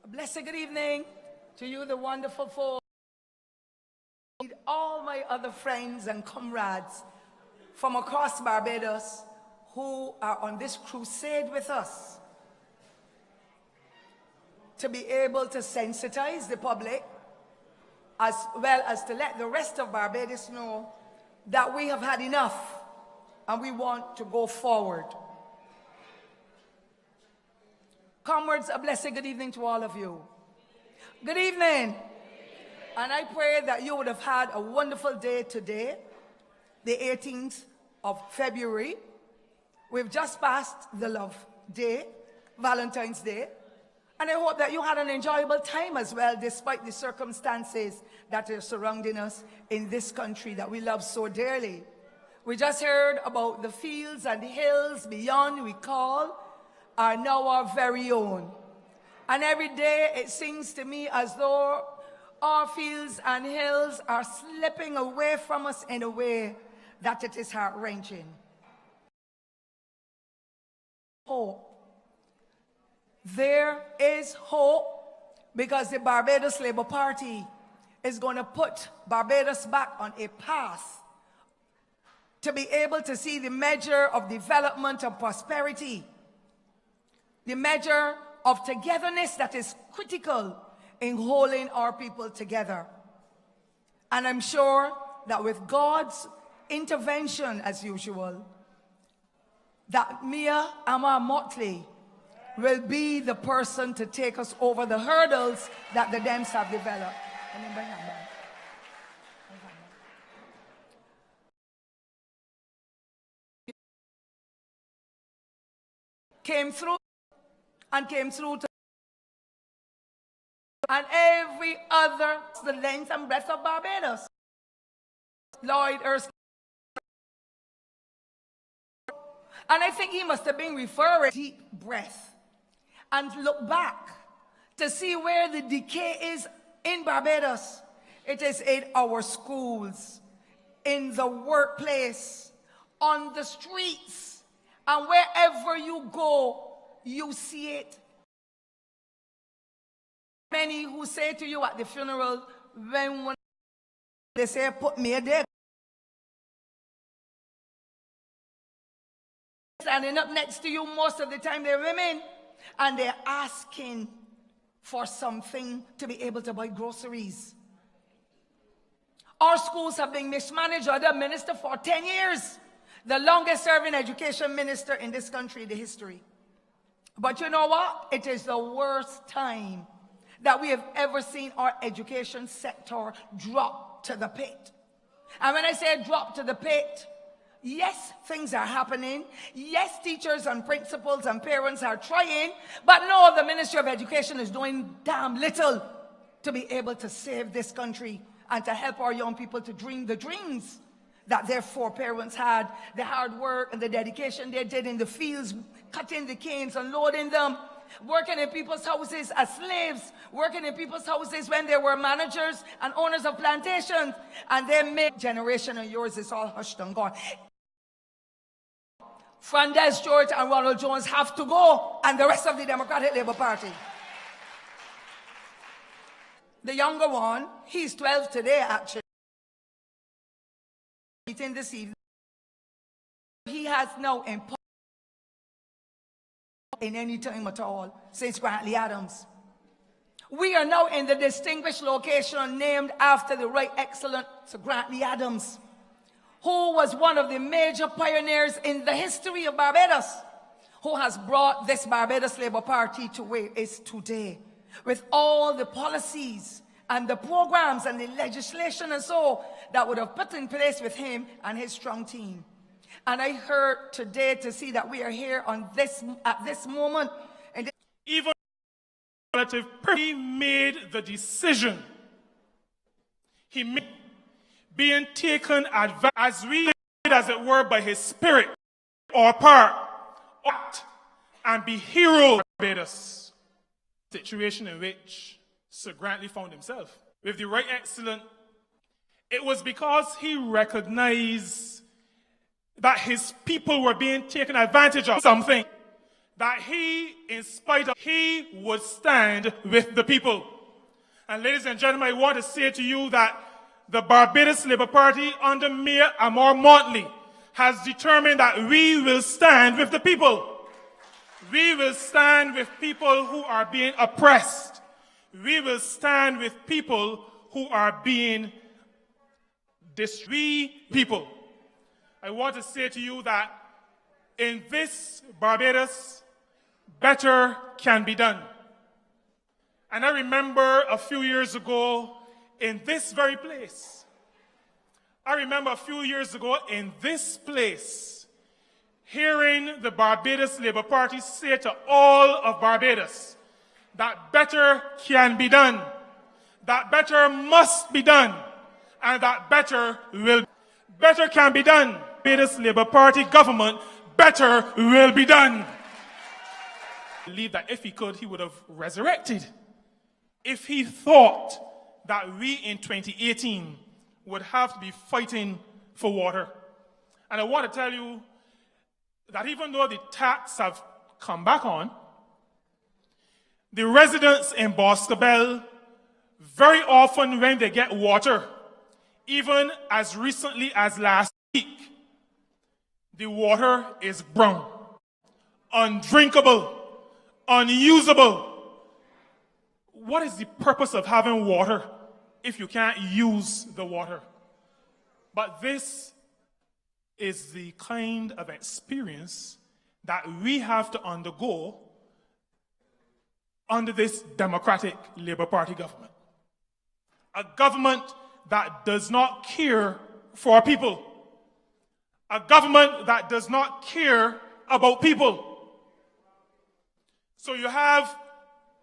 A blessed good evening to you, the wonderful folk, all my other friends and comrades from across Barbados who are on this crusade with us to be able to sensitize the public as well as to let the rest of Barbados know that we have had enough and we want to go forward. Comrades, a blessed good evening to all of you. Good evening. And I pray that you would have had a wonderful day today, the 18th of February. We've just passed the Love Day, Valentine's Day. And I hope that you had an enjoyable time as well, despite the circumstances that are surrounding us in this country that we love so dearly. We just heard about the fields and hills beyond recall are now our very own. And every day it seems to me as though our fields and hills are slipping away from us in a way that it is heart-wrenching. Hope. There is hope because the Barbados Labour Party is going to put Barbados back on a path to be able to see the measure of development and prosperity, the measure of togetherness that is critical in holding our people together. And I'm sure that with God's intervention, as usual, that Mia Mottley will be the person to take us over the hurdles that the Dems have developed. Came through to and every other, the length and breadth of Barbados. Lloyd Erskine. And I think he must have been referring deep breath and look back to see where the decay is in Barbados. It is in our schools, in the workplace, on the streets, and wherever you go, you see it. Many who say to you at the funeral, when they say, put me there. Standing up next to you, most of the time they're women, and they're asking for something to be able to buy groceries. Our schools have been mismanaged under a minister for 10 years, the longest serving education minister in this country in the history. But you know what? It is the worst time that we have ever seen our education sector drop to the pit. And when I say drop to the pit, yes, things are happening. Yes, teachers and principals and parents are trying, but no, the Ministry of Education is doing damn little to be able to save this country and to help our young people to dream the dreams that their foreparents had, the hard work and the dedication they did in the fields, cutting the canes and loading them, working in people's houses as slaves, working in people's houses when they were managers and owners of plantations, and they made generation of yours is all hushed and gone. Forde, George, and Ronald Jones have to go, and the rest of the Democratic Labour Party. The younger one, he's 12 today actually, meeting this evening. He has now empowered in any time at all since Grantley Adams. We are now in the distinguished location named after the Right Excellent Sir Grantley Adams, who was one of the major pioneers in the history of Barbados, who has brought this Barbados Labour Party to where it is today, with all the policies and the programs and the legislation and so that would have put in place with him and his strong team. And I heard today to see that we are here on this at this moment. And even relative, he made the decision. He made being taken advantage, as we, as it were, by his spirit or part, act and be heroes of Barbados. Situation in which Sir Grantley found himself. With the Right Excellent, it was because he recognized that his people were being taken advantage of, something that he, in spite of, he would stand with the people. And ladies and gentlemen, I want to say to you that the Barbados Labour Party under Mia Mottley has determined that we will stand with the people. We will stand with people who are being oppressed. We will stand with people who are being people. I want to say to you that in this Barbados, better can be done. And I remember a few years ago in this very place, hearing the Barbados Labour Party say to all of Barbados that better can be done, that better must be done, and that better can be done. Barbados Labour Party government, better will be done. I believe that if he could, he would have resurrected. If he thought that we in 2018 would have to be fighting for water. And I want to tell you that even though the tax have come back on, the residents in Boscobel, very often when they get water, even as recently as last week, the water is brown, undrinkable, unusable. What is the purpose of having water if you can't use the water? But this is the kind of experience that we have to undergo under this Democratic Labour Party government. A government that does not care for people. A government that does not care about people. So you have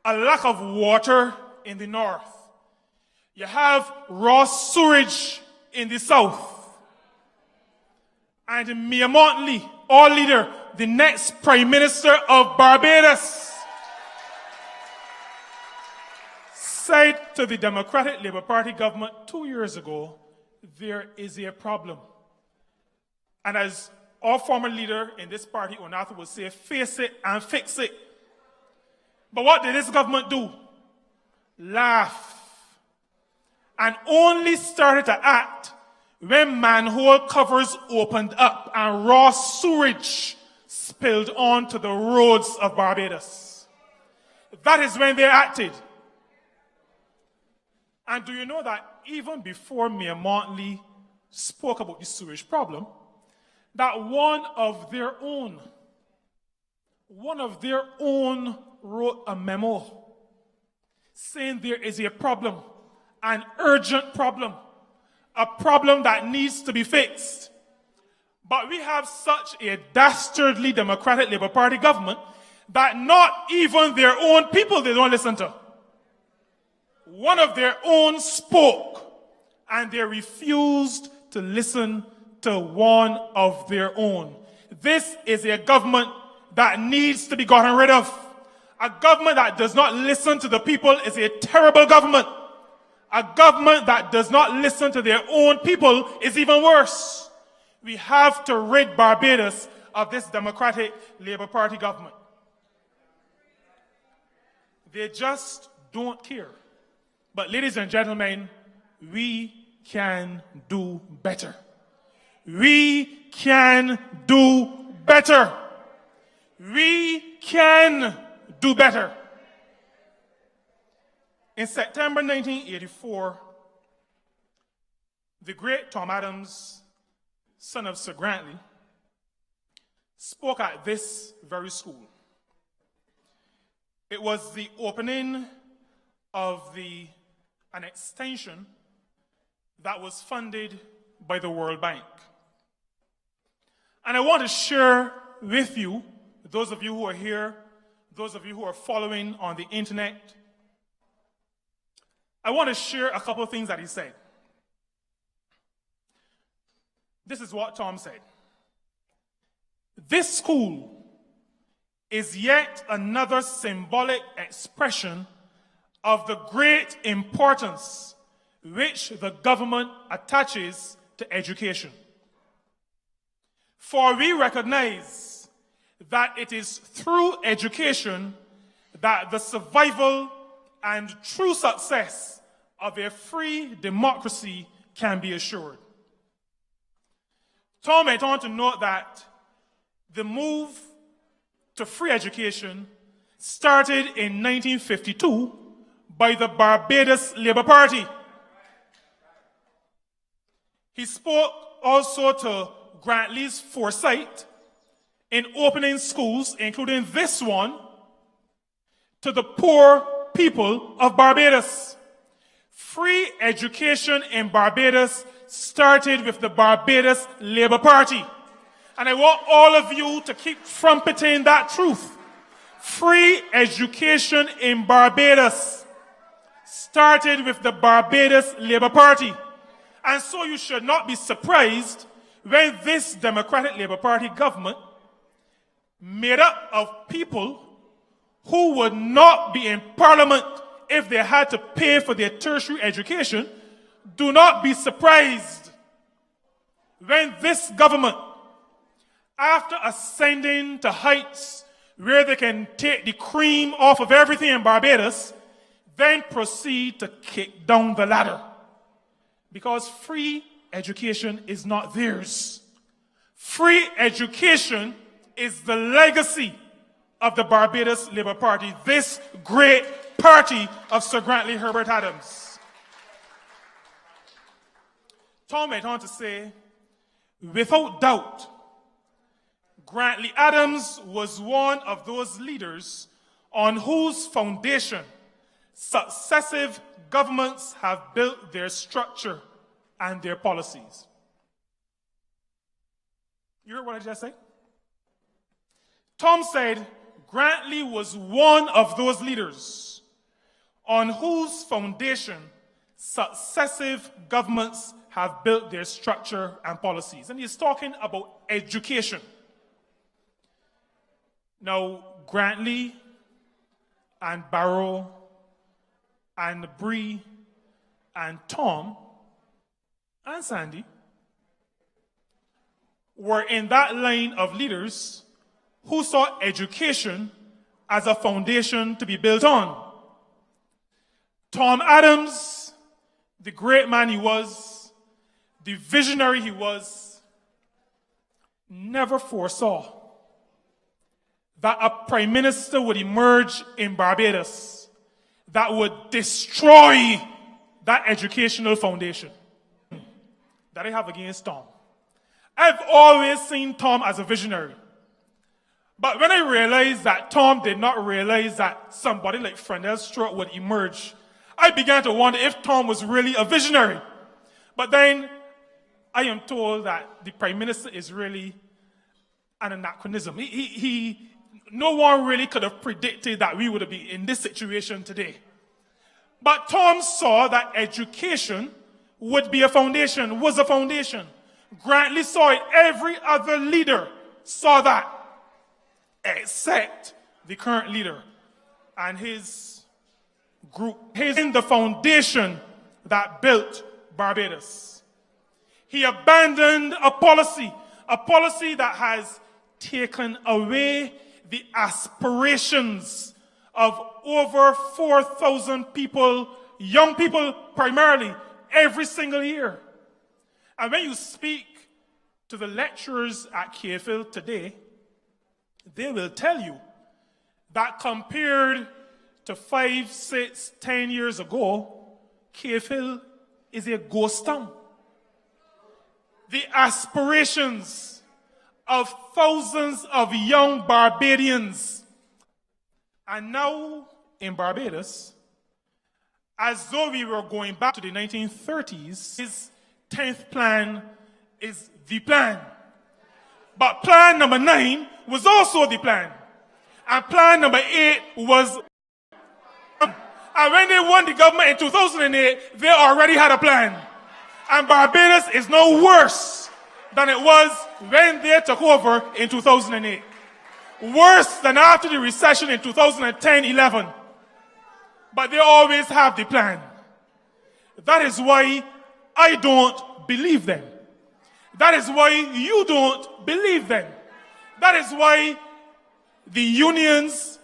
a lack of water in the north. You have raw sewage in the south. And Mia Mottley, our leader, the next Prime Minister of Barbados, said to the Democratic Labour Party government 2 years ago, there is a problem. And as our former leader in this party, Onatha, would say, face it and fix it. But what did this government do? Laugh. And only started to act when manhole covers opened up and raw sewage spilled onto the roads of Barbados. That is when they acted. And do you know that even before Mia Mottley spoke about the sewage problem, that one of their own wrote a memo saying there is a problem, an urgent problem, a problem that needs to be fixed. But we have such a dastardly Democratic Labour Party government that not even their own people they don't listen to. One of their own spoke, and they refused to listen to one of their own. This is a government that needs to be gotten rid of. A government that does not listen to the people is a terrible government. A government that does not listen to their own people is even worse. We have to rid Barbados of this Democratic Labour Party government. They just don't care. But ladies and gentlemen, we can do better. We can do better. We can do better. In September 1984, the great Tom Adams, son of Sir Grantley, spoke at this very school. It was the opening of an extension that was funded by the World Bank. And I want to share with you, those of you who are here, those of you who are following on the internet, I want to share a couple of things that he said. This is what Tom said. This school is yet another symbolic expression of the great importance which the government attaches to education. For we recognize that it is through education that the survival and true success of a free democracy can be assured. Tom went on to note that the move to free education started in 1952 by the Barbados Labour Party. He spoke also to Grantley's foresight in opening schools, including this one, to the poor people of Barbados. Free education in Barbados started with the Barbados Labour Party. And I want all of you to keep trumpeting that truth. Free education in Barbados started with the Barbados Labour Party. And so you should not be surprised when this Democratic Labour Party government, made up of people who would not be in Parliament if they had to pay for their tertiary education, do not be surprised when this government, after ascending to heights where they can take the cream off of everything in Barbados, then proceed to kick down the ladder. Because free education is not theirs. Free education is the legacy of the Barbados Labour Party, this great party of Sir Grantley Herbert Adams. Tom went on to say, without doubt, Grantley Adams was one of those leaders on whose foundation successive governments have built their structure and their policies. You heard what I just said? Tom said Grantley was one of those leaders on whose foundation successive governments have built their structure and policies. And he's talking about education. Now, Grantley and Barrow and Bree and Tom and Sandy were in that line of leaders who saw education as a foundation to be built on. Tom Adams, the great man he was, the visionary he was, never foresaw that a prime minister would emerge in Barbados that would destroy that educational foundation that I have against Tom. I've always seen Tom as a visionary. But when I realized that Tom did not realize that somebody like Fredel Stewart would emerge, I began to wonder if Tom was really a visionary. But then I am told that the Prime Minister is really an anachronism. No one really could have predicted that we would be in this situation today. But Tom saw that education would be a foundation, was a foundation. Grantley saw it. Every other leader saw that, except the current leader and his group. He's in the foundation that built Barbados. He abandoned a policy that has taken away the aspirations of over 4,000 people, young people primarily, every single year. And when you speak to the lecturers at KFL today, they will tell you that compared to 5, 6, 10 years ago, KFL is a ghost town. The aspirations of thousands of young Barbadians are now in Barbados as though we were going back to the 1930s. His 10th plan is the plan. But plan number 9 was also the plan. And plan number 8 was... And when they won the government in 2008, they already had a plan. And Barbados is no worse than it was when they took over in 2008. Worse than after the recession in 2010-11. But they always have the plan. That is why I don't believe them. That is why you don't believe them. That is why The unions,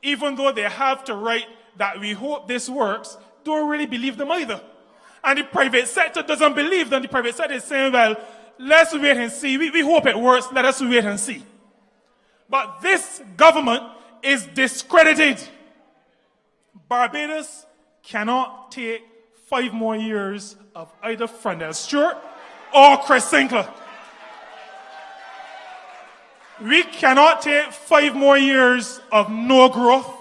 even though they have to write that we hope this works, don't really believe them either. And the private sector doesn't believe them. The private sector is saying, well, let's wait and see. We hope it works. Let us wait and see. But this government is discredited. Barbados cannot take 5 more years of either Frondel Stewart or Chris Sinclair. We cannot take 5 more years of no growth.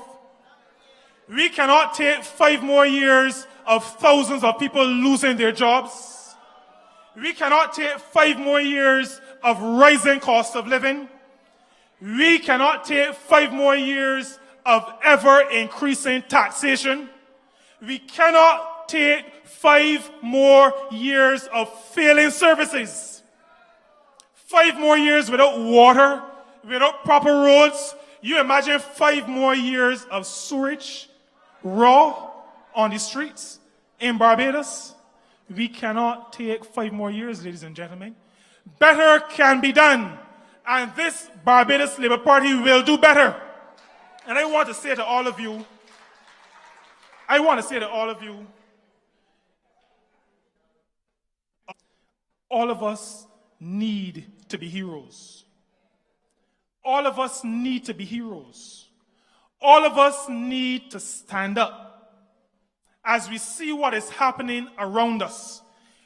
We cannot take 5 more years of thousands of people losing their jobs. We cannot take 5 more years of rising cost of living. We cannot take 5 more years of ever-increasing taxation. We cannot take 5 more years of failing services. 5 more years without water, without proper roads. You imagine 5 more years of sewage, raw, on the streets in Barbados? We cannot take 5 more years, ladies and gentlemen. Better can be done. And this Barbados Labour Party will do better. And I want to say to all of you, all of us need to be heroes. All of us need to be heroes. All of us need to stand up. As we see what is happening around us,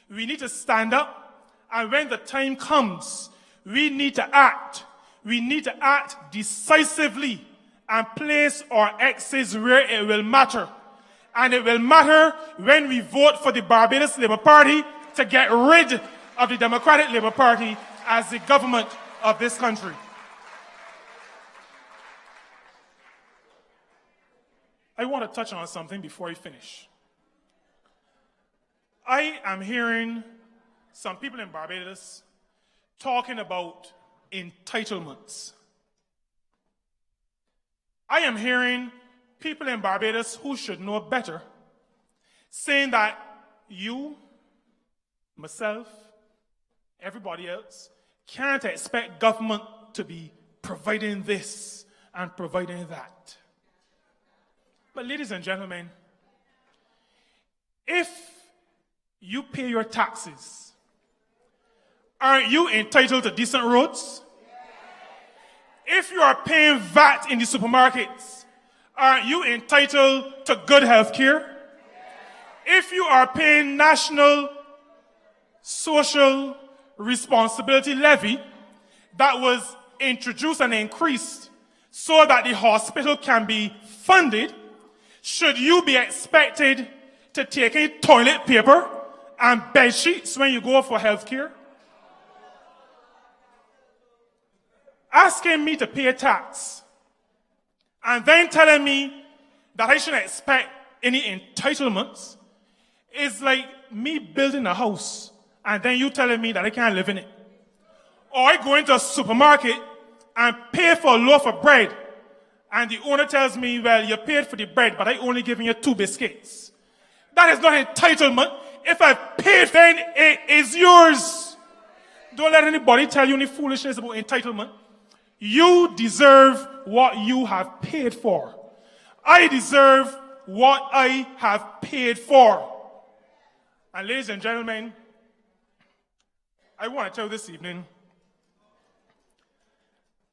we need to stand up, and when the time comes, we need to act. We need to act decisively and place our X's where it will matter. And it will matter when we vote for the Barbados Labour Party to get rid of the Democratic Labour Party as the government of this country. I want to touch on something before I finish. I am hearing some people in Barbados talking about entitlements. I am hearing people in Barbados who should know better saying that you, myself, everybody else can't expect government to be providing this and providing that. But ladies and gentlemen, if you pay your taxes, aren't you entitled to decent roads? If you are paying VAT in the supermarkets, aren't you entitled to good health care? If you are paying national social responsibility levy that was introduced and increased so that the hospital can be funded, should you be expected to take in toilet paper and bed sheets when you go for health care? Asking me to pay a tax and then telling me that I shouldn't expect any entitlements is like me building a house and then you telling me that I can't live in it. Or I go into a supermarket and pay for a loaf of bread and the owner tells me, well, you paid for the bread, but I only given you 2 biscuits. That is not entitlement. If I paid, then it is yours. Don't let anybody tell you any foolishness about entitlement. You deserve what you have paid for. I deserve what I have paid for. And ladies and gentlemen, I want to tell you this evening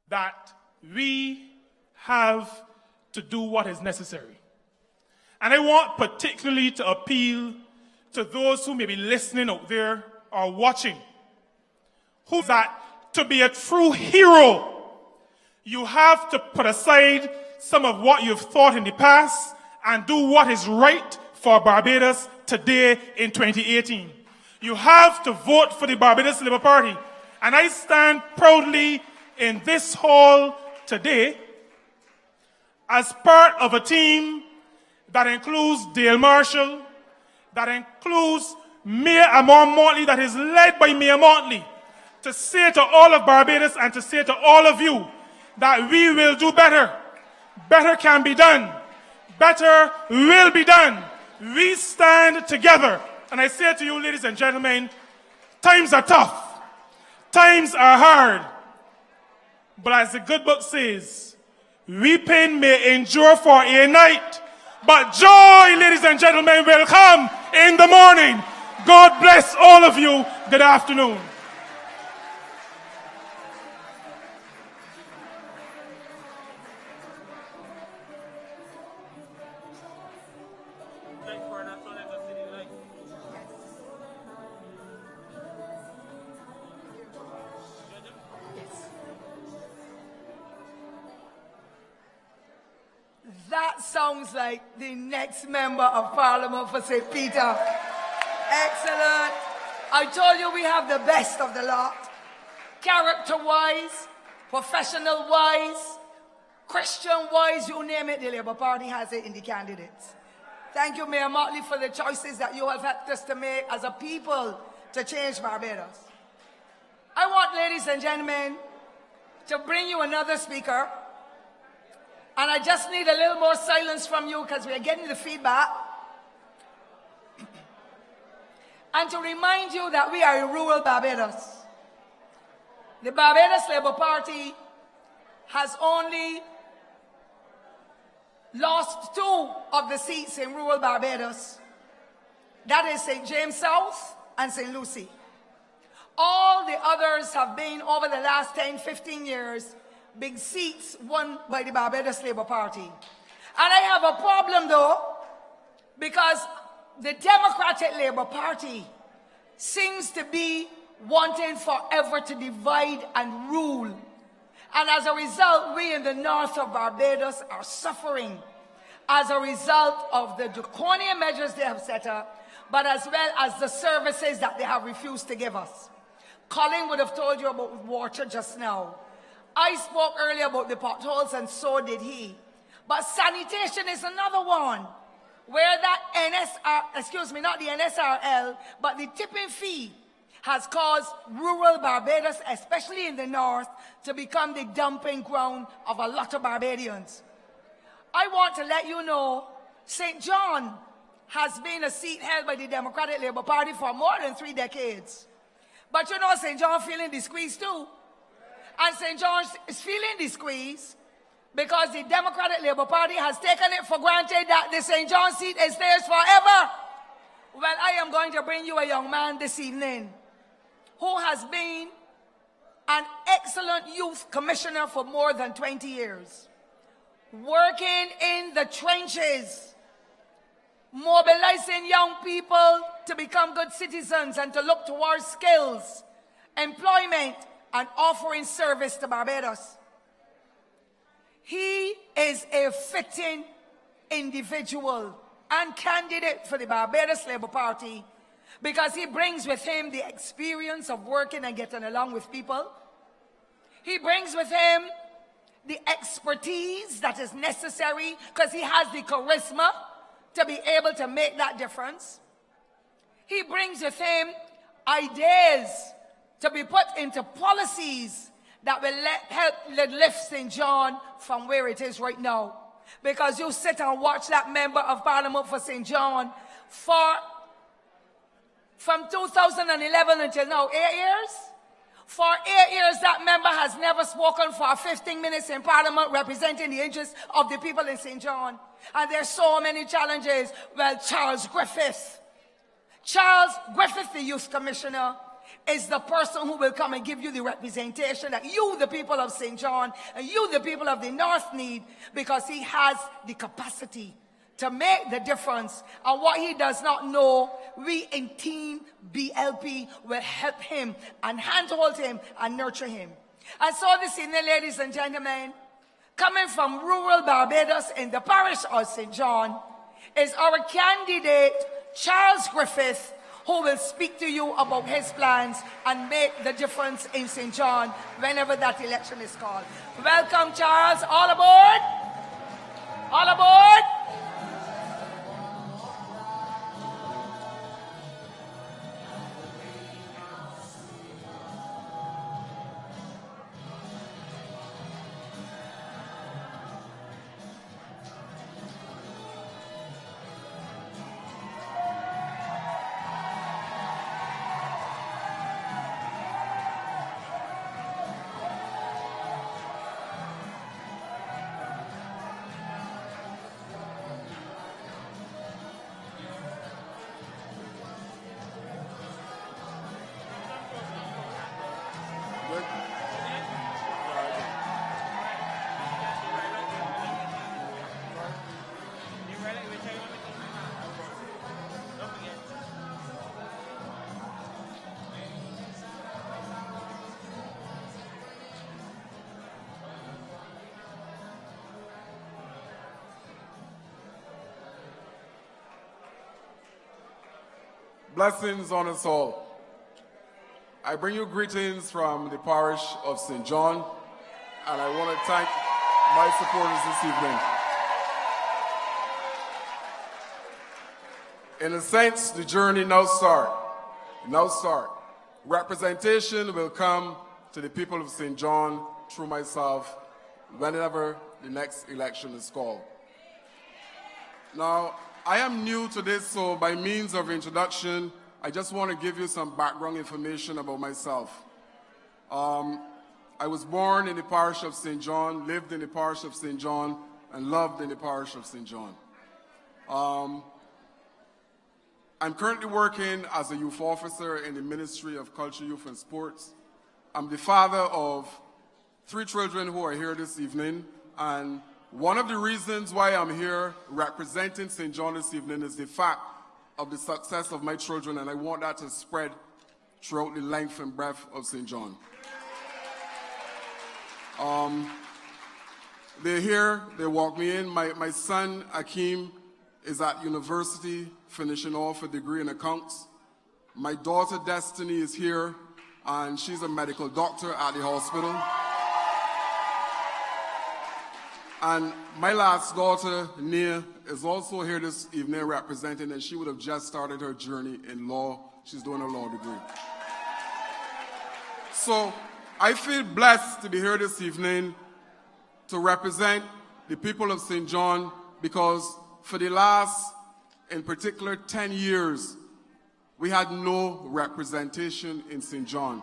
that we have to do what is necessary. And I want particularly to appeal to those who may be listening out there or watching, who that to be a true hero, you have to put aside some of what you've thought in the past and do what is right for Barbados today in 2018. You have to vote for the Barbados Labour Party. And I stand proudly in this hall today as part of a team that includes Dale Marshall, that includes Mia Mottley, that is led by Mia Mottley, to say to all of Barbados and to say to all of you that we will do better. Better can be done. Better will be done. We stand together. And I say to you, ladies and gentlemen, times are tough. Times are hard. But as the good book says, Weeping may endure for a night, but joy, ladies and gentlemen, will come in the morning. God bless all of you. Good afternoon. That sounds like the next member of Parliament for St. Peter. Excellent. I told you we have the best of the lot. Character-wise, professional-wise, Christian-wise, you name it, the Labour Party has it in the candidates. Thank you, Mia Mottley, for the choices that you have helped us to make as a people to change Barbados. I want, ladies and gentlemen, to bring you another speaker. And I just need a little more silence from you because we are getting the feedback. And to remind you that we are in rural Barbados. The Barbados Labour Party has only lost 2 of the seats in rural Barbados. That is St. James South and St. Lucie. All the others have been, over the last 10, 15 years, big seats won by the Barbados Labour Party. And I have a problem though, because the Democratic Labour Party seems to be wanting forever to divide and rule. And as a result, we in the north of Barbados are suffering as a result of the draconian measures they have set up, but as well as the services that they have refused to give us. Colin would have told you about water just now. I spoke earlier about the potholes, and so did he. But sanitation is another one, where that not the NSRL, but the tipping fee has caused rural Barbados, especially in the north, to become the dumping ground of a lot of Barbadians. I want to let you know, St. John has been a seat held by the Democratic Labour Party for more than 3 decades. But you know, St. John feeling the squeeze too. And St. John is feeling the squeeze because the Democratic Labour Party has taken it for granted that the St. John seat is theirs forever. Well, I am going to bring you a young man this evening who has been an excellent youth commissioner for more than 20 years, working in the trenches, mobilizing young people to become good citizens and to look towards skills, employment, and offering service to Barbados. He is a fitting individual and candidate for the Barbados Labour Party because he brings with him the experience of working and getting along with people. He brings with him the expertise that is necessary because he has the charisma to be able to make that difference. He brings with him ideas to be put into policies that will help lift St. John from where it is right now. Because you sit and watch that member of Parliament for St. John from 2011 until now, 8 years? For 8 years, that member has never spoken for 15 minutes in Parliament representing the interests of the people in St. John. And there's so many challenges. Well, Charles Griffith, the Youth Commissioner, is the person who will come and give you the representation that you, the people of St. John, and you, the people of the North, need, because he has the capacity to make the difference. And what he does not know, we in Team BLP will help him and handhold him and nurture him. And so this evening, ladies and gentlemen, coming from rural Barbados in the parish of St. John is our candidate, Charles Griffith, who will speak to you about his plans and make the difference in St. John whenever that election is called. Welcome, Charles. All aboard? All aboard? Blessings on us all. I bring you greetings from the parish of St. John, and I want to thank my supporters this evening. In a sense, the journey now starts. Representation will come to the people of St. John through myself whenever the next election is called. Now, I am new to this, so by means of introduction, I just want to give you some background information about myself. I was born in the parish of St. John, lived in the parish of St. John, and loved in the parish of St. John. I'm currently working as a youth officer in the Ministry of Culture, Youth and Sports. I'm the father of 3 children who are here this evening, and one of the reasons why I'm here representing St. John this evening is the fact of the success of my children, and I want that to spread throughout the length and breadth of St. John. They're here, they walk me in. My son, Akeem, is at university, finishing off a degree in accounts. My daughter, Destiny, is here, and she's a medical doctor at the hospital. And my last daughter, Mia, is also here this evening representing, and she would have just started her journey in law. She's doing a law degree. So I feel blessed to be here this evening to represent the people of St. John, because for the last, in particular, 10 years, we had no representation in St. John.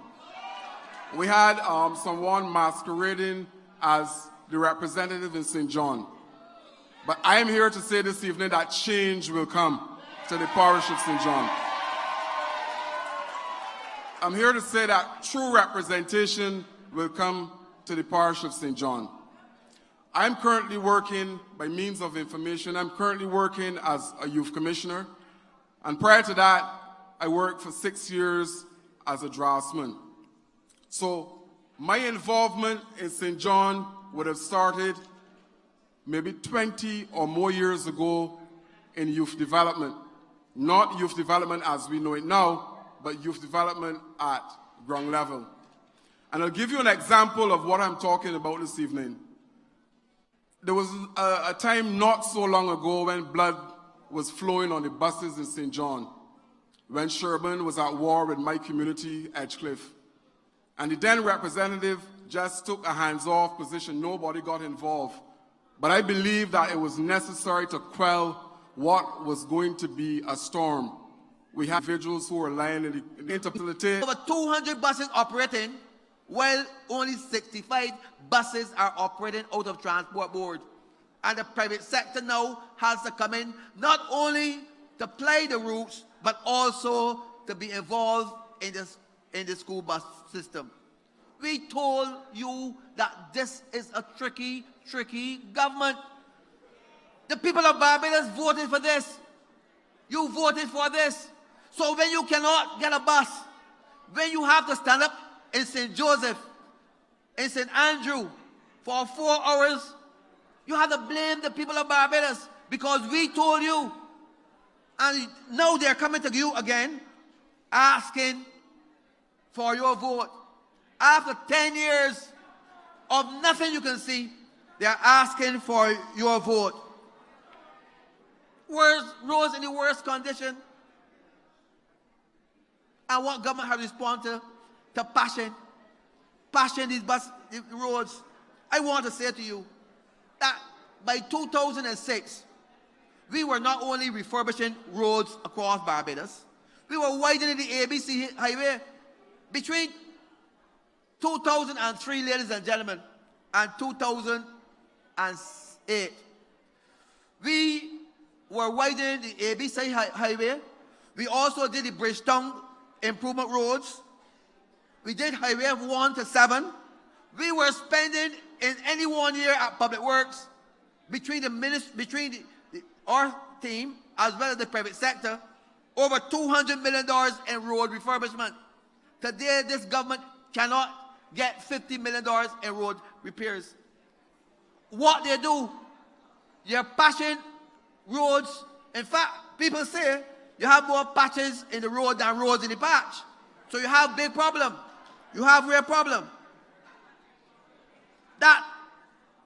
We had someone masquerading as the representative in St. John. But I am here to say this evening that change will come to the parish of St. John. I'm here to say that true representation will come to the parish of St. John. I'm currently working, by means of information, I'm currently working as a youth commissioner. And prior to that, I worked for 6 years as a draftsman. So my involvement in St. John would have started maybe 20 or more years ago in youth development. Not youth development as we know it now, but youth development at ground level. And I'll give you an example of what I'm talking about this evening. There was a time not so long ago when blood was flowing on the buses in St. John, when Sherburne was at war with my community, Edgecliff. And the then representative just took a hands-off position. Nobody got involved. But I believe that it was necessary to quell what was going to be a storm. We had individuals who were lying in the interpolated. Over 200 buses operating, while only 65 buses are operating out of Transport Board. And the private sector now has to come in, not only to play the routes, but also to be involved in the school bus system. We told you that this is a tricky government. The people of Barbados voted for this. You voted for this. So when you cannot get a bus, when you have to stand up in St. Joseph, in St. Andrew for 4 hours, you have to blame the people of Barbados, because we told you. And now they're coming to you again, asking for your vote. After 10 years of nothing you can see, they're asking for your vote. Roads in the worst condition. And what government has responded to passion these roads. I want to say to you that by 2006, we were not only refurbishing roads across Barbados, we were widening the ABC highway between 2003, ladies and gentlemen, and 2008. We were widening the ABC highway. We also did the Bridgetown improvement roads. We did highway 1 to 7. We were spending in any 1 year at Public Works, between our team as well as the private sector, over $200 million in road refurbishment. Today, this government cannot get $50 million in road repairs. What they do, you're patching roads. In fact, people say You have more patches in the road than roads in the patch. So you have big problem. You have real problem. That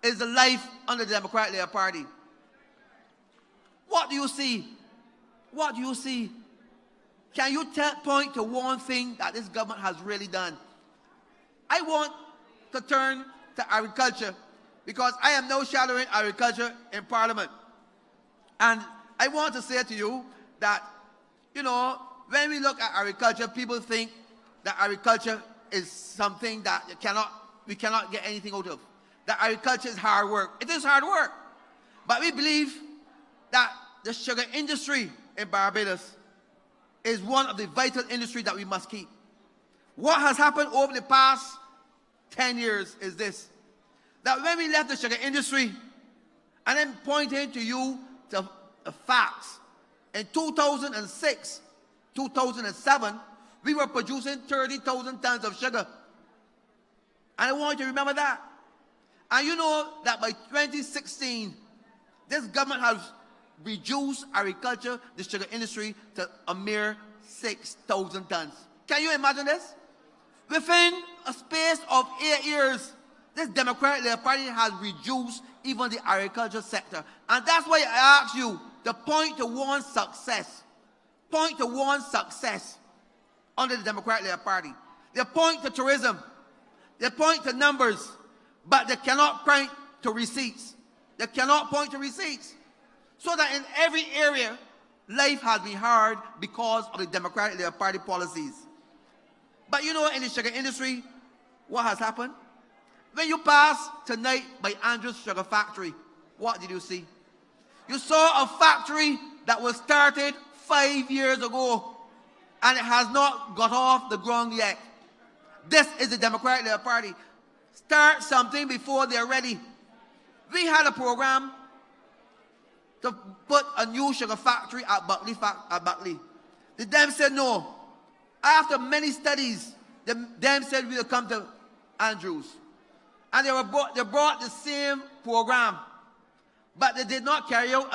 is the life under the Democratic Labour Party. What do you see? What do you see? Can you point to one thing that this government has really done? I want to turn to agriculture because I am now shadowing agriculture in Parliament. And I want to say to you that, you know, when we look at agriculture, people think that agriculture is something that we cannot get anything out of. That agriculture is hard work. It is hard work. But we believe that the sugar industry in Barbados is one of the vital industries that we must keep. What has happened over the past 10 years is this, that when we left the sugar industry, and I'm pointing to you to the facts, in 2006, 2007, we were producing 30,000 tons of sugar. And I want you to remember that. And you know that by 2016, this government has reduced agriculture, the sugar industry, to a mere 6,000 tons. Can you imagine this? Within a space of 8 years, this Democratic Labour Party has reduced even the agriculture sector. And that's why I ask you to point to one success. Point to one success under the Democratic Labour Party. They point to tourism. They point to numbers. But they cannot point to receipts. They cannot point to receipts. So that in every area, life has been hard because of the Democratic Labour Party policies. But you know, in the sugar industry, what has happened? When you pass tonight by Andrew's Sugar Factory, what did you see? You saw a factory that was started 5 years ago, and it has not got off the ground yet. This is the Democratic Labour Party. Start something before they're ready. We had a program to put a new sugar factory at Buckley. The Dem said no. After many studies, the Dem said we'll come to Andrews. And they brought the same program, but they did not carry out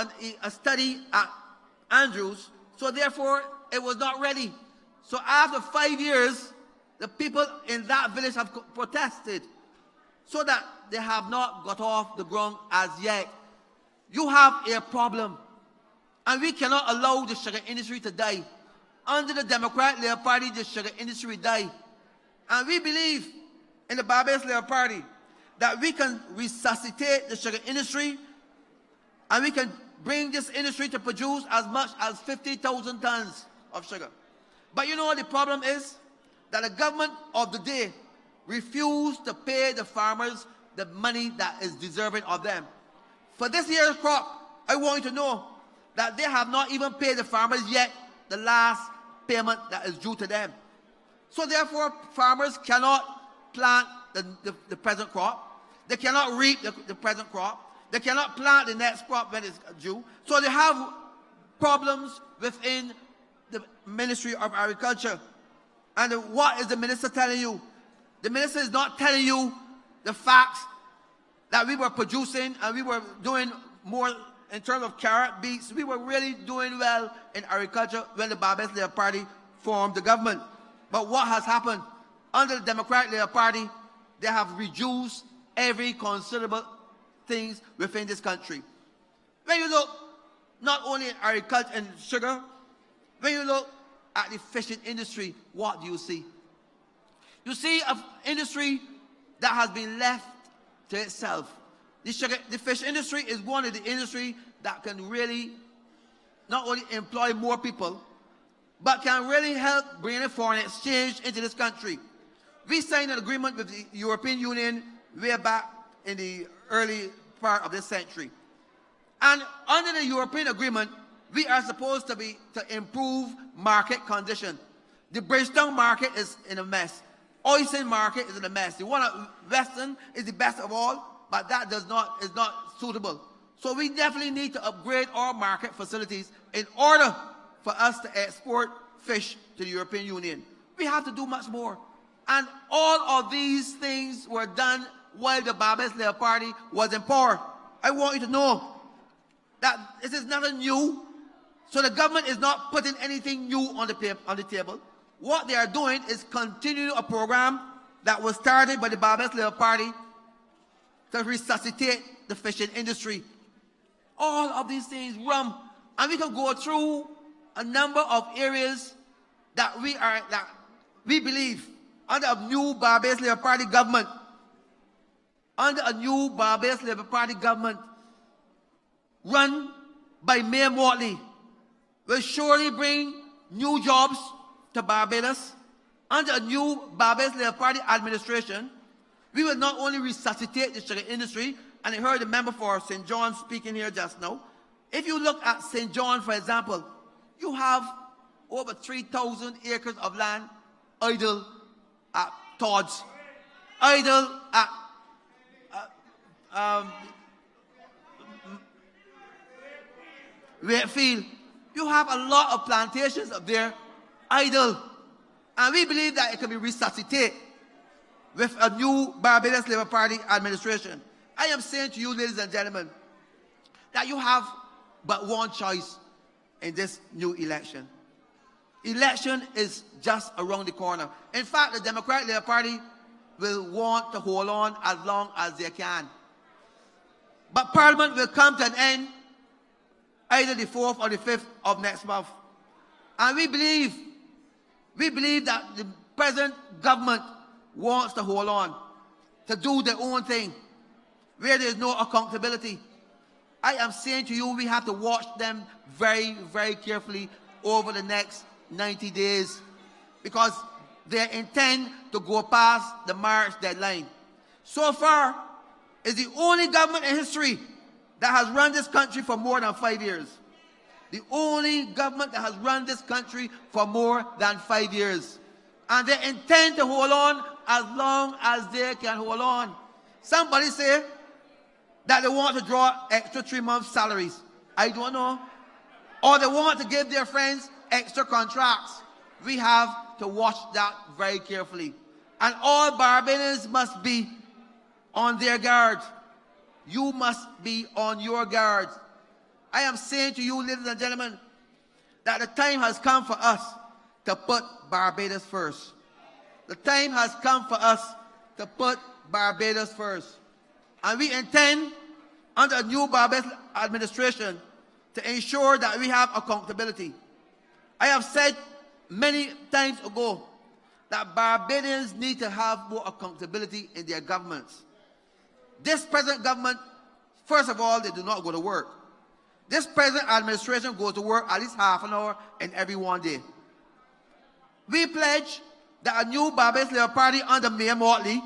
a study at Andrews, so therefore it was not ready. So after 5 years, the people in that village have protested, so that they have not got off the ground as yet. You have a problem, and we cannot allow the sugar industry to die. Under the Democratic Labour Party, the sugar industry die. And we believe in the Barbados Labour Party that we can resuscitate the sugar industry, and we can bring this industry to produce as much as 50,000 tons of sugar. But you know what the problem is? That the government of the day refused to pay the farmers the money that is deserving of them. For this year's crop, I want you to know that they have not even paid the farmers yet the last payment that is due to them. So therefore, farmers cannot plant the present crop. They cannot reap the present crop. They cannot plant the next crop when it's due. So they have problems within the Ministry of Agriculture. And what is the minister telling you? The minister is not telling you the facts that we were producing and we were doing more in terms of carrot, beets. We were really doing well in agriculture when the Barbados Labour Party formed the government. But what has happened? Under the Democratic Labour Party, they have reduced every considerable things within this country. When you look not only at agriculture and sugar, when you look at the fishing industry, what do you see? You see an industry that has been left to itself. The fish industry is one of the industries that can really not only employ more people, but can really help bring in foreign exchange into this country. We signed an agreement with the European Union way back in the early part of this century. And under the European agreement, we are supposed to improve market condition. The Bridgetown market is in a mess. Oyston market is in a mess. The one at Western is the best of all, but that is not suitable. So we definitely need to upgrade our market facilities in order for us to export fish to the European Union. We have to do much more. And all of these things were done while the Barbados Labour Party was in power. I want you to know that this is nothing new. So the government is not putting anything new on the table. What they are doing is continuing a program that was started by the Barbados Labour Party to resuscitate the fishing industry. All of these things, rum, and we can go through a number of areas that we believe under a new Barbados Labour Party government, run by Mia Mottley, will surely bring new jobs to Barbados. Under a new Barbados Labour Party administration, we will not only resuscitate the sugar industry, and I heard the member for St. John speaking here just now. If you look at St. John, for example, you have over 3,000 acres of land idle at Forde, idle at Wakefield. You have a lot of plantations up there idle. And we believe that it can be resuscitated with a new Barbados Labour Party administration. I am saying to you, ladies and gentlemen, that you have but one choice in this new election. Election is just around the corner. In fact, the Democratic Labour Party will want to hold on as long as they can. But Parliament will come to an end either the 4th or the 5th of next month. And we believe that the present government wants to hold on, to do their own thing, where there is no accountability. I am saying to you, we have to watch them very, very carefully over the next 90 days, because they intend to go past the March deadline. So far, it's the only government in history that has run this country for more than 5 years. The only government that has run this country for more than 5 years. And they intend to hold on as long as they can hold on. Somebody say that they want to draw extra 3 months' salaries. I don't know. Or they want to give their friends extra contracts. We have to watch that very carefully. And all Barbadians must be on their guard. You must be on your guard. I am saying to you, ladies and gentlemen, that the time has come for us to put Barbados first. The time has come for us to put Barbados first. And we intend, under a new Barbados administration, to ensure that we have accountability. I have said many times ago that Barbadians need to have more accountability in their governments. This present government, first of all, they do not go to work. This present administration goes to work at least half an hour in every one day. We pledge that a new Barbados Labour Party under Mia Mottley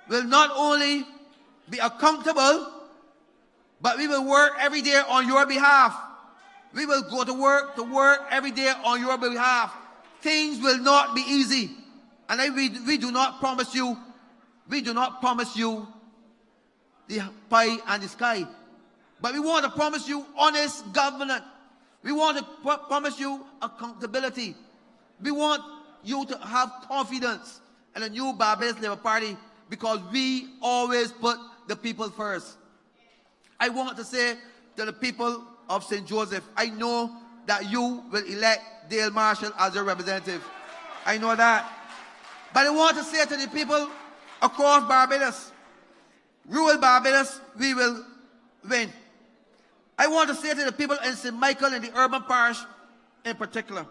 will not only be accountable, but we will work every day on your behalf. We will go to work every day on your behalf. Things will not be easy. And we do not promise you the pie and the sky. But we want to promise you honest governance. We want to promise you accountability. We want you to have confidence in the new Barbados Labour Party, because we always put the people first. I want to say to the people of St. Joseph, I know that you will elect Dale Marshall as your representative. I know that. But I want to say to the people across Barbados, rural Barbados, we will win. I want to say to the people in St. Michael and the urban parish in particular,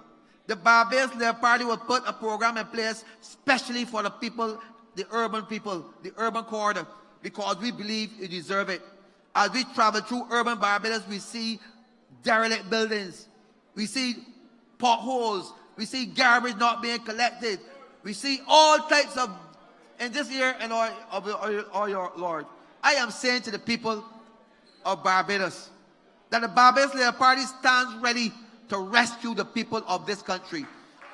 the Barbados Labour Party will put a program in place especially for the people, the urban corridor, because we believe you deserve it. As we travel through urban Barbados, we see derelict buildings, we see potholes, we see garbage not being collected, we see all types of, in this year and all your Lord. I am saying to the people of Barbados that the Barbados Labour Party stands ready to rescue the people of this country.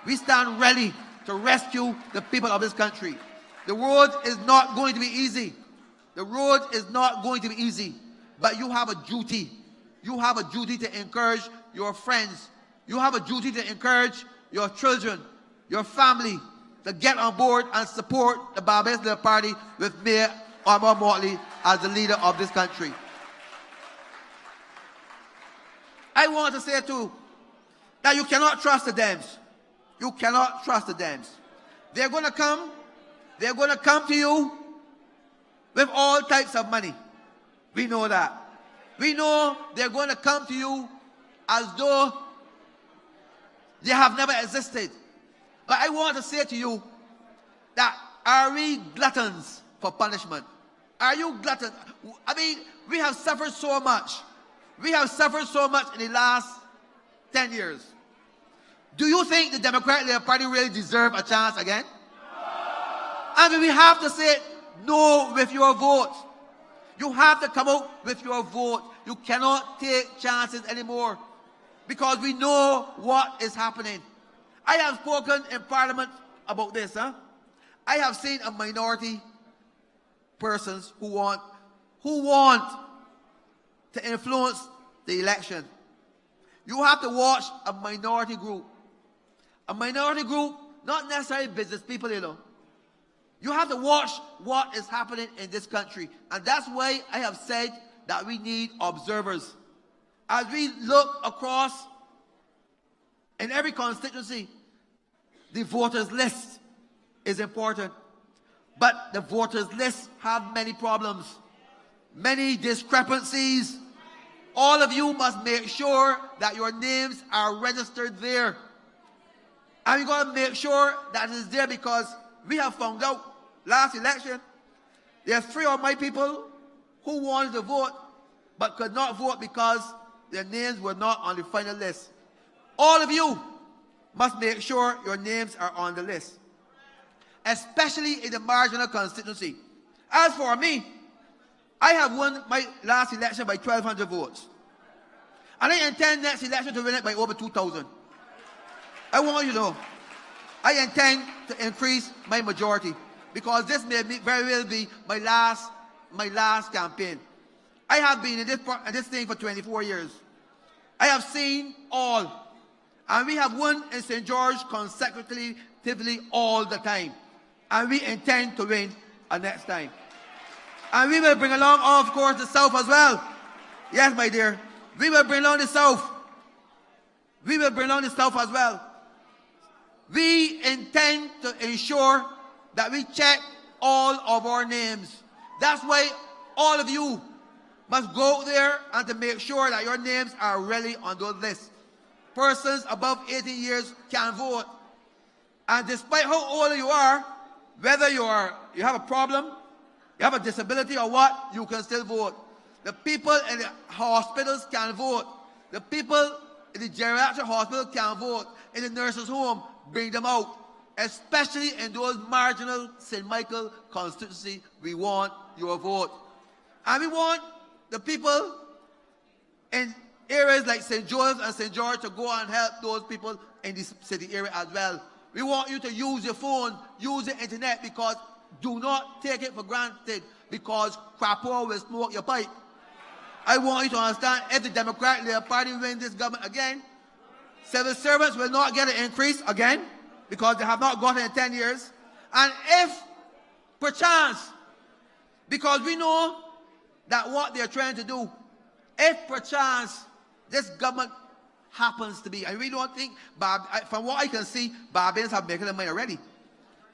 We stand ready to rescue the people of this country. The road is not going to be easy. The road is not going to be easy. But you have a duty. You have a duty to encourage your friends. You have a duty to encourage your children, your family, to get on board and support the Barbados Labour Party with Mayor Amor Mottley as the leader of this country. I want to say to that you cannot trust the Dems. You cannot trust the Dems. They're going to come to you with all types of money. We know that. We know they're going to come to you as though they have never existed. But I want to say to you that are we gluttons for punishment? Are you gluttons? I mean, we have suffered so much. We have suffered so much in the last 10 years. Do you think the Democratic Labour Party really deserve a chance again? I mean, we have to say no with your vote. You have to come out with your vote. You cannot take chances anymore because we know what is happening. I have spoken in Parliament about this. I have seen a minority persons who want to influence the election. You have to watch a minority group. A minority group, not necessarily business people, you know. You have to watch what is happening in this country. And that's why I have said that we need observers. As we look across in every constituency, the voters list is important. But the voters list have many problems, many discrepancies. All of you must make sure that your names are registered there. And we're going to make sure that it is there because we have found out last election, there are 3 of my people who wanted to vote but could not vote because their names were not on the final list. All of you must make sure your names are on the list, especially in the marginal constituency. As for me, I have won my last election by 1,200 votes. And I intend next election to win it by over 2,000. I want you to know, I intend to increase my majority because this may very well be my last campaign. I have been in this thing for 24 years. I have seen all. And we have won in St. George consecutively all the time. And we intend to win next time. And we will bring along, of course, the South as well. Yes, my dear. We will bring along the South. We will bring along the South as well. We intend to ensure that we check all of our names. That's why all of you must go there and to make sure that your names are really on those lists. Persons above 18 years can vote. And despite how old you are, whether you have a problem, you have a disability or what, you can still vote. The people in the hospitals can vote. The people in the geriatric hospital can vote. In the nurses' home, bring them out. Especially in those marginal St. Michael constituency, we want your vote. And we want the people in areas like St. Joseph and St. George to go and help those people in the city area as well. We want you to use your phone, use the internet, because do not take it for granted because crapo will smoke your pipe. I want you to understand, if the Democratic Labour Party wins this government again, civil servants will not get an increase again because they have not gotten it in 10 years. And if, perchance, because we know that what they're trying to do, if perchance this government happens to be, I really don't think, from what I can see, Barbadians have made up their mind already.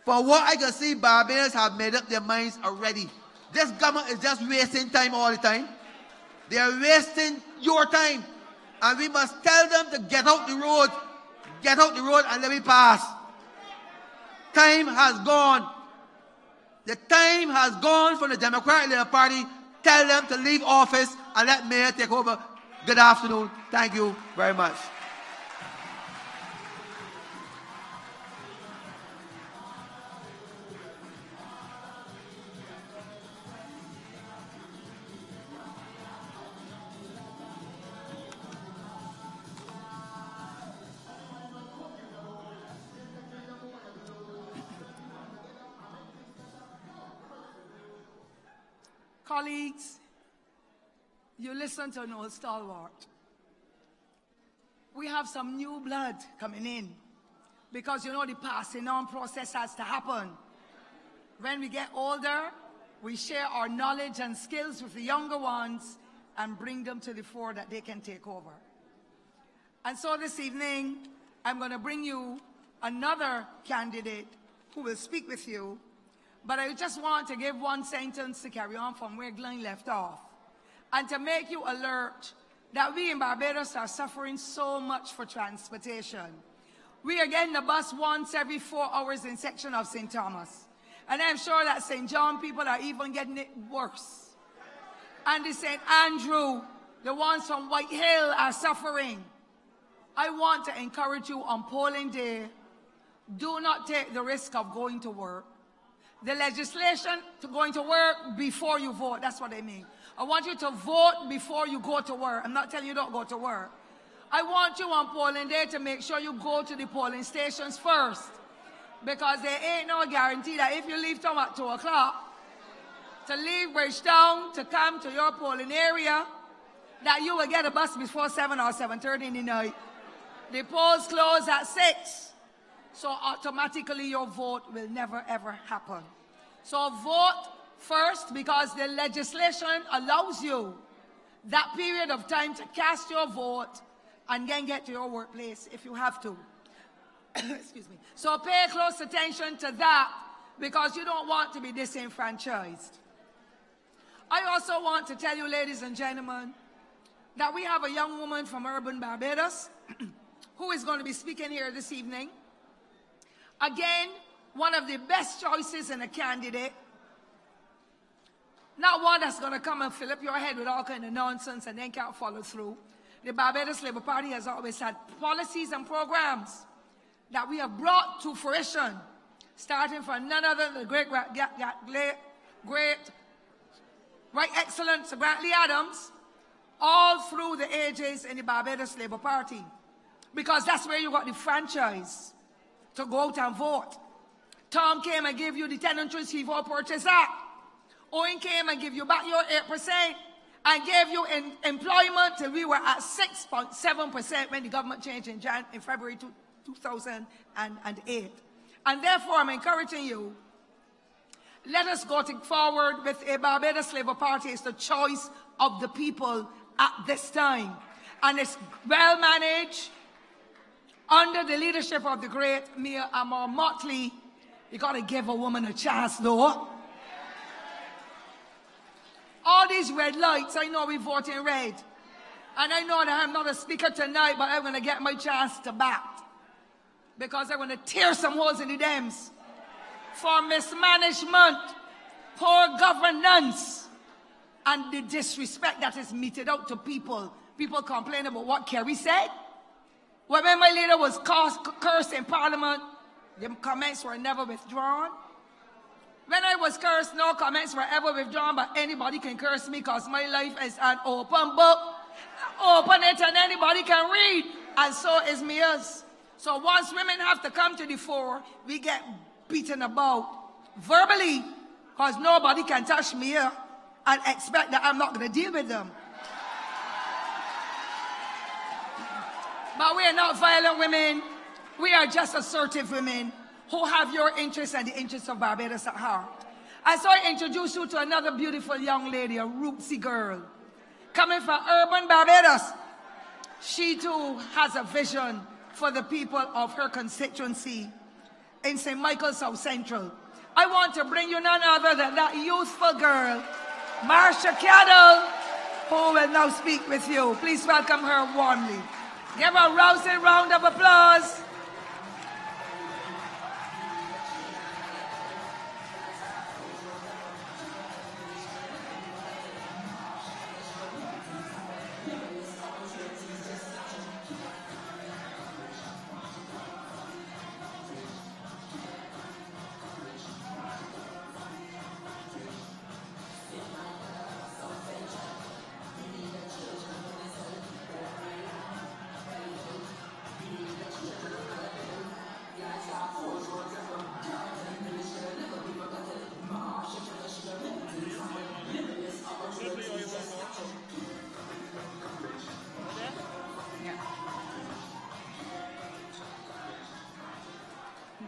From what I can see, Barbadians have made up their minds already. This government is just wasting time all the time. They are wasting your time. And we must tell them to get out the road. Get out the road and let me pass. Time has gone. The time has gone for the Democratic Labour Party. Tell them to leave office and let Mayor take over. Good afternoon. Thank you very much. Colleagues, you listen to an old stalwart. We have some new blood coming in because, you know, the passing on process has to happen. When we get older, we share our knowledge and skills with the younger ones and bring them to the fore that they can take over. And so this evening, I'm going to bring you another candidate who will speak with you. But I just want to give one sentence to carry on from where Glenn left off, and to make you alert that we in Barbados are suffering so much for transportation. We are getting the bus once every 4 hours in section of St. Thomas. And I'm sure that St. John people are even getting it worse. And the St. Andrew, the ones from White Hill, are suffering. I want to encourage you on polling day, do not take the risk of going to work. The legislation to going to work before you vote, that's what I mean. I want you to vote before you go to work. I'm not telling you don't go to work. I want you on polling day to make sure you go to the polling stations first. Because there ain't no guarantee that if you leave town at 2 o'clock, to leave Bridgetown to come to your polling area, that you will get a bus before 7 or 7:30 in the night. The polls close at 6. So automatically your vote will never ever happen. So vote first, because the legislation allows you that period of time to cast your vote and then get to your workplace if you have to. Excuse me. So pay close attention to that, because you don't want to be disenfranchised. I also want to tell you, ladies and gentlemen, that we have a young woman from urban Barbados who is going to be speaking here this evening. Again, one of the best choices in a candidate. Not one that's going to come and fill up your head with all kind of nonsense and then can't follow through. The Barbados Labour Party has always had policies and programs that we have brought to fruition, starting from none other than the great Right Excellence Grantley Adams, all through the ages in the Barbados Labour Party. Because that's where you got the franchise to go out and vote. Tom came and gave you the Tenantry Vote Purchase Act. Owen came and gave you back your 8% and gave you employment till we were at 6.7% when the government changed in February 2008. And therefore, I'm encouraging you, let us go forward with a Barbados Labour Party. It's the choice of the people at this time. And it's well managed under the leadership of the great Mia Mottley. You got to give a woman a chance, though. All these red lights, I know we vote in red. And I know that I'm not a speaker tonight, but I'm going to get my chance to bat. Because I'm going to tear some holes in the dams for mismanagement, poor governance, and the disrespect that is meted out to people. People complain about what Kerry said. When my leader was cursed in Parliament, the comments were never withdrawn. When I was cursed, no comments were ever withdrawn, but anybody can curse me because my life is an open book. Open it and anybody can read, and so is Mia's. So once women have to come to the fore, we get beaten about verbally, because nobody can touch Mia and expect that I'm not going to deal with them. But we are not violent women. We are just assertive women who have your interests and the interests of Barbados at heart. And so I introduce you to another beautiful young lady, a rootsy girl, coming from urban Barbados. She too has a vision for the people of her constituency in St. Michael's South Central. I want to bring you none other than that youthful girl, Marsha Caddle, who will now speak with you. Please welcome her warmly. Give her a rousing round of applause.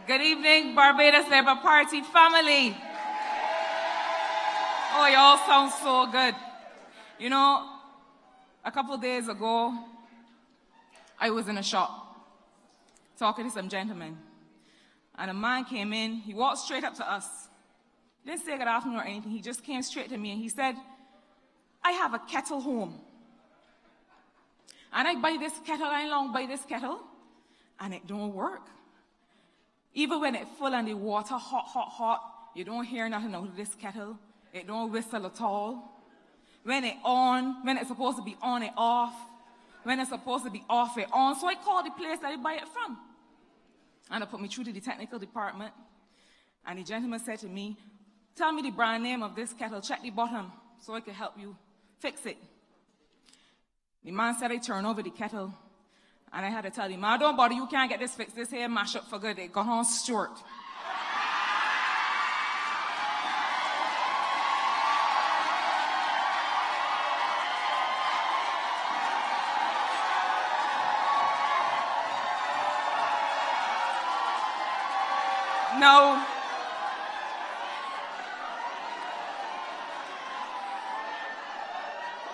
Good evening, Barbados Labour Party family. Oh, you all sound so good. You know, a couple days ago, I was in a shop talking to some gentlemen, and a man came in. He walked straight up to us. He didn't say good afternoon or anything. He just came straight to me and he said, I have a kettle home. And I buy this kettle, I long buy this kettle, and it don't work. Even when it's full and the water hot, you don't hear nothing out of this kettle. It don't whistle at all. When it's supposed to be on, it off. When it's supposed to be off, it on. So I called the place that I buy it from. And they put me through to the technical department. And the gentleman said to me, tell me the brand name of this kettle, check the bottom so I can help you fix it. The man said I turn over the kettle. And I had to tell him, man, don't bother, you can't get this fixed. This here mash up for good. It got on short. No.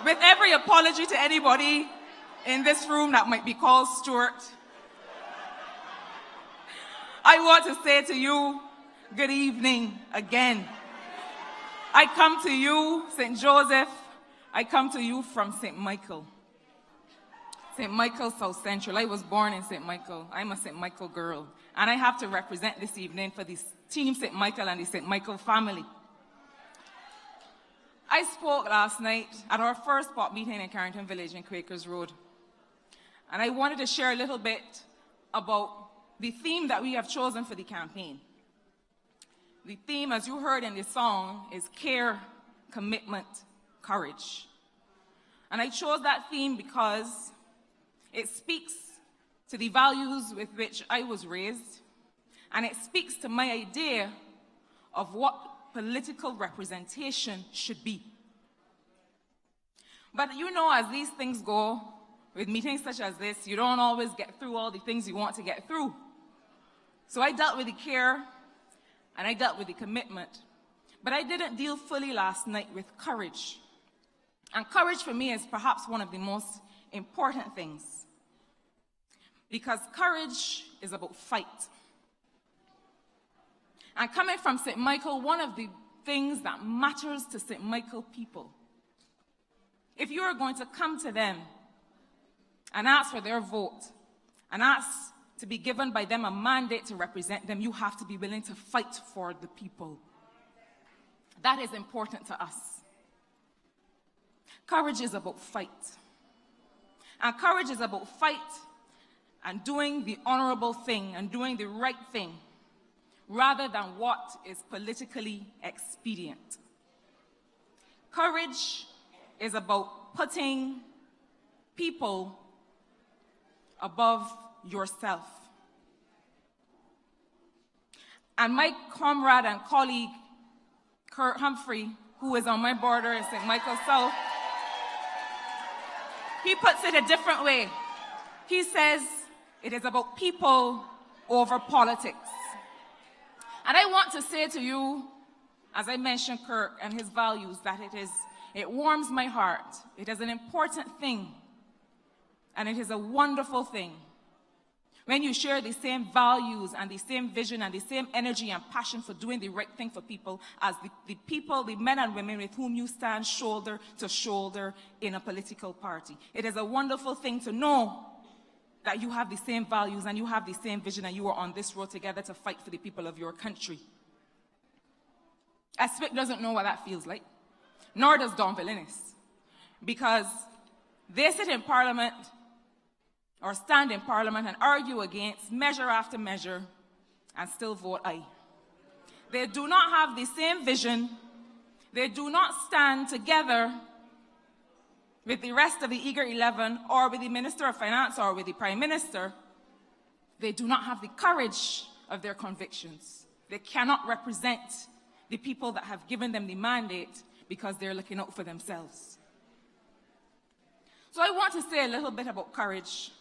With every apology to anybody in this room that might be called Stuart, I want to say to you, good evening again. I come to you, St. Joseph. I come to you from St. Michael. St. Michael, South Central. I was born in St. Michael. I'm a St. Michael girl. And I have to represent this evening for the team St. Michael and the St. Michael family. I spoke last night at our first spot meeting in Carrington Village in Quakers Road. And I wanted to share a little bit about the theme that we have chosen for the campaign. The theme, as you heard in the song, is care, commitment, courage. And I chose that theme because it speaks to the values with which I was raised, and it speaks to my idea of what political representation should be. But you know, as these things go, with meetings such as this, you don't always get through all the things you want to get through. So I dealt with the care, and I dealt with the commitment. But I didn't deal fully last night with courage. And courage for me is perhaps one of the most important things. Because courage is about fight. And coming from St. Michael, one of the things that matters to St. Michael people, if you are going to come to them and ask for their vote, and ask to be given by them a mandate to represent them, you have to be willing to fight for the people. That is important to us. Courage is about fight. And courage is about fight and doing the honorable thing and doing the right thing, rather than what is politically expedient. Courage is about putting people above yourself. And my comrade and colleague, Kurt Humphrey, who is on my border in St. Michael South, he puts it a different way. He says it is about people over politics. And I want to say to you, as I mentioned Kirk and his values, that it warms my heart. It is an important thing, and it is a wonderful thing when you share the same values and the same vision and the same energy and passion for doing the right thing for people as the people, the men and women with whom you stand shoulder to shoulder in a political party. It is a wonderful thing to know that you have the same values and you have the same vision and you are on this road together to fight for the people of your country. Aspic doesn't know what that feels like, nor does Don Villinis, because they sit in Parliament or stand in Parliament and argue against measure after measure and still vote aye. They do not have the same vision. They do not stand together with the rest of the Eager 11 or with the Minister of Finance or with the Prime Minister. They do not have the courage of their convictions. They cannot represent the people that have given them the mandate because they're looking out for themselves. So I want to say a little bit about courage,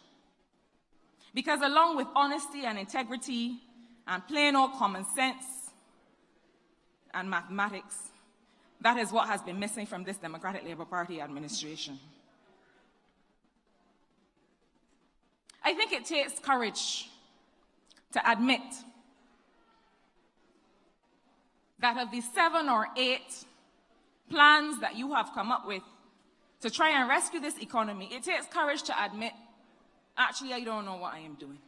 because along with honesty and integrity and plain old common sense and mathematics, that is what has been missing from this Democratic Labour Party administration. I think it takes courage to admit that of the 7 or 8 plans that you have come up with to try and rescue this economy, it takes courage to admit, actually, I don't know what I am doing.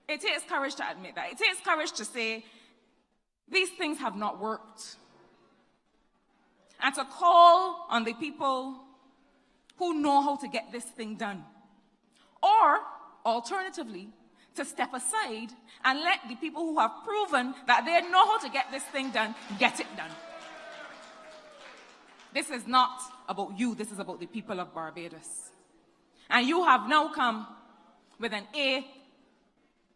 It takes courage to admit that. It takes courage to say, these things have not worked. And to call on the people who know how to get this thing done. Or, alternatively, to step aside and let the people who have proven that they know how to get this thing done, get it done. This is not about you, this is about the people of Barbados. And you have now come with an 8th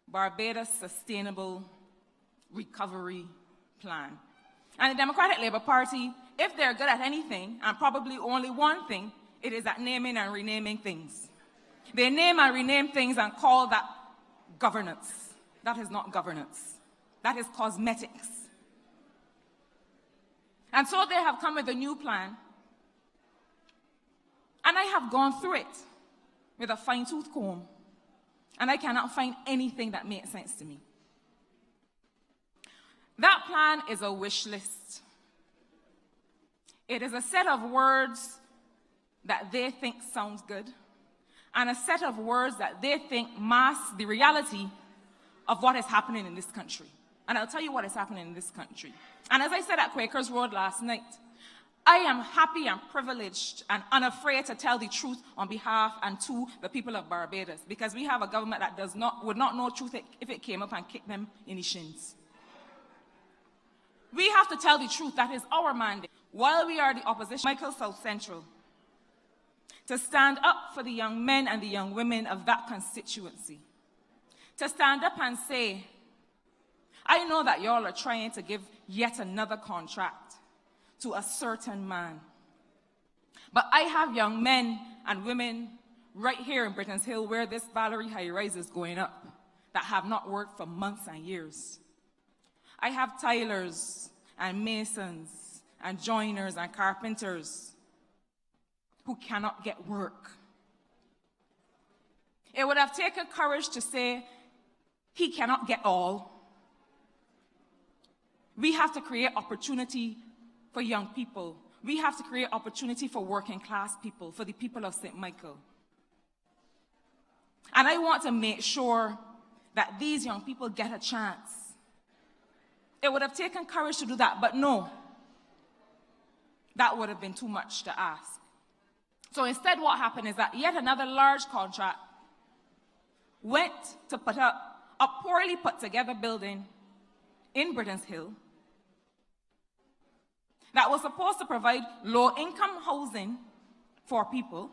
Barbados Sustainable Recovery Plan. And the Democratic Labour Party, if they're good at anything, and probably only one thing, it is at naming and renaming things. They name and rename things and call that governance. That is not governance. That is cosmetics. And so they have come with a new plan. And I have gone through it with a fine-tooth comb. And I cannot find anything that makes sense to me. That plan is a wish list. It is a set of words that they think sounds good, and a set of words that they think mask the reality of what is happening in this country. And I'll tell you what is happening in this country. And as I said at Quakers Road last night, I am happy and privileged and unafraid to tell the truth on behalf and to the people of Barbados, because we have a government that would not know truth if it came up and kicked them in the shins. We have to tell the truth. That is our mandate. While we are the opposition, Michael South Central, to stand up for the young men and the young women of that constituency. To stand up and say, I know that y'all are trying to give yet another contract to a certain man. But I have young men and women right here in Britain's Hill, where this Valerie high-rise is going up, that have not worked for months and years. I have tilers and masons and joiners and carpenters who cannot get work. It would have taken courage to say, he cannot get all. We have to create opportunity for young people. We have to create opportunity for working class people, for the people of St. Michael. And I want to make sure that these young people get a chance. It would have taken courage to do that, but no. That would have been too much to ask. So instead, what happened is that yet another large contract went to put up a poorly put together building in Britain's Hill that was supposed to provide low-income housing for people.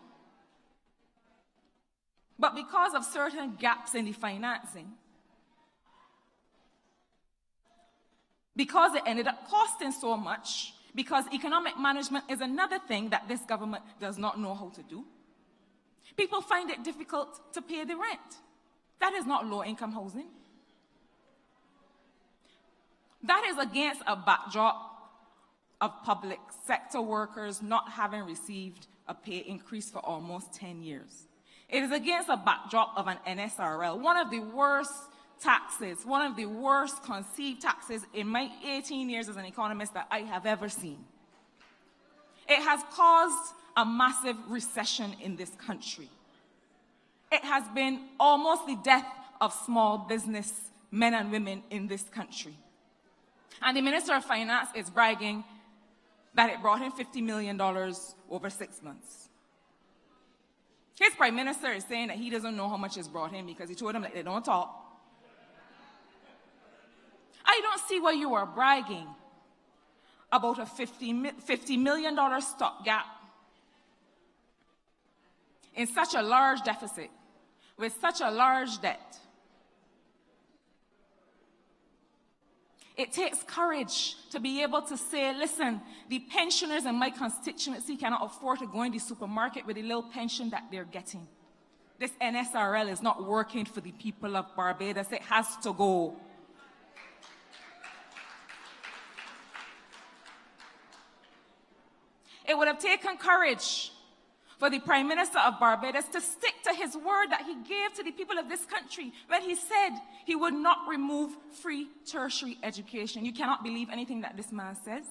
But because of certain gaps in the financing, because it ended up costing so much, because economic management is another thing that this government does not know how to do, people find it difficult to pay the rent. That is not low-income housing. That is against a backdrop of public sector workers not having received a pay increase for almost 10 years. It is against a backdrop of an NSRL, one of the worst taxes, one of the worst conceived taxes in my 18 years as an economist that I have ever seen. It has caused a massive recession in this country. It has been almost the death of small business men and women in this country. And the Minister of Finance is bragging that it brought him $50 million over 6 months. His Prime Minister is saying that he doesn't know how much it's brought him because he told him that they don't talk. I don't see why you are bragging about a $50 million stopgap in such a large deficit, with such a large debt. It takes courage to be able to say, listen, the pensioners in my constituency cannot afford to go in the supermarket with the little pension that they're getting. This NSRL is not working for the people of Barbados. It has to go. It would have taken courage for the Prime Minister of Barbados to stick to his word that he gave to the people of this country when he said he would not remove free tertiary education. You cannot believe anything that this man says.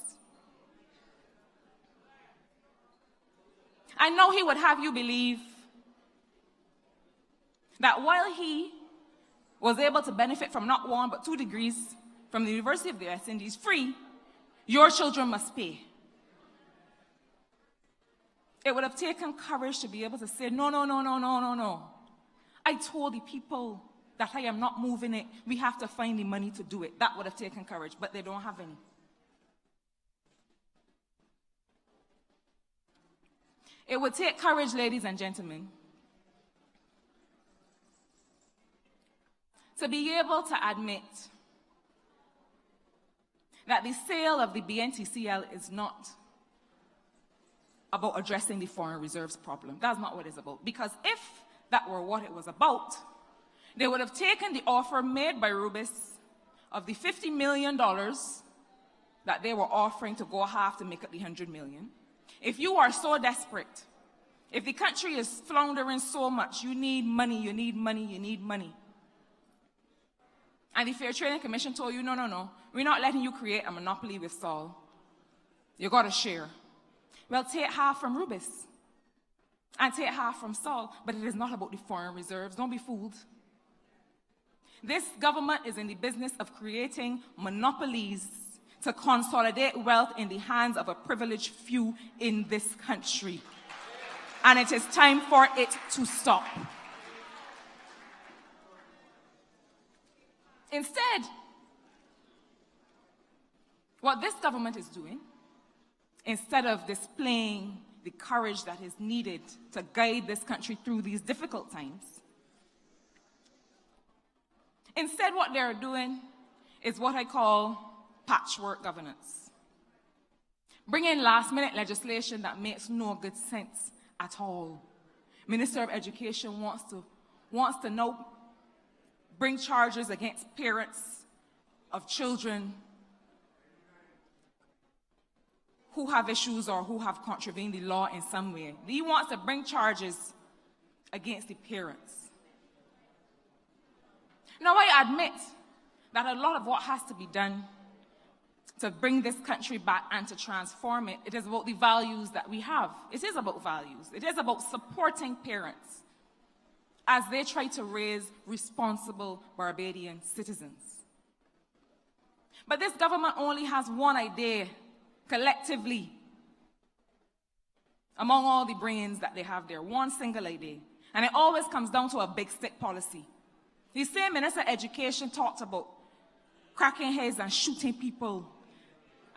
I know he would have you believe that while he was able to benefit from not 1 but 2 degrees from the University of the West Indies free, your children must pay. It would have taken courage to be able to say, no, no, no, no, no, no, no. I told the people that I am not moving it. We have to find the money to do it. That would have taken courage, but they don't have any. It would take courage, ladies and gentlemen, to be able to admit that the sale of the BNTCL is not about addressing the foreign reserves problem. That's not what it's about. Because if that were what it was about, they would have taken the offer made by Rubis of the $50 million that they were offering to go half to make up the $100 million. If you are so desperate, if the country is floundering so much, you need money, you need money, you need money. And the Fair Trading Commission told you, no, no, no, we're not letting you create a monopoly with Sol. You got to share. Well, take half from Rubis and take half from Sol, but it is not about the foreign reserves. Don't be fooled. This government is in the business of creating monopolies to consolidate wealth in the hands of a privileged few in this country. And it is time for it to stop. Instead, what this government is doing, instead of displaying the courage that is needed to guide this country through these difficult times, instead what they're doing is what I call patchwork governance. Bringing last-minute legislation that makes no good sense at all. Minister of Education wants to now bring charges against parents of children who have issues or who have contravened the law in some way. He wants to bring charges against the parents. Now, I admit that a lot of what has to be done to bring this country back and to transform it, it is about the values that we have. It is about values. It is about supporting parents as they try to raise responsible Barbadian citizens. But this government only has one idea collectively among all the brains that they have there, one single idea. And it always comes down to a big stick policy. The same Minister of Education talked about cracking heads and shooting people.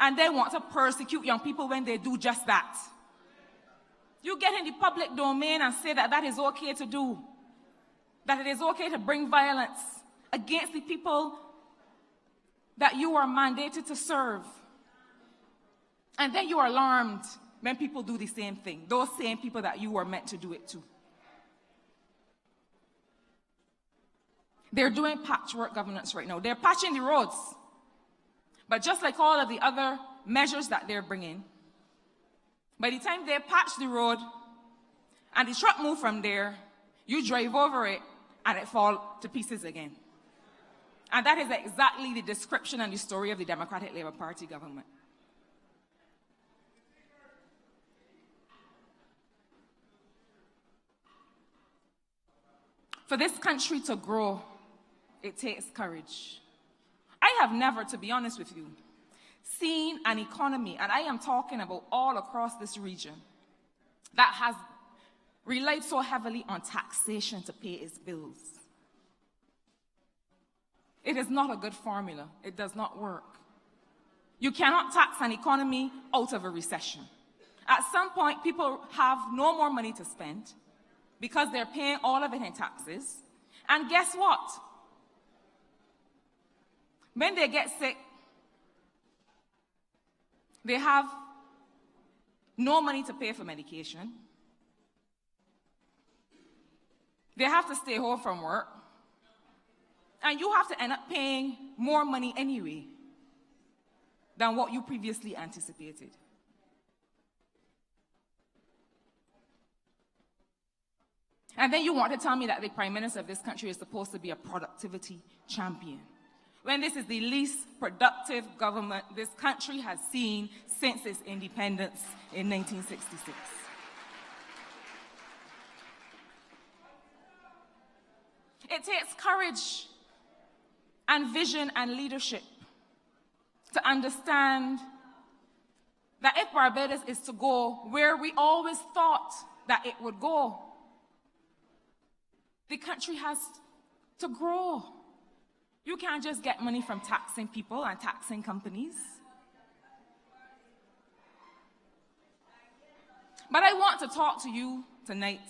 And they want to persecute young people when they do just that. You get in the public domain and say that that is okay to do. That it is okay to bring violence against the people that you are mandated to serve. And then you are alarmed when people do the same thing, those same people that you were meant to do it to. They're doing patchwork governance right now. They're patching the roads. But just like all of the other measures that they're bringing, by the time they patch the road and the truck move from there, you drive over it and it falls to pieces again. And that is exactly the description and the story of the Democratic Labour Party government. For this country to grow, it takes courage. I have never, to be honest with you, seen an economy, and I am talking about all across this region, that has relied so heavily on taxation to pay its bills. It is not a good formula. It does not work. You cannot tax an economy out of a recession. At some point, people have no more money to spend because they're paying all of it in taxes. And guess what? When they get sick, they have no money to pay for medication. They have to stay home from work. And you have to end up paying more money anyway than what you previously anticipated. And then you want to tell me that the Prime Minister of this country is supposed to be a productivity champion, when this is the least productive government this country has seen since its independence in 1966. It takes courage and vision and leadership to understand that if Barbados is to go where we always thought that it would go, the country has to grow. You can't just get money from taxing people and taxing companies. But I want to talk to you tonight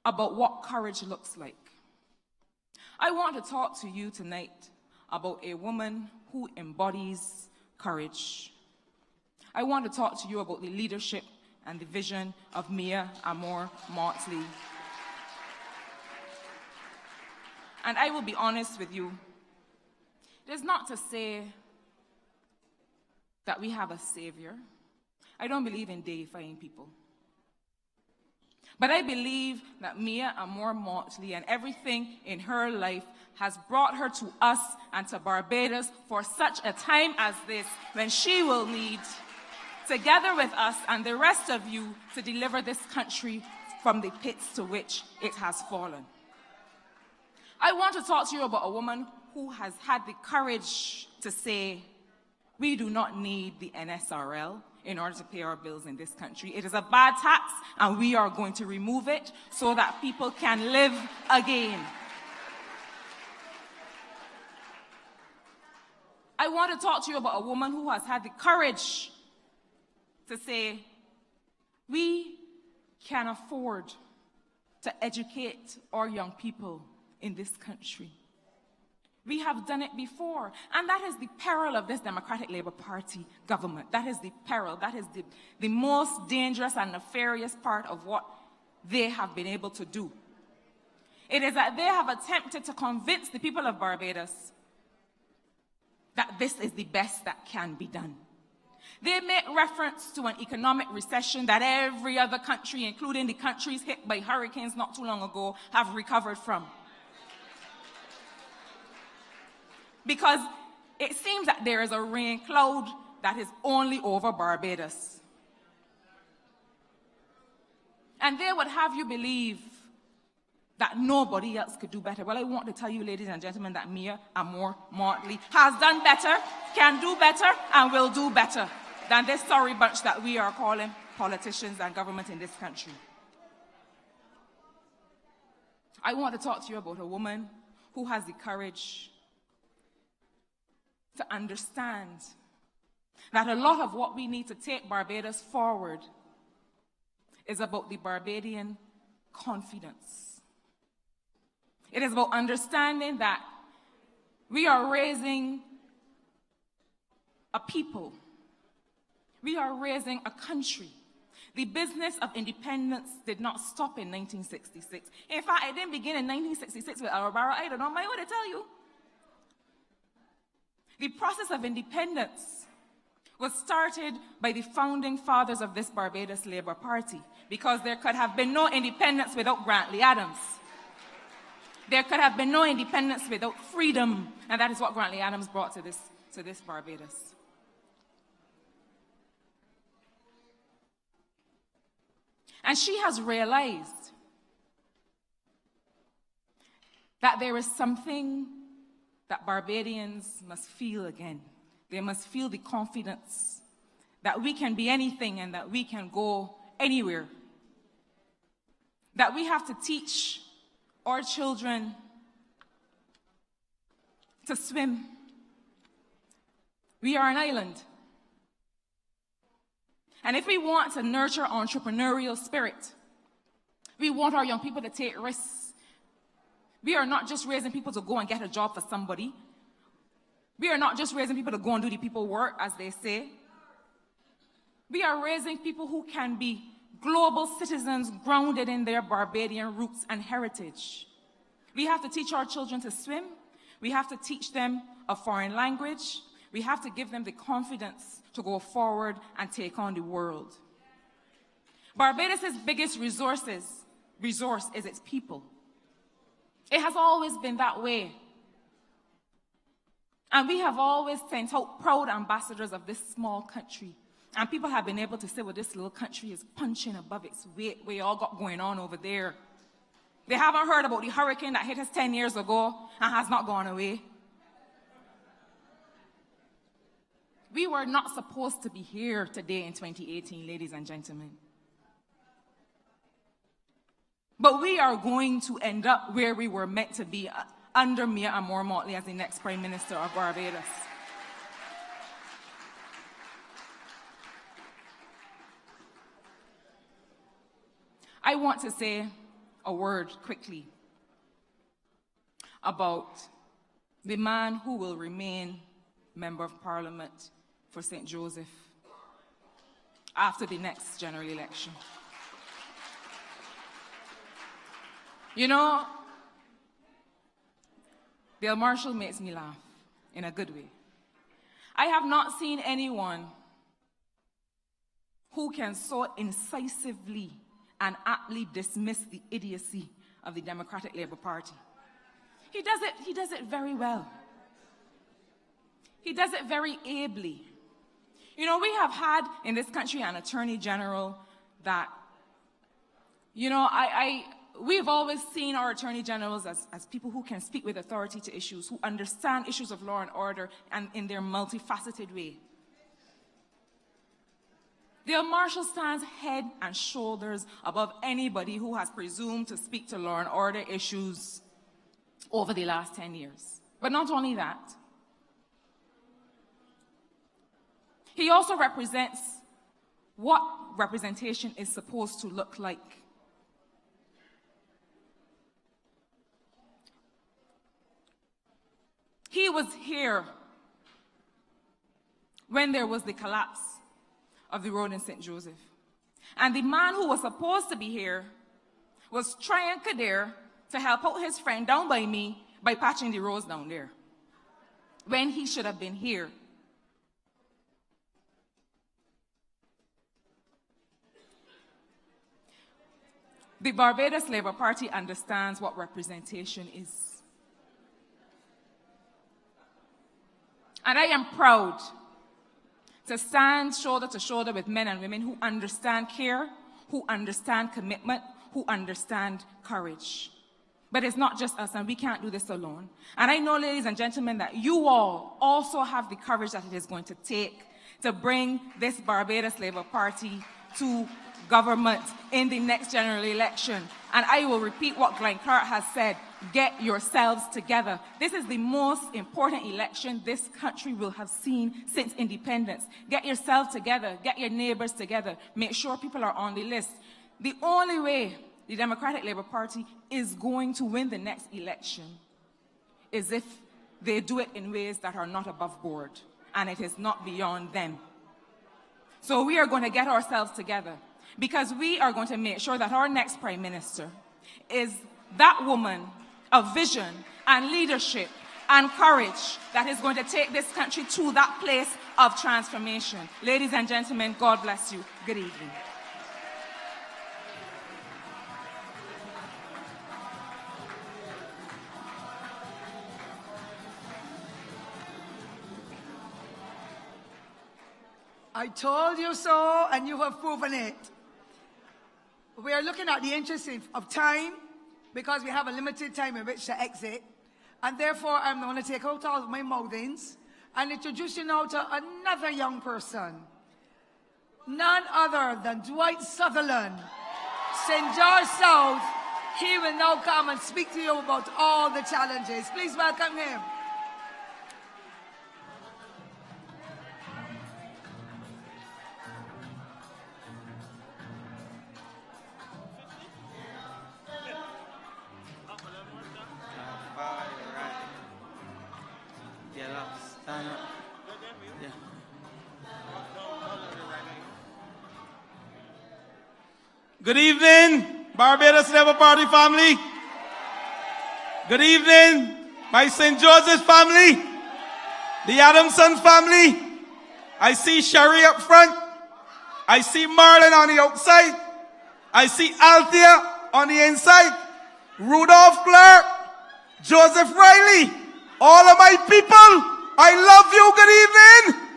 about what courage looks like. I want to talk to you tonight about a woman who embodies courage. I want to talk to you about the leadership and the vision of Mia Mottley. And I will be honest with you, it is not to say that we have a savior. I don't believe in deifying people. But I believe that Mia Mottley and everything in her life has brought her to us and to Barbados for such a time as this, when she will need, together with us and the rest of you, to deliver this country from the pits to which it has fallen. I want to talk to you about a woman who has had the courage to say, we do not need the NSRL in order to pay our bills in this country. It is a bad tax, and we are going to remove it so that people can live again. I want to talk to you about a woman who has had the courage to say, we can afford to educate our young people in this country. We have done it before, and that is the peril of this Democratic Labour Party government. That is the peril. That is the most dangerous and nefarious part of what they have been able to do. It is that they have attempted to convince the people of Barbados that this is the best that can be done. They make reference to an economic recession that every other country, including the countries hit by hurricanes not too long ago, have recovered from. Because it seems that there is a rain cloud that is only over Barbados. And they would have you believe that nobody else could do better. Well, I want to tell you, ladies and gentlemen, that Mia Mottley has done better, can do better, and will do better than this sorry bunch that we are calling politicians and government in this country. I want to talk to you about a woman who has the courage to understand that a lot of what we need to take Barbados forward is about the Barbadian confidence. It is about understanding that we are raising a people. We are raising a country. The business of independence did not stop in 1966. In fact, it didn't begin in 1966 with Barbara. I don't know my way to tell you. The process of independence was started by the founding fathers of this Barbados Labour Party, because there could have been no independence without Grantley Adams. There could have been no independence without freedom, and that is what Grantley Adams brought to this Barbados. And she has realized that there is something that Barbadians must feel again. They must feel the confidence that we can be anything and that we can go anywhere. That we have to teach our children to swim. We are an island. And if we want to nurture entrepreneurial spirit, we want our young people to take risks. We are not just raising people to go and get a job for somebody. We are not just raising people to go and do the people work, as they say. We are raising people who can be global citizens grounded in their Barbadian roots and heritage. We have to teach our children to swim. We have to teach them a foreign language. We have to give them the confidence to go forward and take on the world. Barbados' biggest resource is its people. It has always been that way. And we have always sent out proud ambassadors of this small country. And people have been able to say, well, this little country is punching above its weight. We all got going on over there. They haven't heard about the hurricane that hit us 10 years ago and has not gone away. We were not supposed to be here today in 2018, ladies and gentlemen. But we are going to end up where we were meant to be under Mia Mottley as the next Prime Minister of Barbados. I want to say a word quickly about the man who will remain Member of Parliament for St. Joseph after the next general election. You know, Bill Marshall makes me laugh in a good way. I have not seen anyone who can so incisively and aptly dismiss the idiocy of the Democratic Labour Party. He does it very well. He does it very ably. You know, we have had in this country an Attorney General that, you know, we've always seen our Attorney Generals as people who can speak with authority to issues, who understand issues of law and order and in their multifaceted way. Bill Marshall stands head and shoulders above anybody who has presumed to speak to law and order issues over the last 10 years. But not only that, he also represents what representation is supposed to look like. He was here when there was the collapse of the road in St. Joseph. And the man who was supposed to be here was trying to help out his friend down by me by patching the roads down there, when he should have been here. The Barbados Labour Party understands what representation is. And I am proud to stand shoulder to shoulder with men and women who understand care, who understand commitment, who understand courage. But it's not just us, and we can't do this alone. And I know, ladies and gentlemen, that you all also have the courage that it is going to take to bring this Barbados Labour Party to government in the next general election. And I will repeat what Glenn Clark has said: get yourselves together. This is the most important election this country will have seen since independence. Get yourselves together, get your neighbors together, make sure people are on the list. The only way the Democratic Labour Party is going to win the next election is if they do it in ways that are not above board, and it is not beyond them. So we are going to get ourselves together, because we are going to make sure that our next Prime Minister is that woman of vision and leadership and courage that is going to take this country to that place of transformation. Ladies and gentlemen, God bless you. Good evening. I told you so, and you have proven it. We are looking at the interest of time, because we have a limited time in which to exit. And therefore, I'm going to take out all of my mouthings and introduce you now to another young person. None other than Dwight Sutherland, St. George South. He will now come and speak to you about all the challenges. Please welcome him. Good evening, Barbados Labour Party family. Good evening, my St. Joseph family, the Adamson family. I see Sherry up front. I see Marlon on the outside. I see Althea on the inside, Rudolph Clark, Joseph Riley, all of my people. I love you. Good evening.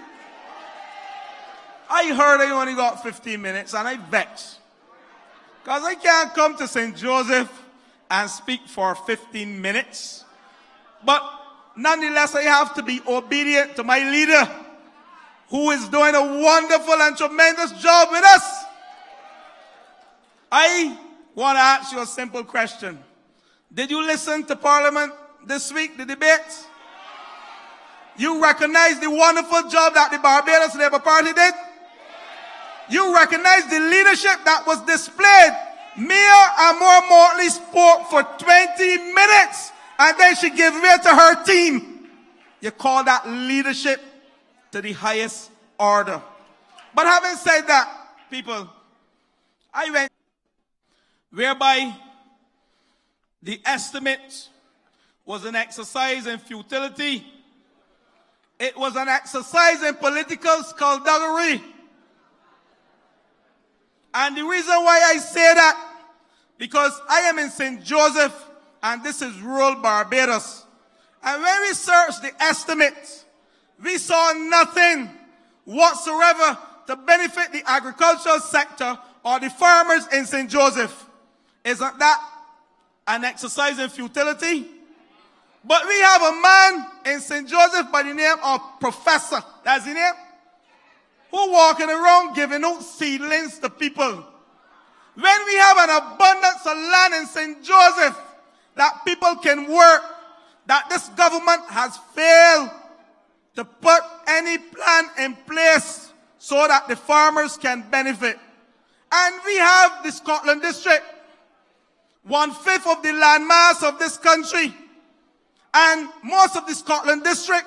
I heard I only got 15 minutes and I vexed. Because I can't come to St. Joseph and speak for 15 minutes. But nonetheless, I have to be obedient to my leader, who is doing a wonderful and tremendous job with us. I want to ask you a simple question. Did you listen to Parliament this week, the debates? You recognize the wonderful job that the Barbados Labour Party did? You recognize the leadership that was displayed. Mia Mottley spoke for 20 minutes and then she gave way to her team. You call that leadership to the highest order. But having said that, people, I went whereby the estimate was an exercise in futility. It was an exercise in political skullduggery. And the reason why I say that, because I am in St. Joseph and this is rural Barbados. And when we searched the estimates, we saw nothing whatsoever to benefit the agricultural sector or the farmers in St. Joseph. Isn't that an exercise in futility? But we have a man in St. Joseph by the name of Professor, that's his name, who walking around giving out seedlings to people. When we have an abundance of land in St. Joseph that people can work, that this government has failed to put any plan in place so that the farmers can benefit. And we have the Scotland District, 1/5 of the land mass of this country. And most of the Scotland District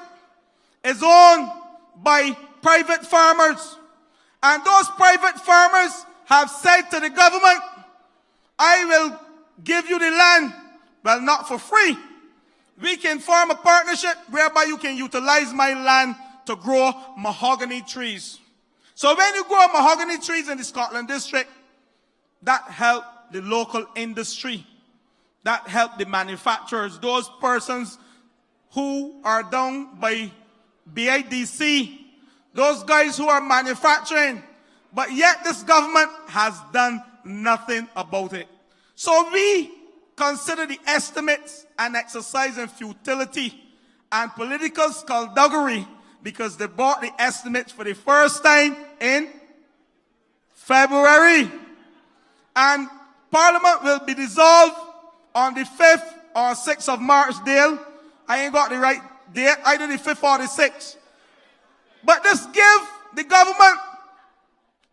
is owned by private farmers. And those private farmers have said to the government, I will give you the land, well, not for free. We can form a partnership whereby you can utilize my land to grow mahogany trees. So when you grow mahogany trees in the Scotland District, that helps the local industry. That help the manufacturers, those persons who are down by BIDC, those guys who are manufacturing, but yet this government has done nothing about it. So we consider the estimates an exercise in futility and political skullduggery because they brought the estimates for the first time in February. And Parliament will be dissolved on the 5th or 6th of March, Dale. I ain't got the right date, either the 5th or the 6th. But this give the government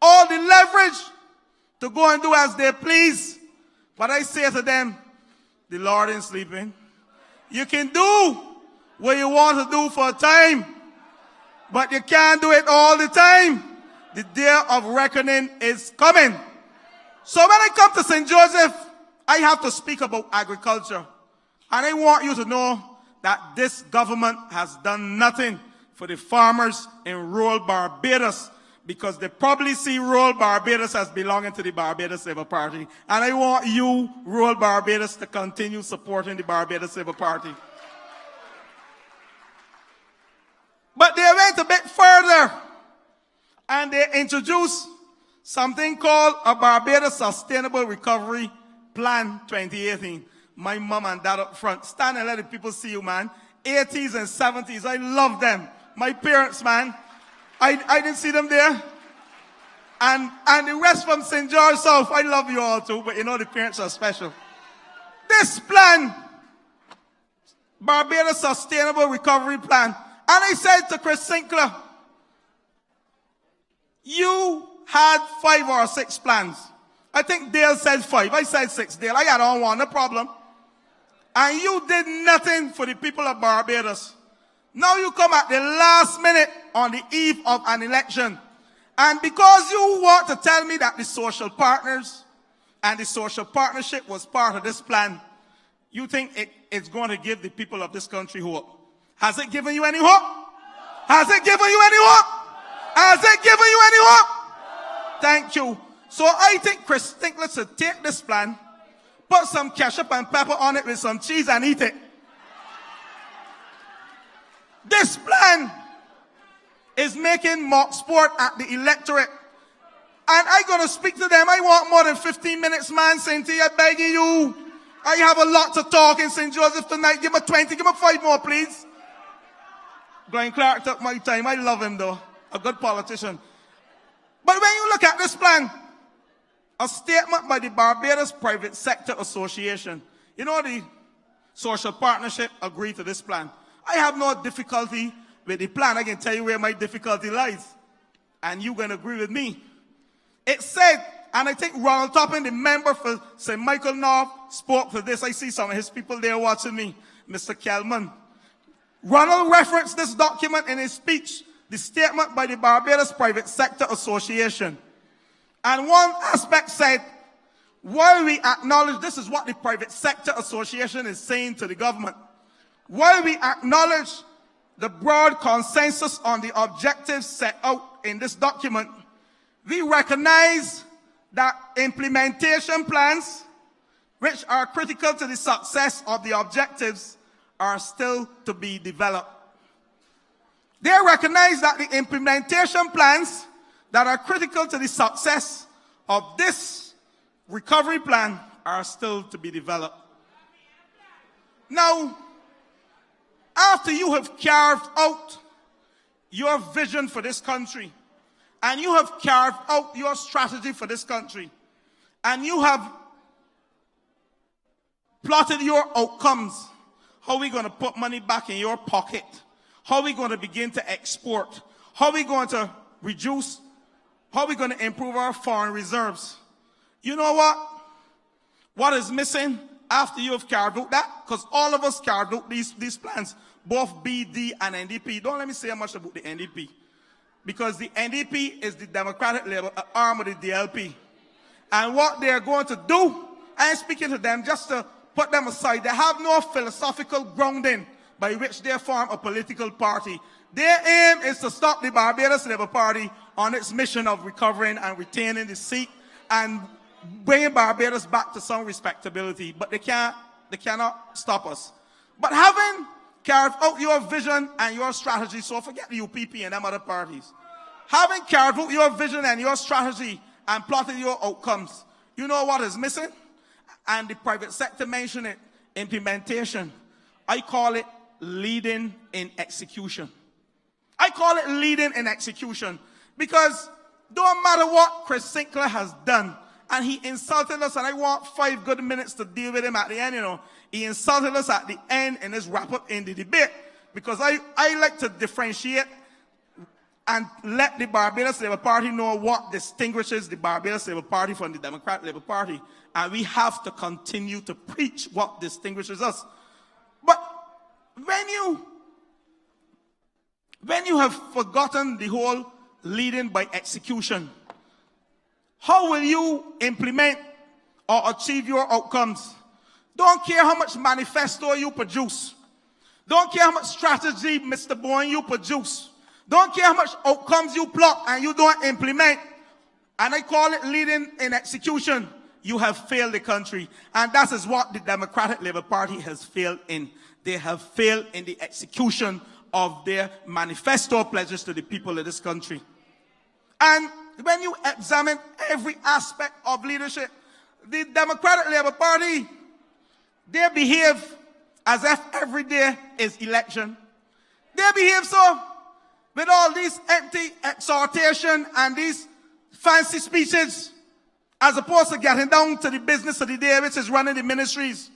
all the leverage to go and do as they please. But I say to them, the Lord ain't sleeping. You can do what you want to do for a time, but you can't do it all the time. The day of reckoning is coming. So when I come to St. Joseph, I have to speak about agriculture. And I want you to know that this government has done nothing for the farmers in rural Barbados because they probably see rural Barbados as belonging to the Barbados Labour Party. And I want you, rural Barbados, to continue supporting the Barbados Labour Party. But they went a bit further and they introduced something called a Barbados Sustainable Recovery Plan 2018. My mom and dad up front. Stand and let the people see you, man. 80s and 70s. I love them. My parents, man. I didn't see them there. And the rest from St. George South. I love you all too, but you know the parents are special. This plan, Barbados Sustainable Recovery Plan. And I said to Chris Sinclair, you had 5 or 6 plans. I think Dale said 5. I said 6, Dale. I got on one, no problem. And you did nothing for the people of Barbados. Now you come at the last minute on the eve of an election. And because you want to tell me that the social partners and the social partnership was part of this plan, you think it's going to give the people of this country hope. Has it given you any hope? Has it given you any hope? Has it given you any hope? Thank you. So I think Chris Stinkler should take this plan, put some ketchup and pepper on it with some cheese and eat it. This plan is making mock sport at the electorate. And I'm going to speak to them. I want more than 15 minutes, man, Cynthia, begging you. I have a lot to talk in St. Joseph tonight. Give me 20, give me 5 more, please. Glenn Clark took my time. I love him, though. A good politician. But when you look at this plan, a statement by the Barbados Private Sector Association, you know, the social partnership agreed to this plan. I have no difficulty with the plan. I can tell you where my difficulty lies. And you're going to agree with me. It said, and I think Ronald Toppin, the member for St. Michael North, spoke for this. I see some of his people there watching me, Mr. Kelman. Ronald referenced this document in his speech, the statement by the Barbados Private Sector Association. And one aspect said, while we acknowledge, this is what the Private Sector Association is saying to the government, while we acknowledge the broad consensus on the objectives set out in this document, we recognize that implementation plans, which are critical to the success of the objectives, are still to be developed. They recognize that the implementation plans that are critical to the success of this recovery plan are still to be developed. Now, after you have carved out your vision for this country, and you have carved out your strategy for this country, and you have plotted your outcomes, how are we going to put money back in your pocket? How are we going to begin to export? How are we going to reduce? How are we going to improve our foreign reserves? You know what? What is missing after you have carved out that? Because all of us carved out these plans, both BD and NDP. Don't let me say much about the NDP. Because the NDP is the Democratic Labour arm of the DLP. And what they're going to do, I'm speaking to them just to put them aside. They have no philosophical grounding by which they form a political party. Their aim is to stop the Barbados Labour Party on its mission of recovering and retaining the seat and bringing Barbados back to some respectability. But they cannot stop us. But having carved out your vision and your strategy, so forget the UPP and them other parties. Having carved out your vision and your strategy and plotted your outcomes, you know what is missing? And the private sector mentioned it, implementation. I call it leading in execution. I call it leading in execution because don't matter what Chris Stinkler has done, and he insulted us, and I want 5 good minutes to deal with him at the end, you know. He insulted us at the end in his wrap-up in the debate because I like to differentiate and let the Barbados Labour Party know what distinguishes the Barbados Labour Party from the Democratic Labour Party. And we have to continue to preach what distinguishes us. But when you have forgotten the whole leading by execution, how will you implement or achieve your outcomes? Don't care how much manifesto you produce. Don't care how much strategy, Mr. Bowen, you produce. Don't care how much outcomes you plot and you don't implement. And I call it leading in execution. You have failed the country. And that is what the Democratic Labour Party has failed in. They have failed in the execution of their manifesto pledges to the people of this country. And when you examine every aspect of leadership, the Democratic Labour Party, they behave as if every day is election. They behave so with all these empty exhortation and these fancy speeches as opposed to getting down to the business of the day, which is running the ministries.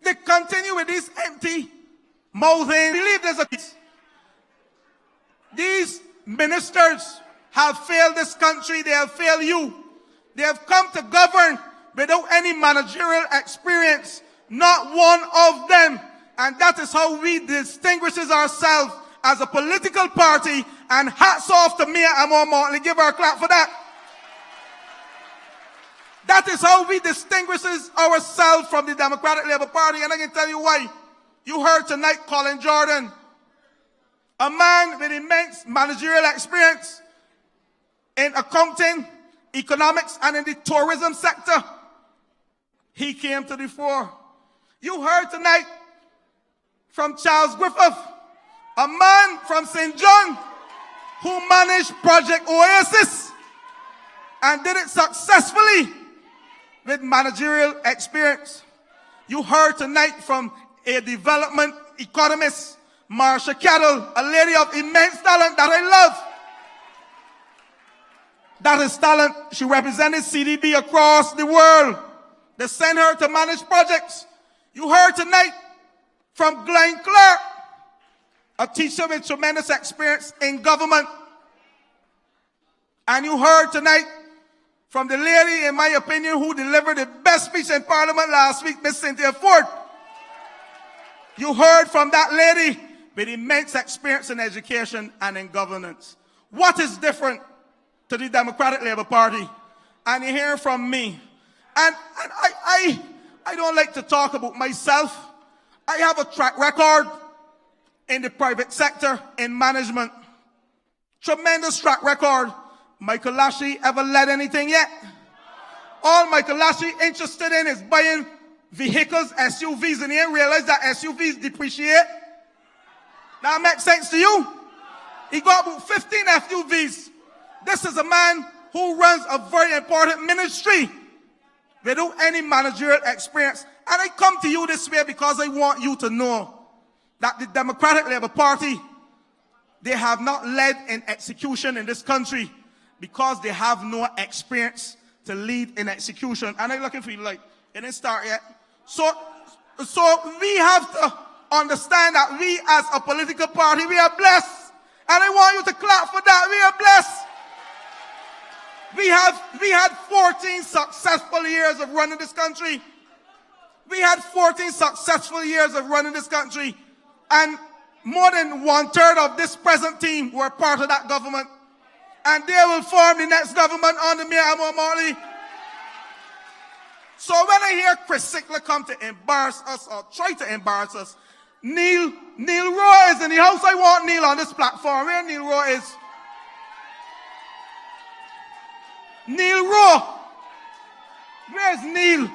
They continue with these empty mouthing. Believe there's a peace. These ministers have failed this country. They have failed you. They have come to govern without any managerial experience. Not one of them. And that is how we distinguish ourselves as a political party. And hats off to Mia Mottley. Give her a clap for that. That is how we distinguish ourselves from the Democratic Labour Party. And I can tell you why. You heard tonight Colin Jordan, a man with immense managerial experience in accounting economics and in the tourism sector, he came to the fore. You heard tonight from Charles Griffith, a man from St. John who managed Project Oasis and did it successfully with managerial experience. You heard tonight from a development economist, Marsha Caddle, a lady of immense talent that I love. That is talent. She represented CDB across the world. They sent her to manage projects. You heard tonight from Glenn Clark, a teacher with tremendous experience in government. And you heard tonight from the lady, in my opinion, who delivered the best speech in Parliament last week, Miss Cynthia Forde. You heard from that lady with immense experience in education and in governance. What is different to the Democratic Labour Party? And you hear from me. And I don't like to talk about myself. I have a track record in the private sector, in management. Tremendous track record. Michael Lashley ever led anything yet? All Michael Lashley interested in is buying vehicles, SUVs, and he didn't realize that SUVs depreciate. That makes sense to you? He got about 15 SUVs. This is a man who runs a very important ministry without any managerial experience. And I come to you this way because I want you to know that the Democratic Labour Party, they have not led in execution in this country because they have no experience to lead in execution. And I'm looking for you like, it didn't start yet. So we have to understand that we as a political party, we are blessed. And I want you to clap for that. We are blessed. We had 14 successful years of running this country. We had 14 successful years of running this country. And more than 1/3 of this present team were part of that government. And they will form the next government under Mia Mottley. So when I hear Chris Sickler come to embarrass us or try to embarrass us, Neil Rowe is in the house. I want Neil on this platform. Where Neil Rowe is? Neil Rowe. Where's Neil?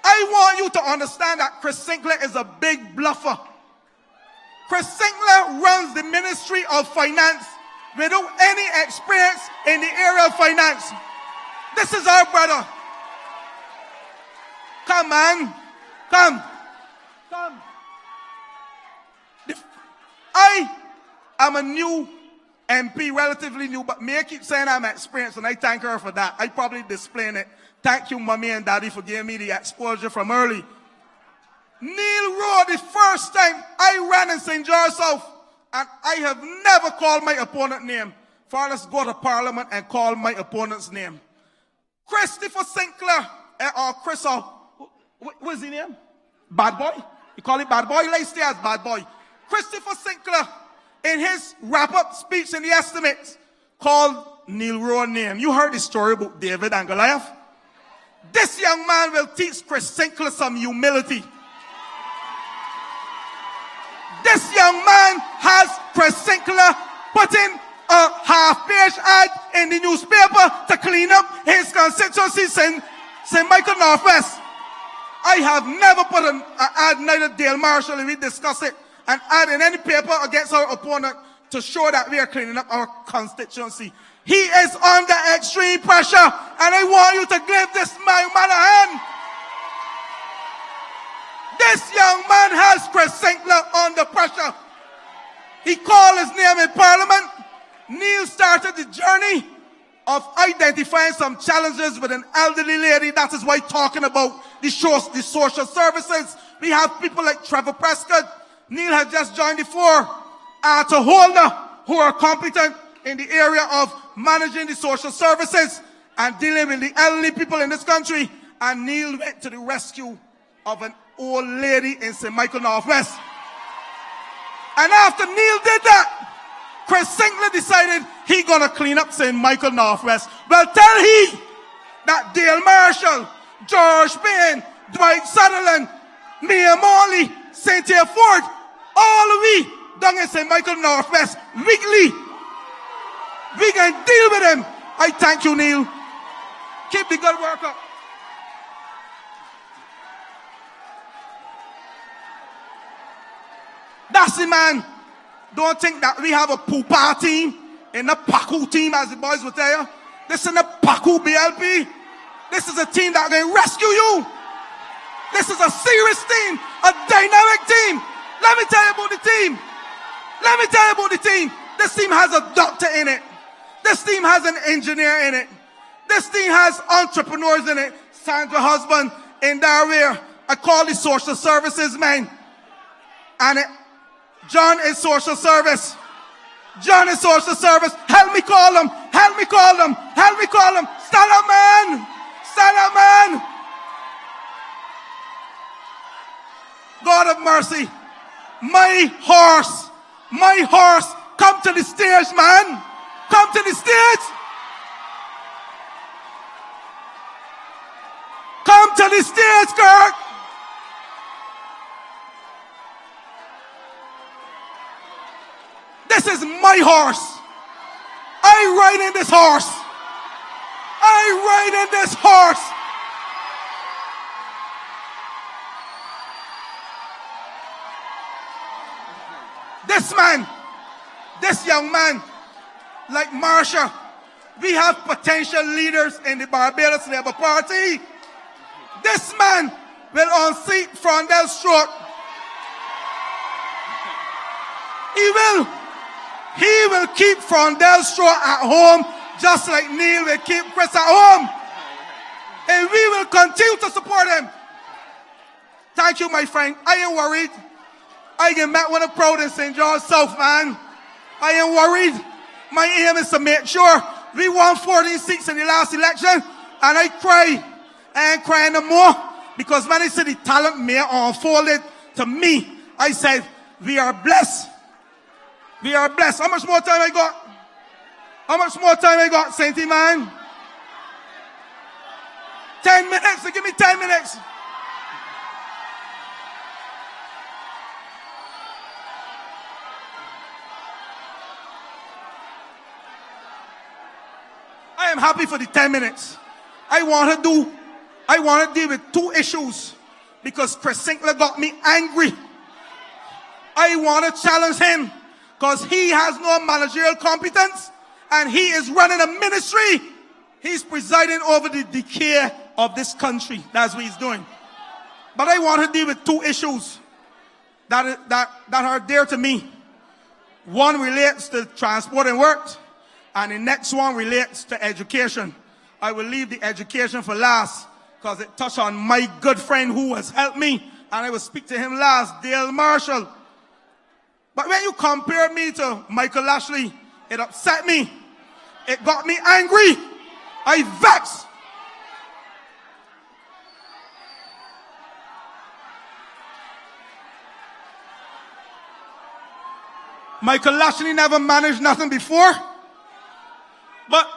I want you to understand that Chris Sinclair is a big bluffer. Chris Sinclair runs the Ministry of Finance without any experience in the area of finance. This is our brother. Come, man. Come. I am a new MP, relatively new, but Mia keeps saying I'm experienced, and I thank her for that. I probably displaying it. Thank you, Mommy and Daddy, for giving me the exposure from early. Neil Rowe, the first time I ran in St. George South, and I have never called my opponent name. Far let's go to Parliament and call my opponent's name. Christopher Sinclair, or Chris, what's his name? Bad Boy? You call it Bad Boy? Let's stay as Bad Boy. Christopher Sinclair, in his wrap-up speech in the estimates, called Neil Rowe's name. You heard the story about David and Goliath? This young man will teach Chris Sinclair some humility. This young man has Chris Sinclair putting a half-page ad in the newspaper to clean up his constituency, St. Michael Northwest. I have never put an ad, neither Dale Marshall, we discuss it, an ad in any paper against our opponent to show that we are cleaning up our constituency. He is under extreme pressure, and I want you to give this man a hand. This young man has Chris Sinclair under pressure. He called his name in Parliament. Neil started the journey of identifying some challenges with an elderly lady. That is why talking about the social services. We have people like Trevor Prescott. Neil has just joined the fore. Arthur Holder, who are competent in the area of managing the social services and dealing with the elderly people in this country. And Neil went to the rescue of an old lady in St. Michael Northwest. And after Neil did that, Chris Sinclair decided he gonna clean up St. Michael Northwest. Well, tell he that Dale Marshall, George Payne, Dwight Sutherland, Mia Mottley, Cynthia Forde, all we down in St. Michael Northwest weekly, we can deal with him. I thank you, Neil. Keep the good work up. That's it, man. Don't think that we have a Pupa team and a Paku team, as the boys will tell you. This is a Paku BLP. This is a team that can rescue you. This is a serious team, a dynamic team. Let me tell you about the team. Let me tell you about the team. This team has a doctor in it. This team has an engineer in it. This team has entrepreneurs in it. Sandra husband in Darwin. I call the social services man. And John is social service. John is social service. Help me call them. Help me call them. Help me call them. Stand up, man. Stand up, man. God of mercy. My horse. Come to the stage, man. Come to the stage. Come to the stage, Kirk. This is my horse. I ride in this horse. I ride in this horse. This man, this young man, like Marsha, we have potential leaders in the Barbados Labour Party. This man will unseat Frondel's throat. He will keep Frondel's throat at home, just like Neil will keep Chris at home. And we will continue to support him. Thank you, my friend. I ain't worried. I get met with a proud in St. George South, man. I ain't worried. My aim is to make sure we won 14 seats in the last election, and I cry. I ain't crying no more, because when I see the talent may unfolded to me, I said, we are blessed. We are blessed. How much more time I got? How much more time I got, Cynthia, man? 10 minutes. So give me 10 minutes. I am happy for the 10 minutes. I want to deal with two issues, because Chris Sinclair got me angry. I want to challenge him because he has no managerial competence and he is running a ministry. He's presiding over the decay of this country. That's what he's doing. But I want to deal with two issues that are dear to me. One relates to transport and work, and the next one relates to education. I will leave the education for last because it touched on my good friend who has helped me, and I will speak to him last, Dale Marshall. But when you compare me to Michael Lashley, it upset me. It got me angry. I vexed. Michael Lashley never managed nothing before. But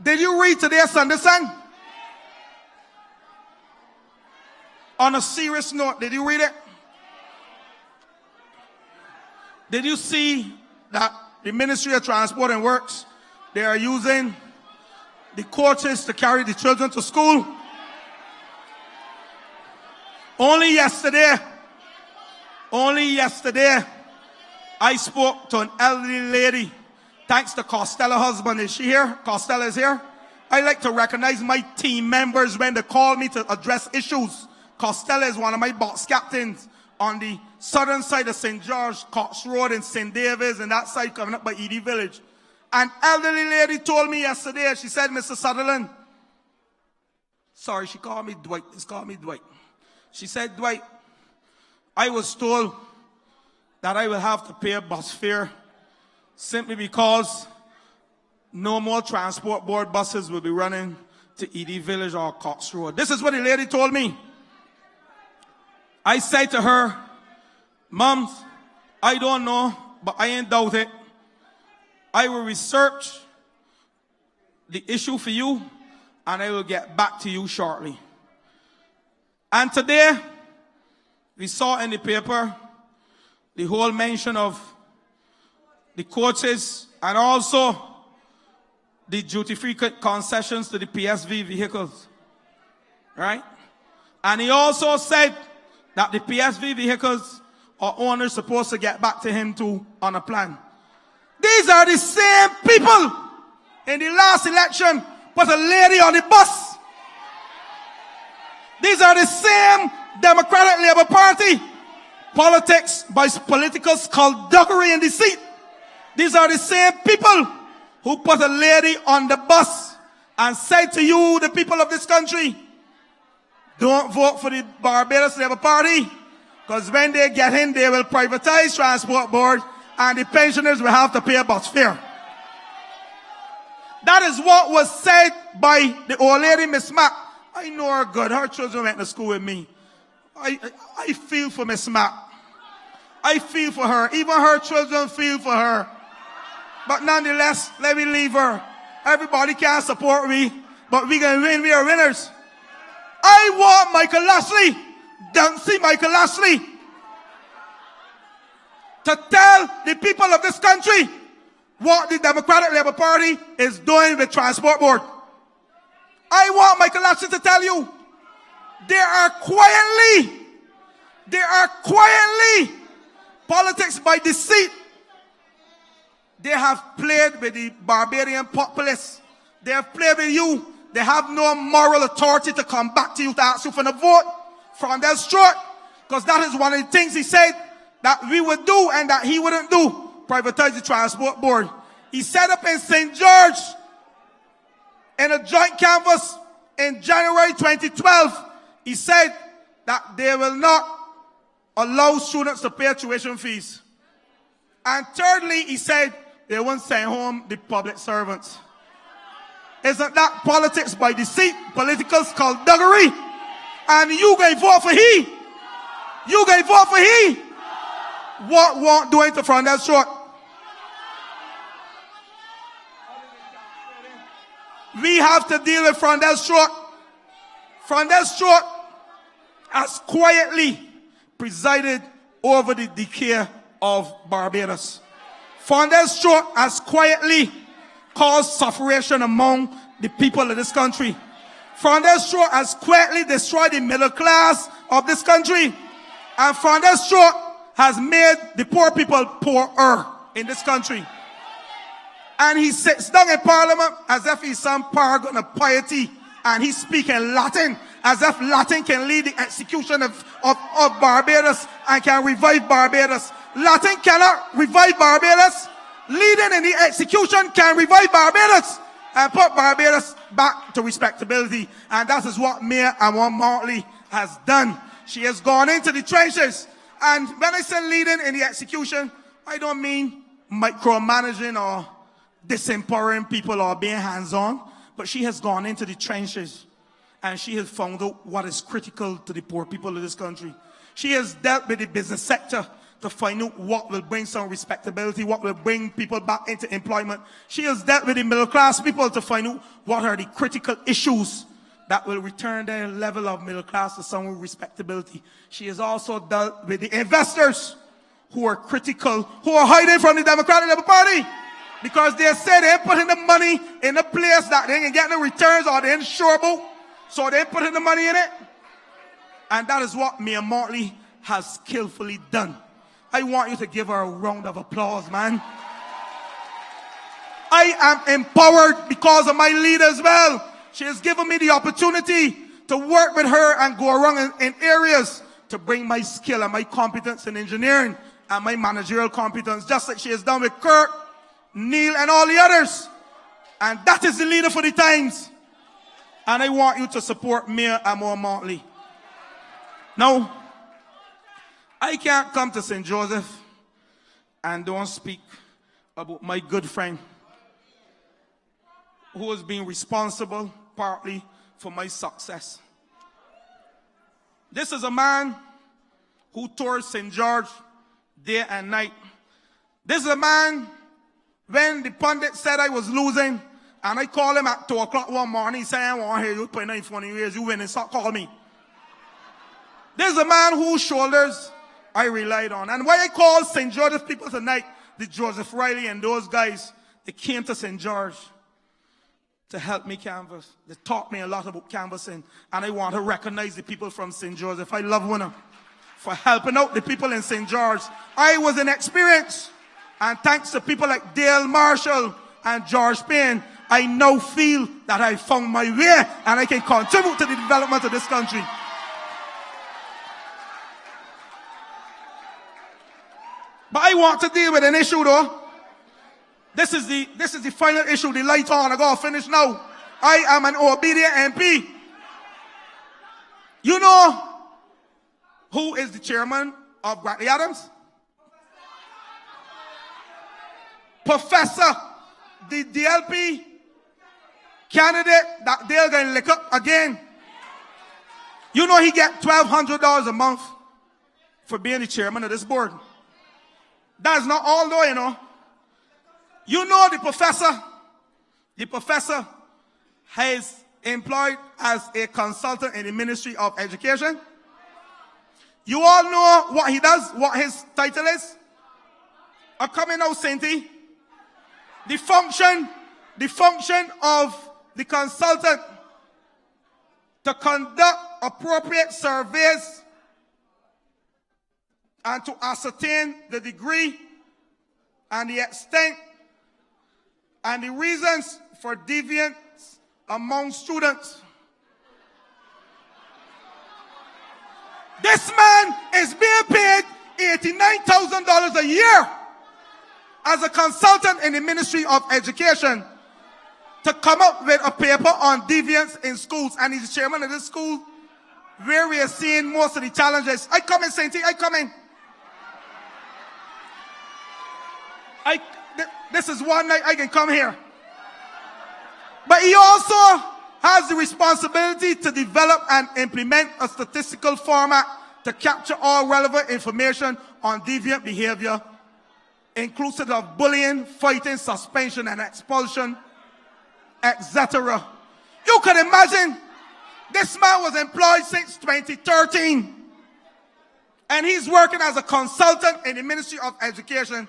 did you read today's Sunday Sun? On a serious note, did you read it? Did you see that the Ministry of Transport and Works, they are using the coaches to carry the children to school? Only yesterday, I spoke to an elderly lady. Thanks to Costello's husband. Is she here? Costello is here. I like to recognize my team members when they call me to address issues. Costello is one of my box captains on the southern side of St. George, Cox Road and St. David's, and that side coming up by Edie Village. An elderly lady told me yesterday, she said, Mr. Sutherland, sorry, she called me Dwight. It's called me Dwight. She said, Dwight, I was told that I will have to pay a bus fare simply because no more transport board buses will be running to Edie Village or Cox Road. This is what the lady told me. I said to her, Mums, I don't know, but I ain't doubt it. I will research the issue for you and I will get back to you shortly. And today, we saw in the paper the whole mention of the coaches and also the duty-free concessions to the PSV vehicles, right? And he also said that the PSV vehicles are owners supposed to get back to him too on a plan. These are the same people in the last election put a lady on the bus. These are the same Democratic Labour Party politics by political skullduggery and deceit. These are the same people who put a lady on the bus and said to you, the people of this country, don't vote for the Barbados Labour Party, because when they get in, they will privatize Transport Board and the pensioners will have to pay a bus fare. That is what was said by the old lady, Miss Mack. I know her good. Her children went to school with me. I feel for Miss Mack. I feel for her. Even her children feel for her. But nonetheless, let me leave her. Everybody can't support me, but we can win. We are winners. I want Michael Lashley, don't see Michael Lashley, to tell the people of this country what the Democratic Labour Party is doing with Transport Board. I want Michael Lashley to tell you, they are quietly politics by deceit. They have played with the Barbadian populace. They have played with you. They have no moral authority to come back to you to ask you for the vote from their throat. Because that is one of the things he said that we would do and that he wouldn't do. Privatize the Transport Board. He set up in St. George in a joint canvass in January 2012. He said that they will not allow students to pay tuition fees. And thirdly, he said they won't send home the public servants. Isn't that politics by deceit, political skullduggery? And you going to vote for he? You going to vote for he? What won't do it to front that short? We have to deal with front that short. Front that short has quietly presided over the decay of Barbados. Front that short has quietly caused sufferation among the people of this country. Front that short has quietly destroyed the middle class of this country. And front that short has made the poor people poorer in this country. And he sits down in Parliament as if he's some paragon of piety, and he's speaking Latin as if Latin can lead the execution of Barbados and can revive Barbados. Latin cannot revive Barbados. Leading in the execution can revive Barbados and put Barbados back to respectability. And that is what Mia Mottley has done. She has gone into the trenches. And when I say leading in the execution, I don't mean micromanaging or disempowering people or being hands-on, but she has gone into the trenches and she has found out what is critical to the poor people of this country. She has dealt with the business sector to find out what will bring some respectability, what will bring people back into employment. She has dealt with the middle class people to find out what are the critical issues that will return their level of middle class to some respectability. She has also dealt with the investors who are critical, who are hiding from the Democratic Labour Party because they say they ain't putting the money in a place that they ain't getting the returns or they ain't sure about, so they ain't putting the money in it. And that is what Mia Mottley has skillfully done. I want you to give her a round of applause, man. I am empowered because of my leader as well. She has given me the opportunity to work with her and go around in areas to bring my skill and my competence in engineering and my managerial competence, just like she has done with Kirk, Neil, and all the others. And that is the leader for the times. And I want you to support Mia Mottley. Now, I can't come to St. Joseph and don't speak about my good friend who has been responsible partly for my success. This is a man who toured St. George day and night. This is a man, when the pundit said I was losing, and I called him at 2 o'clock one morning, saying, I want to hear you play 9 years, you winning, so call me. This is a man whose shoulders I relied on. And why I called St. George's people tonight, the Joseph Riley and those guys, they came to St. George. to help me canvass. They taught me a lot about canvassing, and I want to recognize the people from St. Joseph. I love one for helping out the people in St. George. I was inexperienced, and thanks to people like Dale Marshall and George Payne, I now feel that I found my way and I can contribute to the development of this country. But I want to deal with an issue though. This is the final issue, the light on. I gotta finish now. I am an obedient MP. You know who is the chairman of Grantley Adams? Professor, the DLP candidate that they're going to lick up again. You know he get $1,200 a month for being the chairman of this board. That's not all though, you know. You know the professor has employed as a consultant in the Ministry of Education. You all know what he does, what his title is? I'm coming out, Cynthia. The function of the consultant to conduct appropriate surveys and to ascertain the degree and the extent and the reasons for deviance among students. This man is being paid $89,000 a year as a consultant in the Ministry of Education to come up with a paper on deviance in schools. And he's the chairman of this school where we are seeing most of the challenges. I come in, Cynthia, I come in. This is one night I can come here. But he also has the responsibility to develop and implement a statistical format to capture all relevant information on deviant behavior, inclusive of bullying, fighting, suspension, and expulsion, etc. You can imagine this man was employed since 2013, and he's working as a consultant in the Ministry of Education,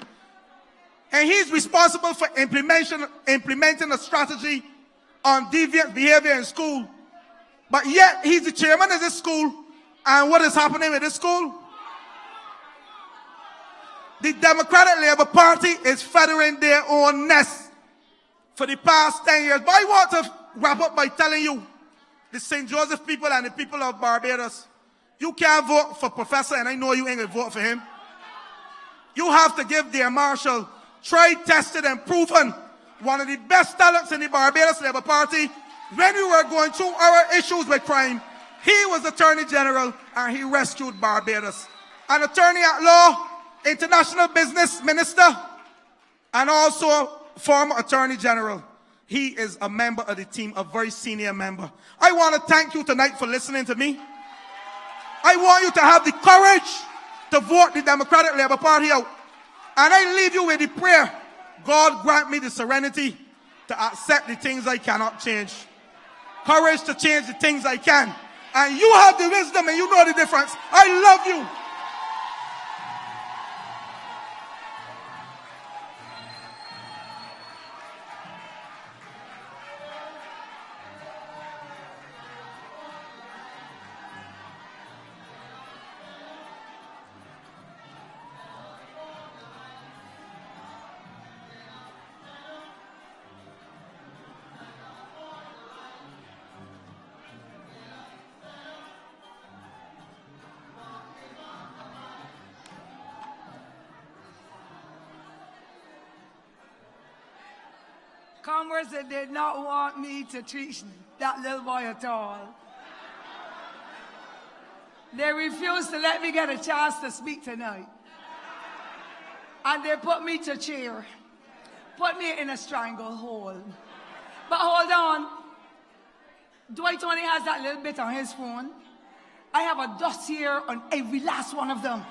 and he's responsible for implementing a strategy on deviant behavior in school. But yet he's the chairman of this school, and what is happening with this school? The Democratic Labour Party is feathering their own nest for the past 10 years. But I want to wrap up by telling you, the St. Joseph people and the people of Barbados, you can't vote for Professor, and I know you ain't going to vote for him. You have to give Dear Marshall, tried, tested, and proven, one of the best talents in the Barbados Labour Party. When we were going through our issues with crime, he was Attorney General and he rescued Barbados. An attorney at law, international business minister, and also former Attorney General. He is a member of the team, a very senior member. I want to thank you tonight for listening to me. I want you to have the courage to vote the Democratic Labour Party out. And I leave you with the prayer, God grant me the serenity to accept the things I cannot change. Courage to change the things I can. And you have the wisdom and you know the difference. I love you. Congress, they did not want me to treat that little boy at all. They refused to let me get a chance to speak tonight. And they put me to chair. Put me in a stranglehold. But hold on. Dwight only has that little bit on his phone. I have a dossier on every last one of them.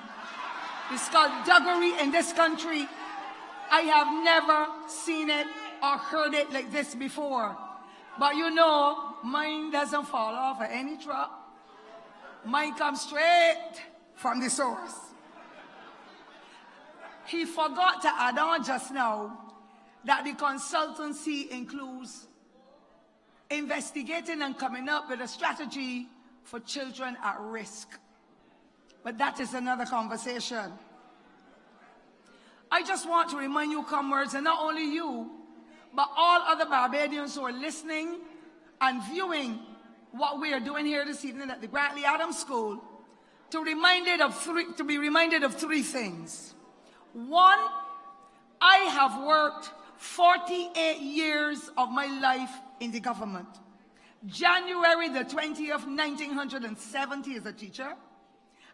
The skullduggery in this country, I have never seen it or heard it like this before. But you know, mine doesn't fall off at any truck. Mine comes straight from the source. He forgot to add on just now that the consultancy includes investigating and coming up with a strategy for children at risk. But that is another conversation. I just want to remind you, comrades, and not only you, but all other Barbadians who are listening and viewing what we are doing here this evening at the Grantley Adams School, to be reminded of three things. One, I have worked 48 years of my life in the government. January the 20th, 1970 as a teacher,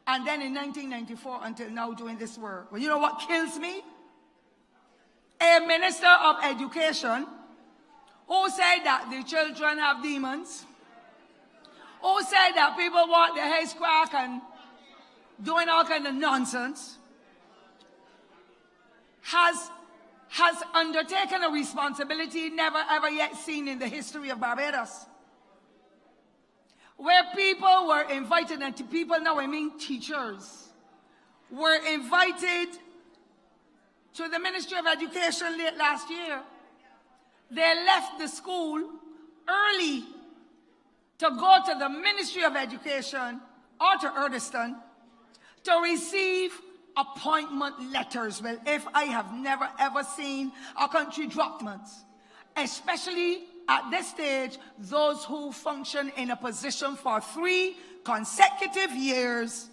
and then in 1994 until now doing this work. Well, you know what kills me? A minister of education who said that the children have demons, who said that people want their heads cracked and doing all kind of nonsense, has undertaken a responsibility never ever yet seen in the history of Barbados, where people were invited, and to people now I mean teachers, were invited to the Ministry of Education late last year. They left the school early to go to the Ministry of Education or to Erdiston to receive appointment letters. Well, if I have never ever seen a country drop months, especially at this stage, those who function in a position for 3 consecutive years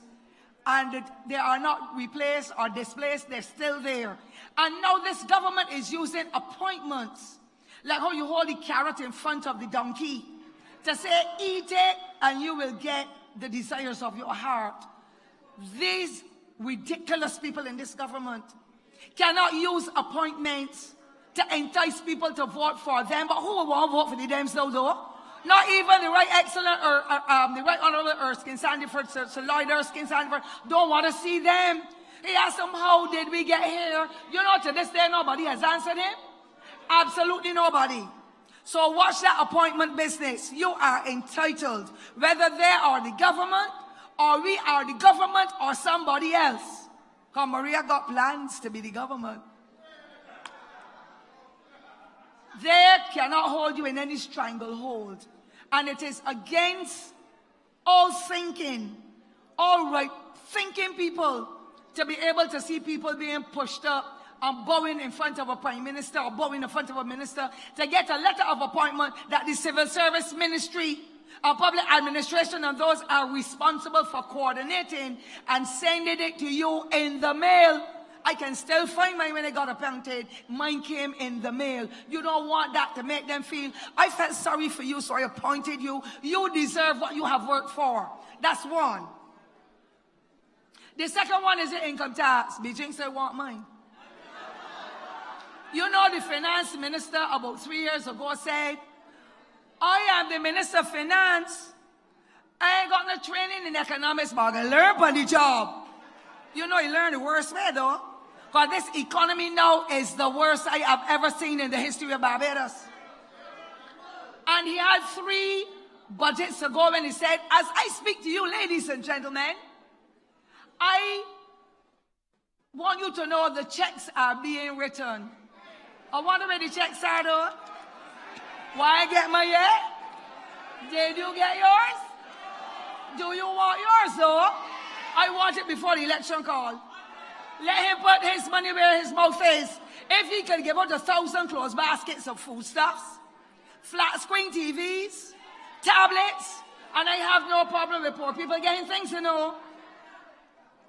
and they are not replaced or displaced, they're still there. And now this government is using appointments, like how you hold the carrot in front of the donkey, to say, eat it and you will get the desires of your heart. These ridiculous people in this government cannot use appointments to entice people to vote for them. But who will want to vote for the themselves though? Not even the Right Excellent or the Right Honorable Erskine Sandiford, Sir Lloyd Erskine Sandiford, don't want to see them. He asked them, how did we get here? You know, to this day, nobody has answered him. Absolutely nobody. So watch that appointment business. You are entitled, whether they are the government, or we are the government, or somebody else. Because Maria got plans to be the government. They cannot hold you in any stranglehold. And it is against all thinking, all right thinking people to be able to see people being pushed up and bowing in front of a prime minister or bowing in front of a minister to get a letter of appointment that the civil service ministry and public administration and those are responsible for coordinating and sending it to you in the mail. I can still find mine when I got appointed. Mine came in the mail. You don't want that to make them feel, I felt sorry for you, so I appointed you. You deserve what you have worked for. That's one. The second one is the income tax. Beijing said, want mine. You know, the finance minister about 3 years ago said, I am the minister of finance. I ain't got no training in economics, but I learn on the job. You know, he learned the worst way though. Because this economy now is the worst I have ever seen in the history of Barbados. And he had 3 budgets ago when he said, as I speak to you, ladies and gentlemen, I want you to know the checks are being written. I wonder where the checks are though. Why I get my yet? Did you get yours? Do you want yours though? I want it before the election call. Let him put his money where his mouth is. If he can give out 1,000 clothes baskets of foodstuffs, flat screen TVs, tablets, and I have no problem with poor people getting things, you know,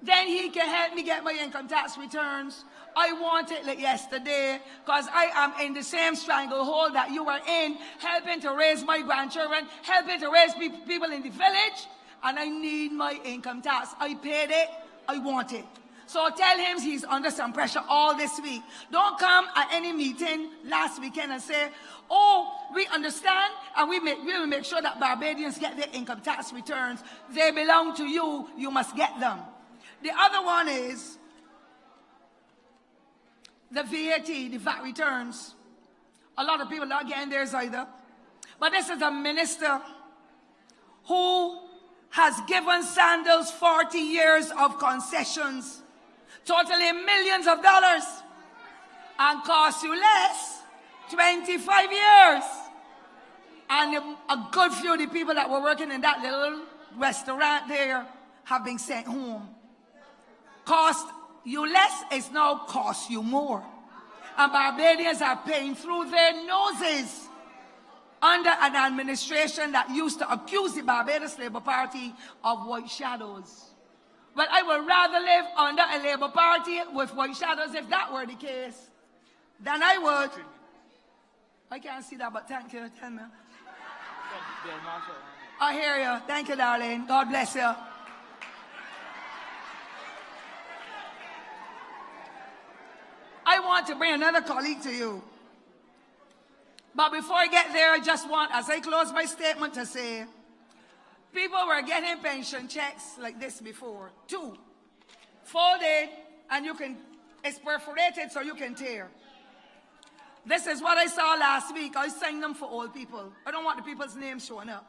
then he can help me get my income tax returns. I want it like yesterday because I am in the same stranglehold that you are in, helping to raise my grandchildren, helping to raise people in the village, and I need my income tax. I paid it. I want it. So tell him he's under some pressure all this week. Don't come at any meeting last weekend and say, oh, we understand and we will make sure that Barbadians get their income tax returns. They belong to you. You must get them. The other one is the VAT, the VAT returns. A lot of people are not getting theirs either. But this is a minister who has given Sandals 40 years of concessions, totaling millions of dollars, and cost you less, 25 years. And a good few of the people that were working in that little restaurant there have been sent home. Cost you less, it's now cost you more. And Barbadians are paying through their noses under an administration that used to accuse the Barbados Labour Party of white shadows. But I would rather live under a Labour Party with white shadows, if that were the case, than I would. I can't see that, but thank you. Tell me. I hear you. Thank you, darling. God bless you. I want to bring another colleague to you. But before I get there, I just want, as I close my statement, to say, people were getting pension checks like this before. 2, folded, and it's perforated so you can tear. This is what I saw last week. I signed them for old people. I don't want the people's names showing up.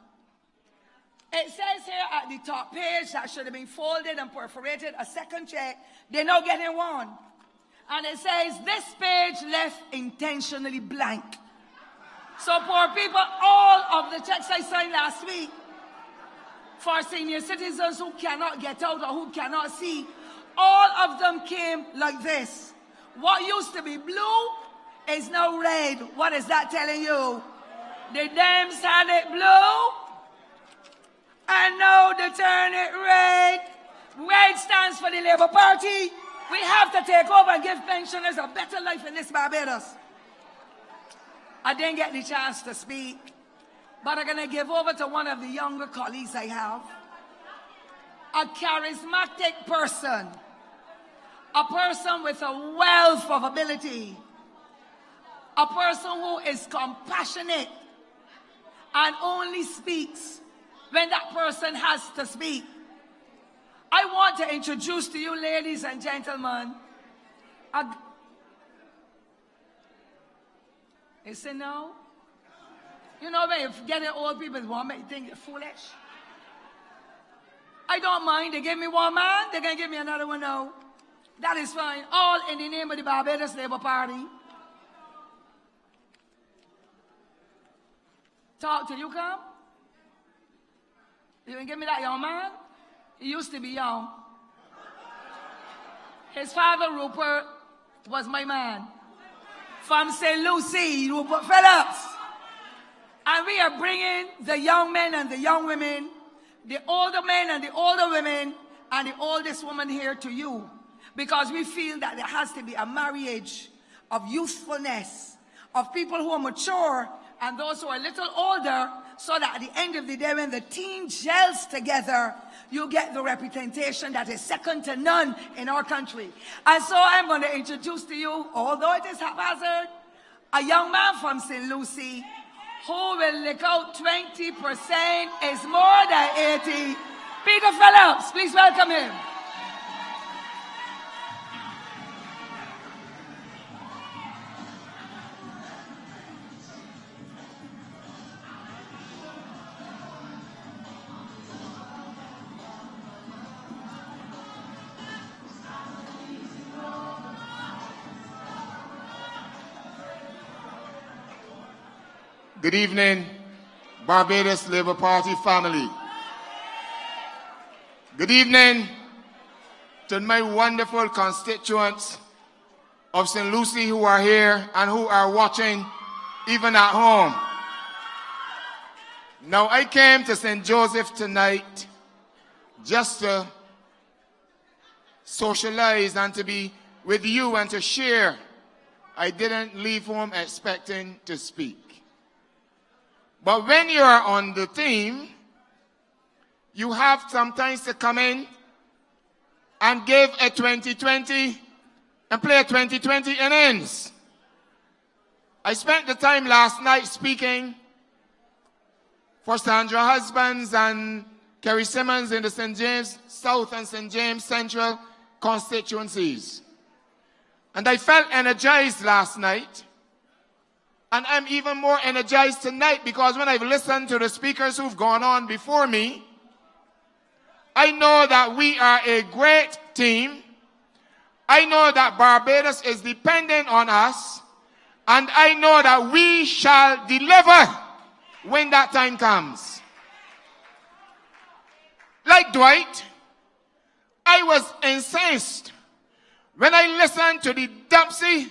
It says here at the top page that should have been folded and perforated, a second check. They're now getting one. And it says this page left intentionally blank. So poor people, all of the checks I signed last week for senior citizens who cannot get out or who cannot see, all of them came like this. What used to be blue is now red. What is that telling you? The Dems had it blue, and now they turn it red. Red stands for the Labour Party. We have to take over and give pensioners a better life in this Barbados. I didn't get the chance to speak, but I'm going to give over to one of the younger colleagues I have. A charismatic person. A person with a wealth of ability. A person who is compassionate and only speaks when that person has to speak. I want to introduce to you, ladies and gentlemen, you say no? You know, when you're getting old people want me to think you're foolish. I don't mind. They give me one man, they're going to give me another one now. That is fine. All in the name of the Barbados Labour Party. Talk till you come. You can give me that young man? He used to be young. His father, Rupert, was my man. From St. Lucie, Rupert Phillips. And we are bringing the young men and the young women, the older men and the older women, and the oldest woman here to you. Because we feel that there has to be a marriage of youthfulness, of people who are mature and those who are a little older, so that at the end of the day, when the team gels together, you get the representation that is second to none in our country. And so I'm going to introduce to you, although it is haphazard, a young man from St. Lucie who will lick out 20% is more than 80. Peter Phillips, please welcome him. Good evening, Barbados Labour Party family. Good evening to my wonderful constituents of St. Lucie who are here and who are watching even at home. Now, I came to St. Joseph tonight just to socialize and to be with you and to share. I didn't leave home expecting to speak. But when you are on the team, you have sometimes to come in and give a 20-20 and play a 20-20 innings. I spent the time last night speaking for Sandra Husbands and Kerry Simmons in the St. James South and St. James Central constituencies. And I felt energized last night. And I'm even more energized tonight because when I've listened to the speakers who've gone on before me, I know that we are a great team. I know that Barbados is dependent on us. And I know that we shall deliver when that time comes. Like Dwight, I was incensed when I listened to the Dempsey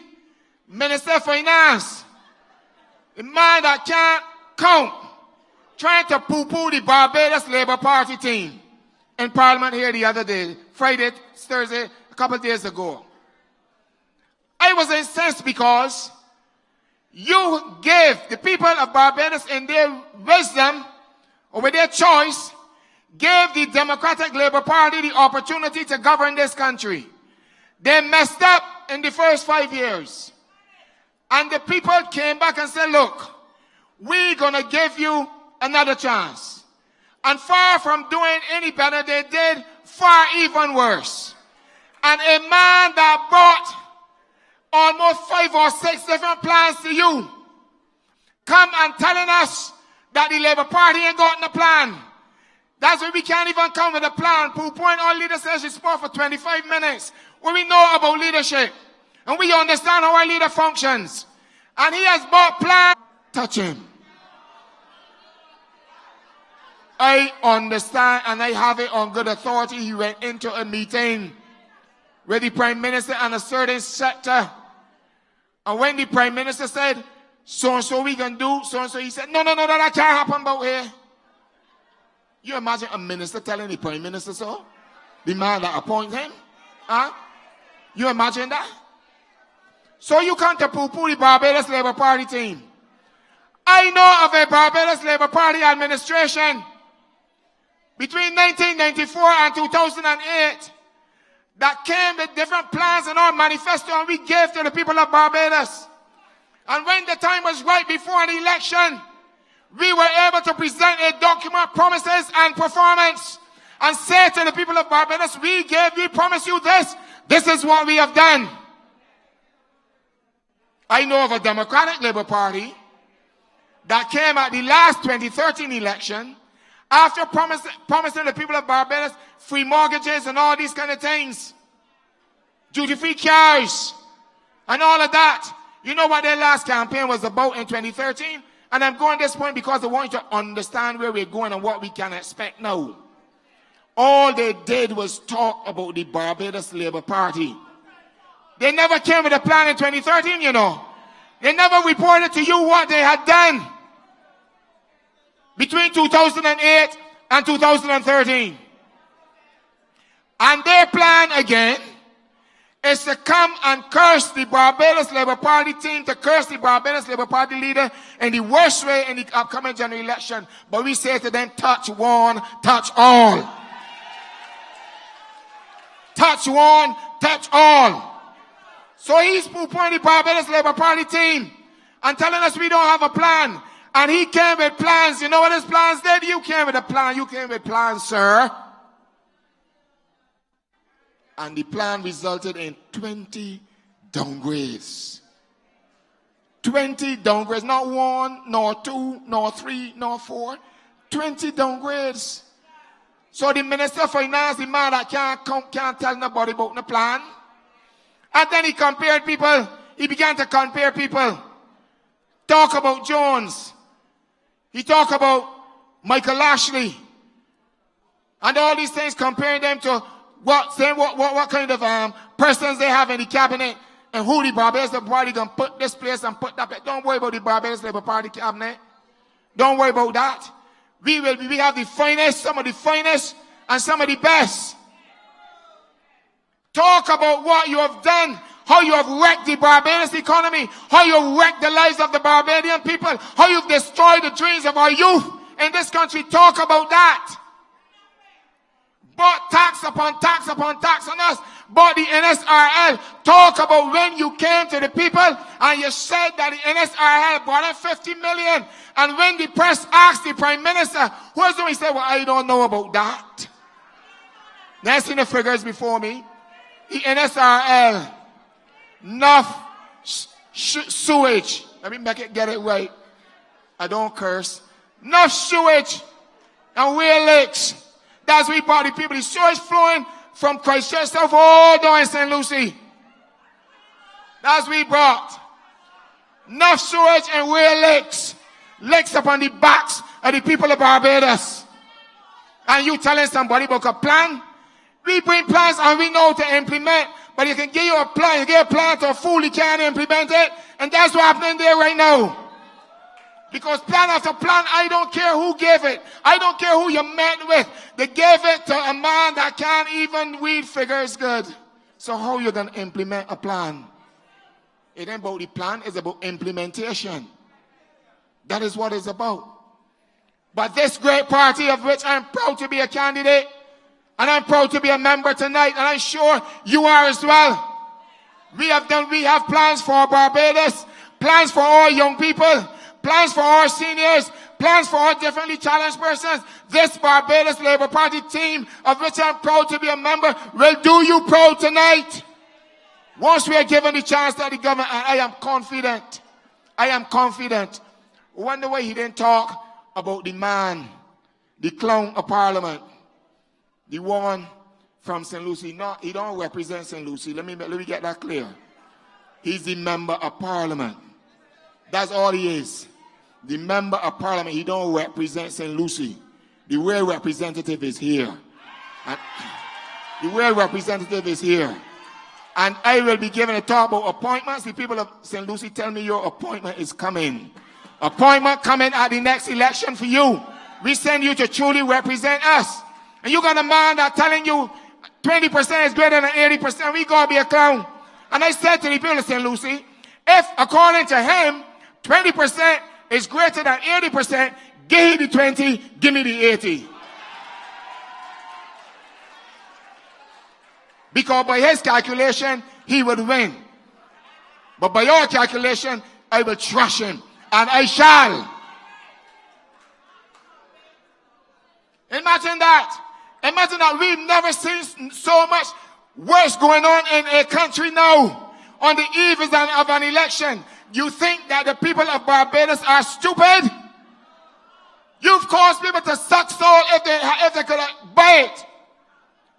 Minister of Finance, the man that can't count, trying to poo-poo the Barbados Labour Party team in Parliament here the other day, Friday, Thursday, a couple of days ago. I was incensed because you gave the people of Barbados in their wisdom, or with their choice, gave the Democratic Labour Party the opportunity to govern this country. They messed up in the first 5 years. And the people came back and said, look, we're going to give you another chance. And far from doing any better, they did far even worse. And a man that brought almost 5 or 6 different plans to you come and telling us that the Labour Party ain't got no plan. That's why we can't even come with a plan. Poo-pooing our leader says she spoke for 25 minutes. When we know about leadership and we understand how our leader functions. And he has brought plans. Touch him. I understand and I have it on good authority. He went into a meeting with the Prime Minister and a certain sector. And when the Prime Minister said, so-and-so we can do, so-and-so, he said, no, that can't happen about here. You imagine a minister telling the Prime Minister so? The man that appoints him? Huh? You imagine that? So you come to poo-poo the Barbados Labour Party team. I know of a Barbados Labour Party administration between 1994 and 2008 that came with different plans and our manifesto, and we gave to the people of Barbados. And when the time was right before the election, we were able to present a document, promises and performance, and say to the people of Barbados, we promise you this. This is what we have done. I know of a Democratic Labour Party that came at the last 2013 election after promising the people of Barbados free mortgages and all these kind of things, duty-free cars, and all of that. You know what their last campaign was about in 2013? And I'm going this point because I want you to understand where we're going and what we can expect now. All they did was talk about the Barbados Labour Party. They never came with a plan in 2013, you know. They never reported to you what they had done between 2008 and 2013. And their plan again is to come and curse the Barbados Labour Party team, to curse the Barbados Labour Party leader in the worst way in the upcoming general election. But we say to them, touch one, touch all. Touch one, touch all. So he's poo-pooing the Barbados Labour Party team and telling us we don't have a plan. And he came with plans. You know what his plans did? You came with a plan. You came with plans, sir. And the plan resulted in 20 downgrades. 20 downgrades. Not 1, nor 2, nor 3, nor 4. 20 downgrades. So the Minister of Finance, the man that can't tell nobody about the plan. And then he compared people. He began to compare people. Talk about Jones. He talked about Michael Ashley. And all these things, comparing them to what kind of persons they have in the cabinet and who the Barbados Labour Party going to put this place and put that place. Don't worry about the Barbados Labour Party cabinet. Don't worry about that. We have the finest, some of the finest, and some of the best. Talk about what you have done, how you have wrecked the Barbados economy, how you have wrecked the lives of the Barbadian people, how you've destroyed the dreams of our youth in this country. Talk about that. Bought tax upon tax upon tax on us. Bought the NSRL. Talk about when you came to the people and you said that the NSRL brought in 50 million. And when the press asked the Prime Minister, who is doing? He said, well, I don't know about that. Now, seen the figures before me. The NSRL, enough sewage. Let me get it right. I don't curse. Enough sewage and whale lakes. That's we brought the people. The sewage flowing from Christchurch South all down in St. Lucie. That's we brought. Enough sewage and whale lakes. licks upon the backs of the people of Barbados. And you telling somebody about a plan? We bring plans and we know to implement. But you can give you a plan. You give a plan to a fool, he can't implement it. And that's what's happening there right now. Because plan after plan, I don't care who gave it. I don't care who you met with. They gave it to a man that can't even weed figures good. So how you going to implement a plan? It ain't about the plan, it's about implementation. That is what it's about. But this great party of which I'm proud to be a candidate, and I'm proud to be a member tonight, and I'm sure you are as well. We have plans for Barbados, plans for all young people, plans for our seniors, plans for our differently challenged persons. This Barbados Labour Party team, of which I'm proud to be a member, will do you proud tonight. Once we are given the chance that the government, and I am confident. I wonder why he didn't talk about the man, the clown of Parliament, the one from St. Lucie. No, he don't represent St. Lucie. Let me get that clear. He's the member of Parliament. That's all he is. The member of Parliament. He don't represent St. Lucie. The real representative is here. And the real representative is here. And I will be giving a talk about appointments. The people of St. Lucie tell me your appointment is coming. Appointment coming at the next election for you. We send you to truly represent us. And you got a man that telling you 20% is greater than 80%. We got to be a clown. And I said to the people of St. Lucie, if according to him, 20% is greater than 80%, give me the 20, give me the 80. Because by his calculation, he would win. But by your calculation, I will trash him. And I shall. Imagine that. Imagine that. We've never seen so much worse going on in a country now. On the eve of an election. You think that the people of Barbados are stupid? You've caused people to suck soul if they could buy it.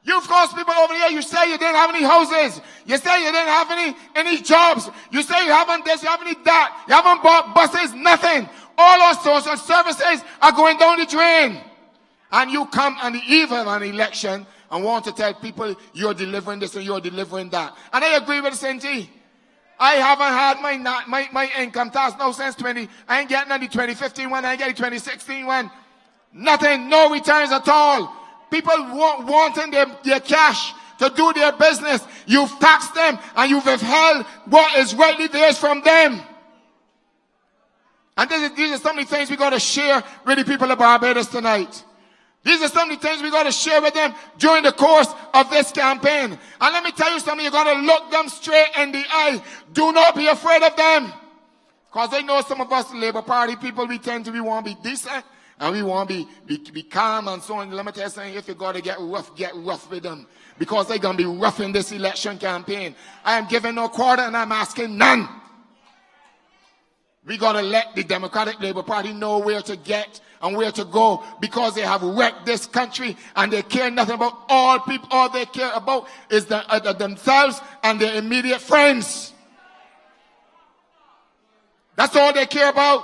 You've caused people over here, you say you didn't have any houses. You say you didn't have any jobs. You say you haven't this, you haven't that. You haven't bought buses, nothing. All our social services are going down the drain. And you come on the eve of an election and want to tell people you're delivering this and you're delivering that. And I agree with Cynthia. I haven't had my income tax now since I ain't getting any 2015 one, I ain't getting 2016 one. Nothing, no returns at all. People wanting their cash to do their business. You've taxed them and you've withheld what is rightly theirs from them. And these are some of the things we got to share with the people of Barbados tonight. These are some of the things we got to share with them during the course of this campaign. And let me tell you something, you got to look them straight in the eye. Do not be afraid of them. Because I know some of us, the Labour Party people, we want to be decent. And we want to be calm and so on. Let me tell you something, if you got to get rough with them. Because they're going to be rough in this election campaign. I am giving no quarter and I'm asking none. We got to let the Democratic Labour Party know where to get and where to go. Because they have wrecked this country and they care nothing about all people. All they care about is themselves and their immediate friends. That's all they care about.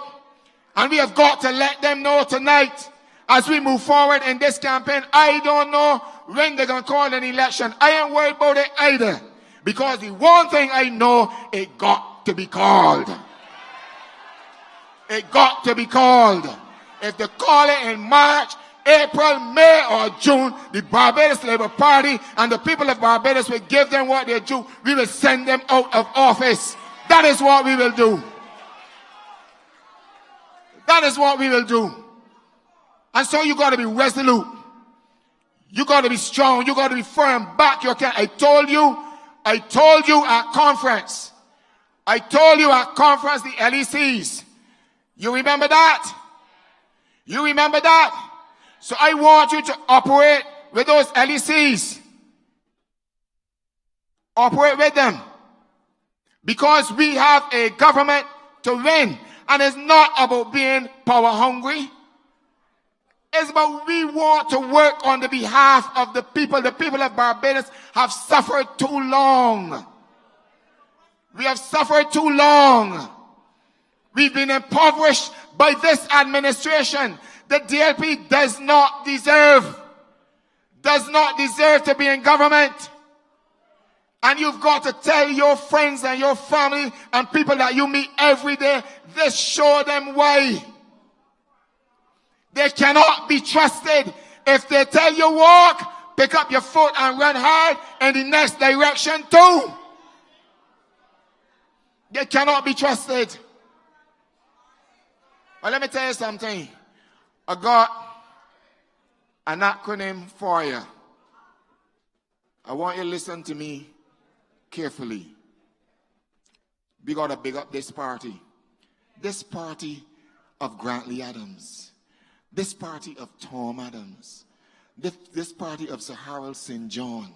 And we have got to let them know tonight as we move forward in this campaign. I don't know when they're going to call an election. I ain't worried about it either. Because the one thing I know, it got to be called. It got to be called. If they call it in March, April, May, or June, the Barbados Labour Party and the people of Barbados will give them what they do. We will send them out of office. That is what we will do. That is what we will do. And so you got to be resolute. You got to be strong. You got to be firm. Back your can. I told you at conference. The LECs. You remember that? You remember that? So I want you to operate with those LECs. Operate with them. Because we have a government to win. And it's not about being power hungry. It's about we want to work on the behalf of the people. The people of Barbados have suffered too long. We have suffered too long. We've been impoverished by this administration. The DLP does not deserve to be in government. And you've got to tell your friends and your family and people that you meet every day, this show them why. They cannot be trusted. If they tell you walk, pick up your foot and run hard in the next direction too. They cannot be trusted. Well, let me tell you something. I got an acronym for you. I want you to listen to me carefully. We got to big up this party. This party of Grantley Adams. This party of Tom Adams. This party of Sir Harold St. John.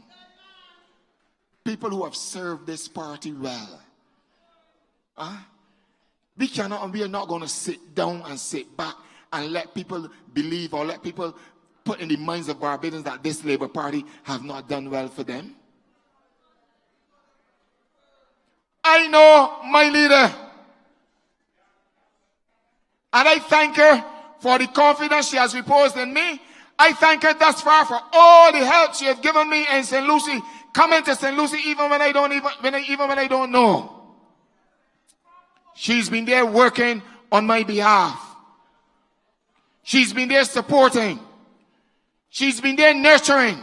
People who have served this party well. We are not going to sit down and sit back and let people believe or let people put in the minds of Barbadians that this Labour Party have not done well for them. I know my leader. And I thank her for the confidence she has reposed in me. I thank her thus far for all the help she has given me in St. Lucie, coming to St. Lucie even when I don't know. She's been there working on my behalf. She's been there supporting. She's been there nurturing.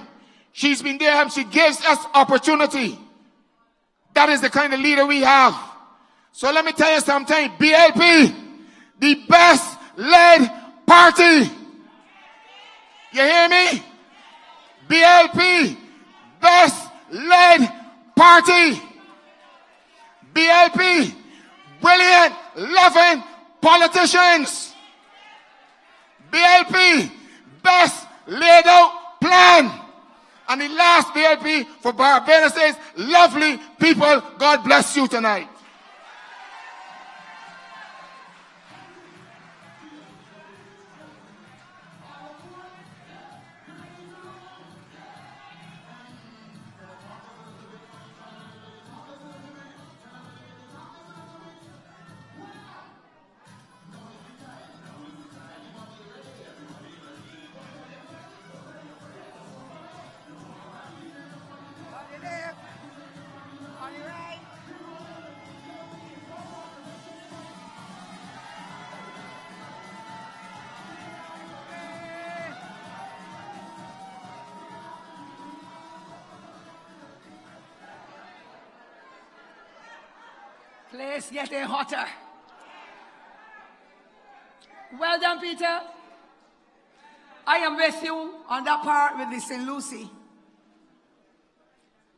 She's been there and she gives us opportunity. That is the kind of leader we have. So let me tell you something. BLP, the best led party. You hear me? BLP, best led party. BLP, brilliant, loving politicians. BLP, best laid out plan. And the last BLP for Barbados is lovely people. God bless you tonight. Place getting hotter. Well done, Peter. I am with you on that part with the St. Lucie.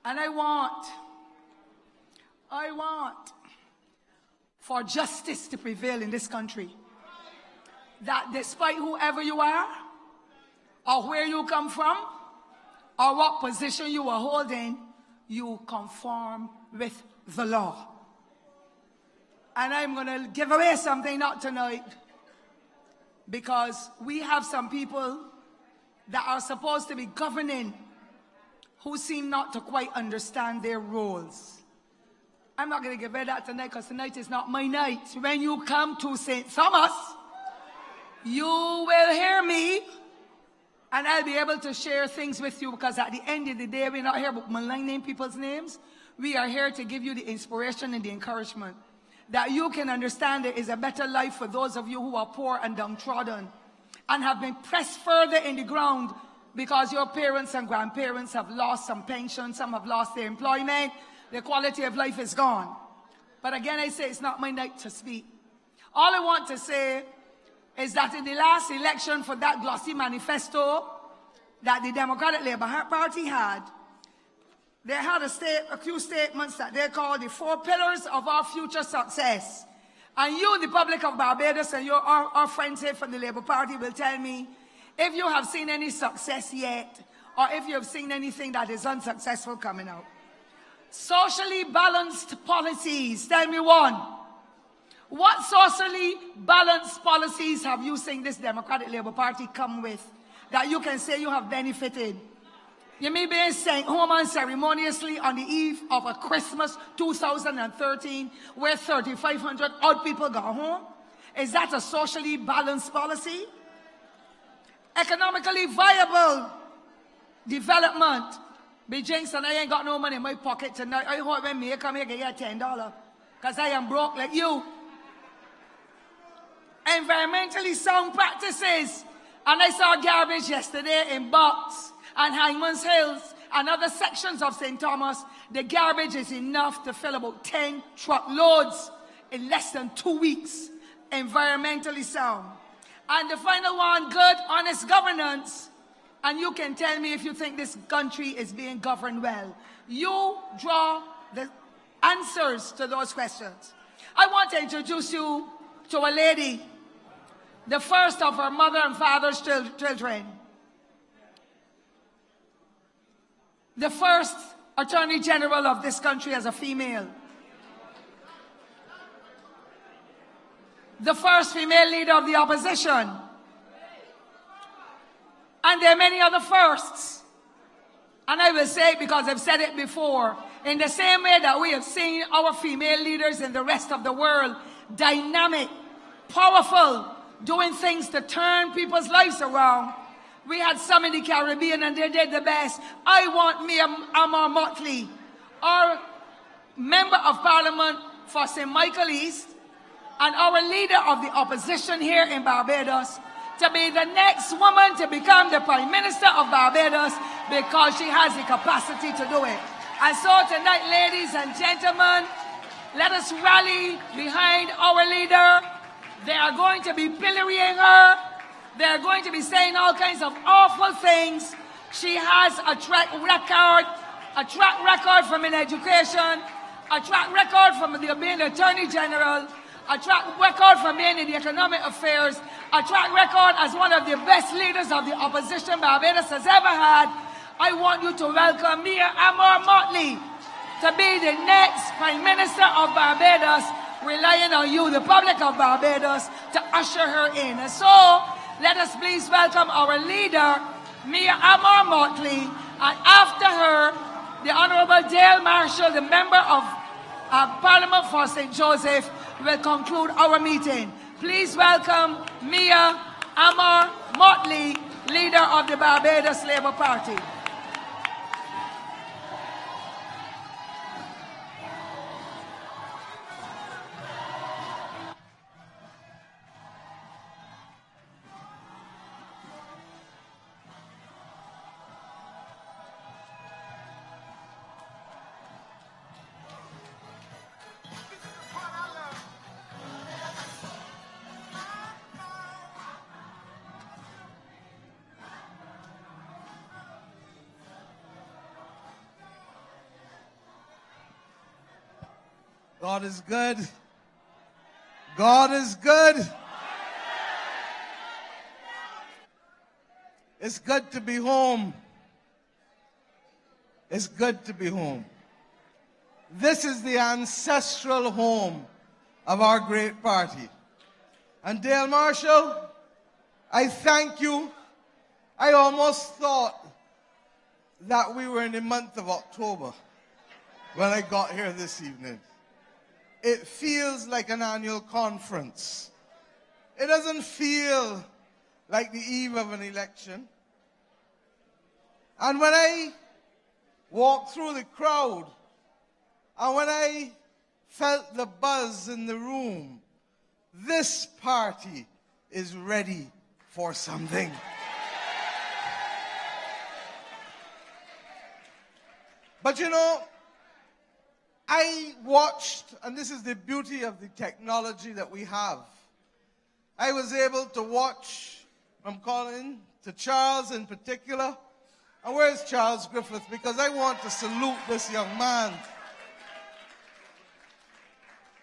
And I want for justice to prevail in this country. That despite whoever you are, or where you come from, or what position you are holding, you conform with the law. And I'm going to give away something, not tonight, because we have some people that are supposed to be governing who seem not to quite understand their roles. I'm not going to give away that tonight because tonight is not my night. When you come to St. Thomas, you will hear me and I'll be able to share things with you, because at the end of the day, we're not here but maligning people's names. We are here to give you the inspiration and the encouragement that you can understand there is a better life for those of you who are poor and downtrodden and have been pressed further in the ground because your parents and grandparents have lost some pension, some have lost their employment, their quality of life is gone. But again, I say it's not my night to speak. All I want to say is that in the last election for that glossy manifesto that the Democratic Labour Party had, they had a few statements that they call the 4 pillars of our future success. And you, the public of Barbados, and our friends here from the Labour Party will tell me if you have seen any success yet, or if you have seen anything that is unsuccessful coming out. Socially balanced policies. Tell me one. What socially balanced policies have you seen this Democratic Labour Party come with that you can say you have benefited? You may be sent home unceremoniously on the eve of a Christmas 2013 where 3,500 odd people got home. Is that a socially balanced policy? Economically viable development. Be jinx and I ain't got no money in my pocket tonight. I hope when me come here get $10. Because I am broke like you. Environmentally sound practices. And I saw garbage yesterday in Bucks and Hyman's Hills and other sections of St. Thomas. The garbage is enough to fill about 10 truckloads in less than 2 weeks. Environmentally sound. And the final one, good, honest governance. And you can tell me if you think this country is being governed well. You draw the answers to those questions. I want to introduce you to a lady, the first of her mother and father's children. The first Attorney General of this country as a female. The first female leader of the opposition. And there are many other firsts. And I will say it because I've said it before. In the same way that we have seen our female leaders in the rest of the world, dynamic, powerful, doing things to turn people's lives around. We had some in the Caribbean and they did the best. I want Mia Mottley, our member of parliament for St. Michael East, and our leader of the opposition here in Barbados, to be the next woman to become the Prime Minister of Barbados because she has the capacity to do it. And so tonight, ladies and gentlemen, let us rally behind our leader. They are going to be pillorying her. They are going to be saying all kinds of awful things. She has a track record from in education, a track record from being Attorney General, a track record from being in the economic affairs, a track record as one of the best leaders of the opposition Barbados has ever had. I want you to welcome Mia Mottley to be the next Prime Minister of Barbados, relying on you, the public of Barbados, to usher her in. And so, let us please welcome our leader, Mia Mottley, and after her, the Honorable Dale Marshall, the Member of Parliament for St. Joseph, will conclude our meeting. Please welcome Mia Mottley, leader of the Barbados Labour Party. God is good. God is good. It's good to be home. It's good to be home. This is the ancestral home of our great party. And Dale Marshall, I thank you. I almost thought that we were in the month of October when I got here this evening. It feels like an annual conference. It doesn't feel like the eve of an election. And when I walked through the crowd, and when I felt the buzz in the room, this party is ready for something. But you know, I watched, and this is the beauty of the technology that we have. I was able to watch from Colin to Charles in particular. And where's Charles Griffith? Because I want to salute this young man.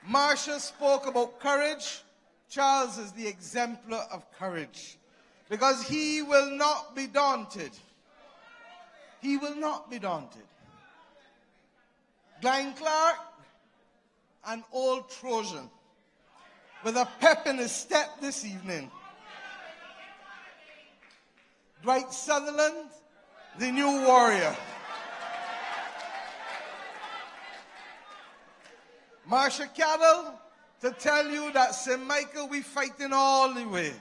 Marsha spoke about courage. Charles is the exemplar of courage. Because he will not be daunted. He will not be daunted. Glenn Clark, an old Trojan, with a pep in his step this evening. Dwight Sutherland, the new warrior. Marsha Caddle, to tell you that St. Michael, we fighting all the way.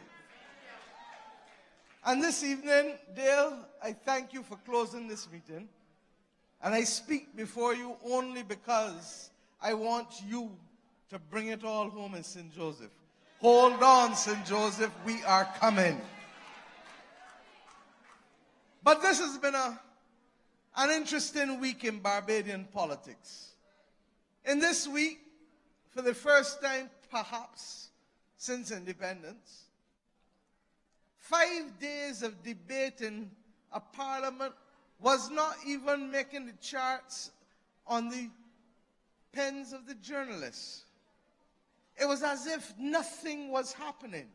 And this evening, Dale, I thank you for closing this meeting. And I speak before you only because I want you to bring it all home in St. Joseph. Hold on, St. Joseph, we are coming. But this has been an interesting week in Barbadian politics. In this week, for the first time perhaps since independence, 5 days of debate in a parliament was not even making the charts on the pens of the journalists. It was as if nothing was happening.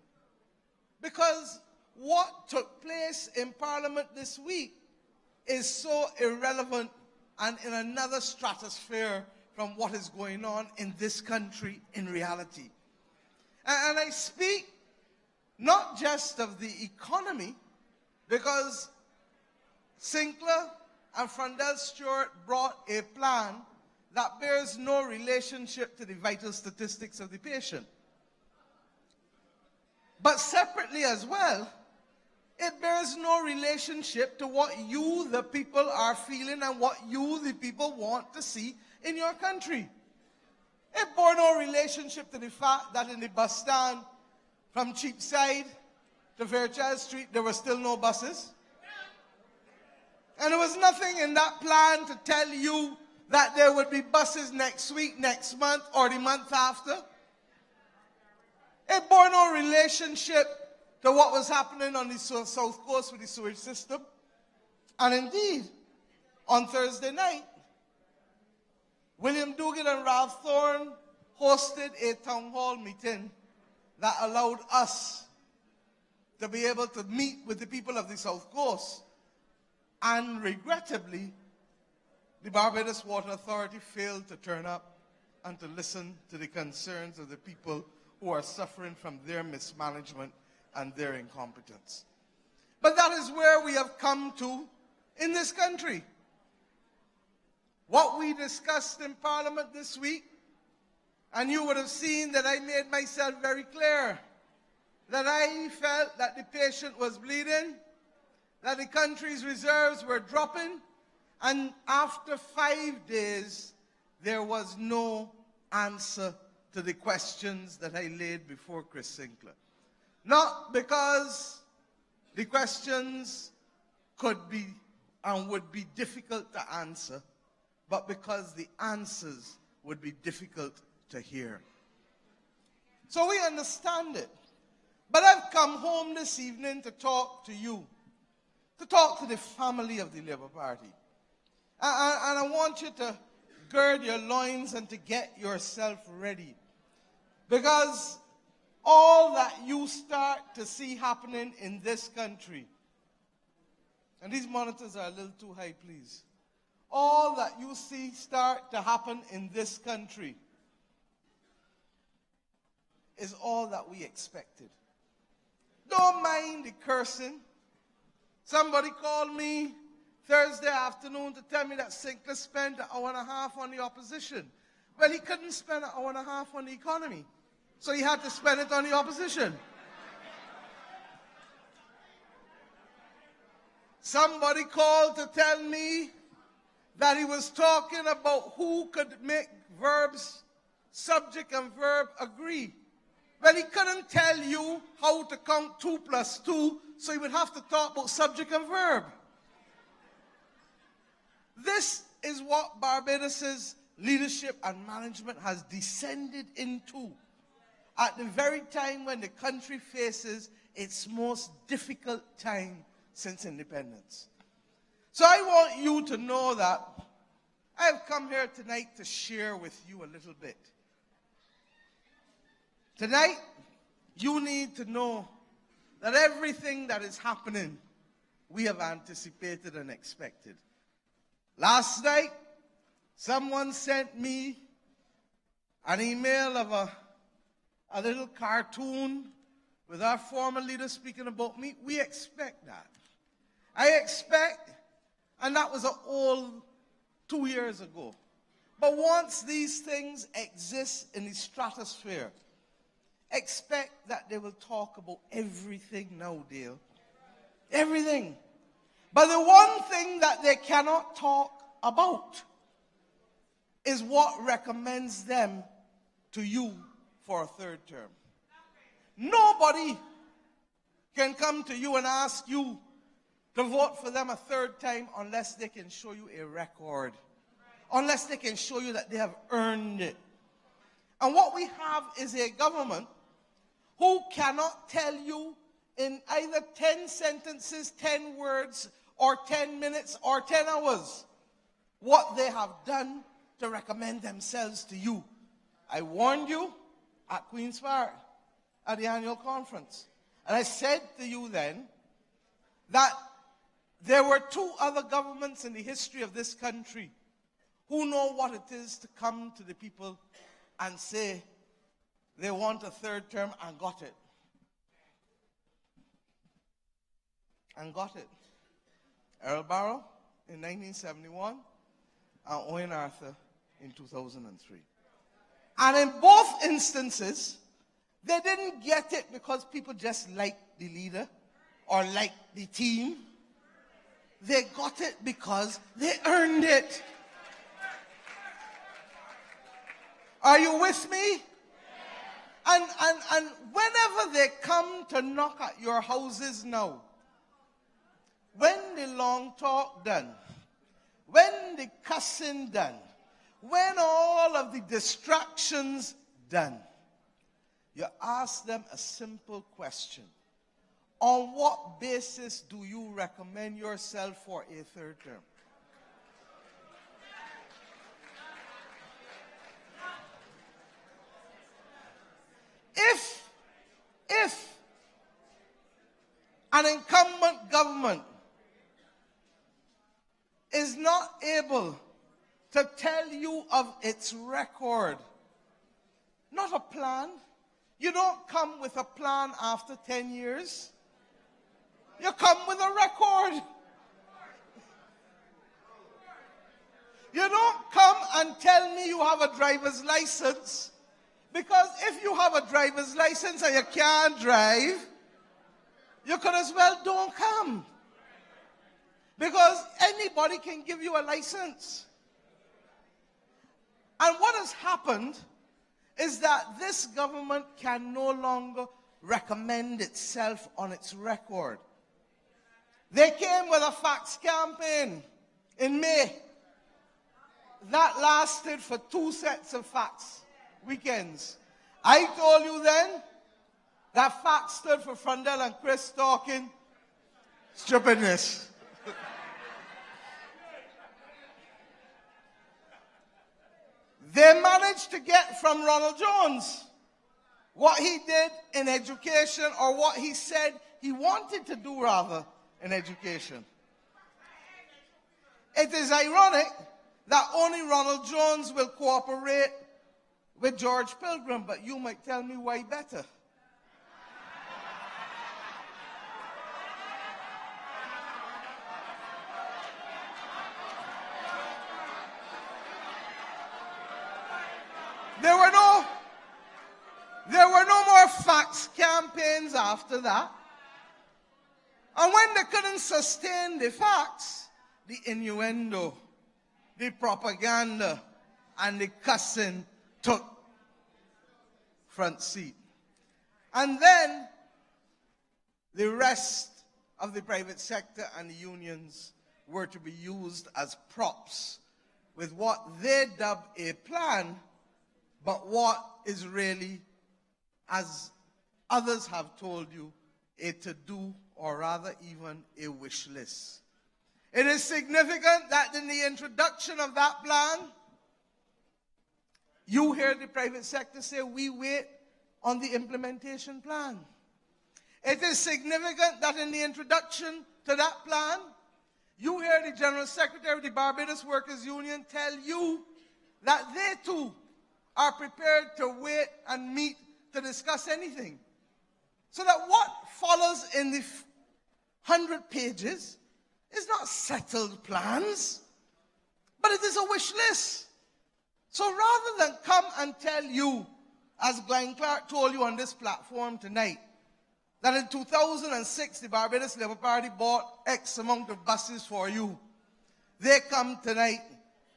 Because what took place in Parliament this week is so irrelevant and in another stratosphere from what is going on in this country in reality. And I speak not just of the economy, because Sinclair and Frondell Stewart brought a plan that bears no relationship to the vital statistics of the patient. But separately as well, it bears no relationship to what you, the people, are feeling and what you, the people, want to see in your country. It bore no relationship to the fact that in the bus stand from Cheapside to Fairchild Street, there were still no buses. And there was nothing in that plan to tell you that there would be buses next week, next month, or the month after. It bore no relationship to what was happening on the South Coast with the sewage system. And indeed, on Thursday night, William Dugan and Ralph Thorne hosted a town hall meeting that allowed us to be able to meet with the people of the South Coast. And regrettably, the Barbados Water Authority failed to turn up and to listen to the concerns of the people who are suffering from their mismanagement and their incompetence. But that is where we have come to in this country. What we discussed in Parliament this week, and you would have seen that I made myself very clear that I felt that the patient was bleeding, that the country's reserves were dropping, and after 5 days, there was no answer to the questions that I laid before Chris Sinclair. Not because the questions could be and would be difficult to answer, but because the answers would be difficult to hear. So we understand it. But I've come home this evening to talk to you, to talk to the family of the Labour Party. And I want you to gird your loins and to get yourself ready. Because all that you start to see happening in this country, and these monitors are a little too high, please. All that you see start to happen in this country is all that we expected. Don't mind the cursing. Somebody called me Thursday afternoon to tell me that Sinclair spent an hour and a half on the opposition. Well, he couldn't spend an hour and a half on the economy, so he had to spend it on the opposition. Somebody called to tell me that he was talking about who could make verbs, subject and verb agree. Well, he couldn't tell you how to count 2 plus 2, so he would have to talk about subject and verb. This is what Barbados's leadership and management has descended into at the very time when the country faces its most difficult time since independence. So I want you to know that I've come here tonight to share with you a little bit. Tonight, you need to know that everything that is happening, we have anticipated and expected. Last night, someone sent me an email of a little cartoon with our former leader speaking about me. We expect that. I expect, and that was all 2 years ago. But once these things exist in the stratosphere, expect that they will talk about everything now, Dale. Everything. But the one thing that they cannot talk about is what recommends them to you for a third term. Nobody can come to you and ask you to vote for them a third time unless they can show you a record, unless they can show you that they have earned it. And what we have is a government who cannot tell you in either 10 sentences, 10 words, or 10 minutes, or 10 hours what they have done to recommend themselves to you. I warned you at Queen's Park at the annual conference. And I said to you then that there were two other governments in the history of this country who know what it is to come to the people and say they want a third term and got it. And got it. Earl Barrow in 1971 and Owen Arthur in 2003. And in both instances, they didn't get it because people just liked the leader or liked the team. They got it because they earned it. Are you with me? And whenever they come to knock at your houses now, when the long talk done, when the cussing done, when all of the distractions done, you ask them a simple question. On what basis do you recommend yourself for a third term? If an incumbent government is not able to tell you of its record, not a plan. You don't come with a plan after 10 years. You come with a record. You don't come and tell me you have a driver's license, because if you have a driver's license and you can't drive, you could as well don't come. Because anybody can give you a license. And what has happened is that this government can no longer recommend itself on its record. They came with a fax campaign in May. That lasted for 2 sets of fax weekends. I told you then that fax stood for Frondell and Chris talking stupidness. They managed to get from Ronald Jones what he did in education, or what he said he wanted to do rather in education. It is ironic that only Ronald Jones will cooperate with George Pilgrim, but you might tell me why better. There were no more fax campaigns after that. And when they couldn't sustain the facts, the innuendo, the propaganda, and the cussing took front seat. And then the rest of the private sector and the unions were to be used as props with what they dubbed a plan, but what is really, as others have told you, a to-do, or rather even a wish list. It is significant that in the introduction of that plan, you hear the private sector say, we wait on the implementation plan. It is significant that in the introduction to that plan, you hear the General Secretary of the Barbados Workers Union tell you that they too are prepared to wait and meet to discuss anything. So that what follows in the 100 pages is not settled plans, but it is a wish list. So rather than come and tell you, as Glenn Clark told you on this platform tonight, that in 2006 the Barbados Labour Party bought X amount of buses for you, they come tonight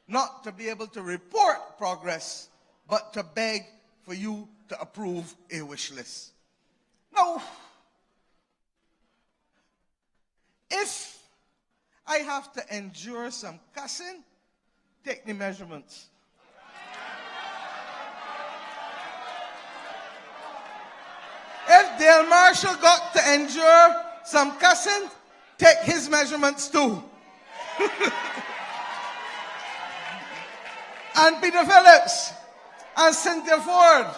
not to be able to report progress, but to beg for you to approve a wish list. Now, if I have to endure some cussing, take the measurements. If Dale Marshall got to endure some cussing, take his measurements too. And Peter Phillips and Cynthia Forde.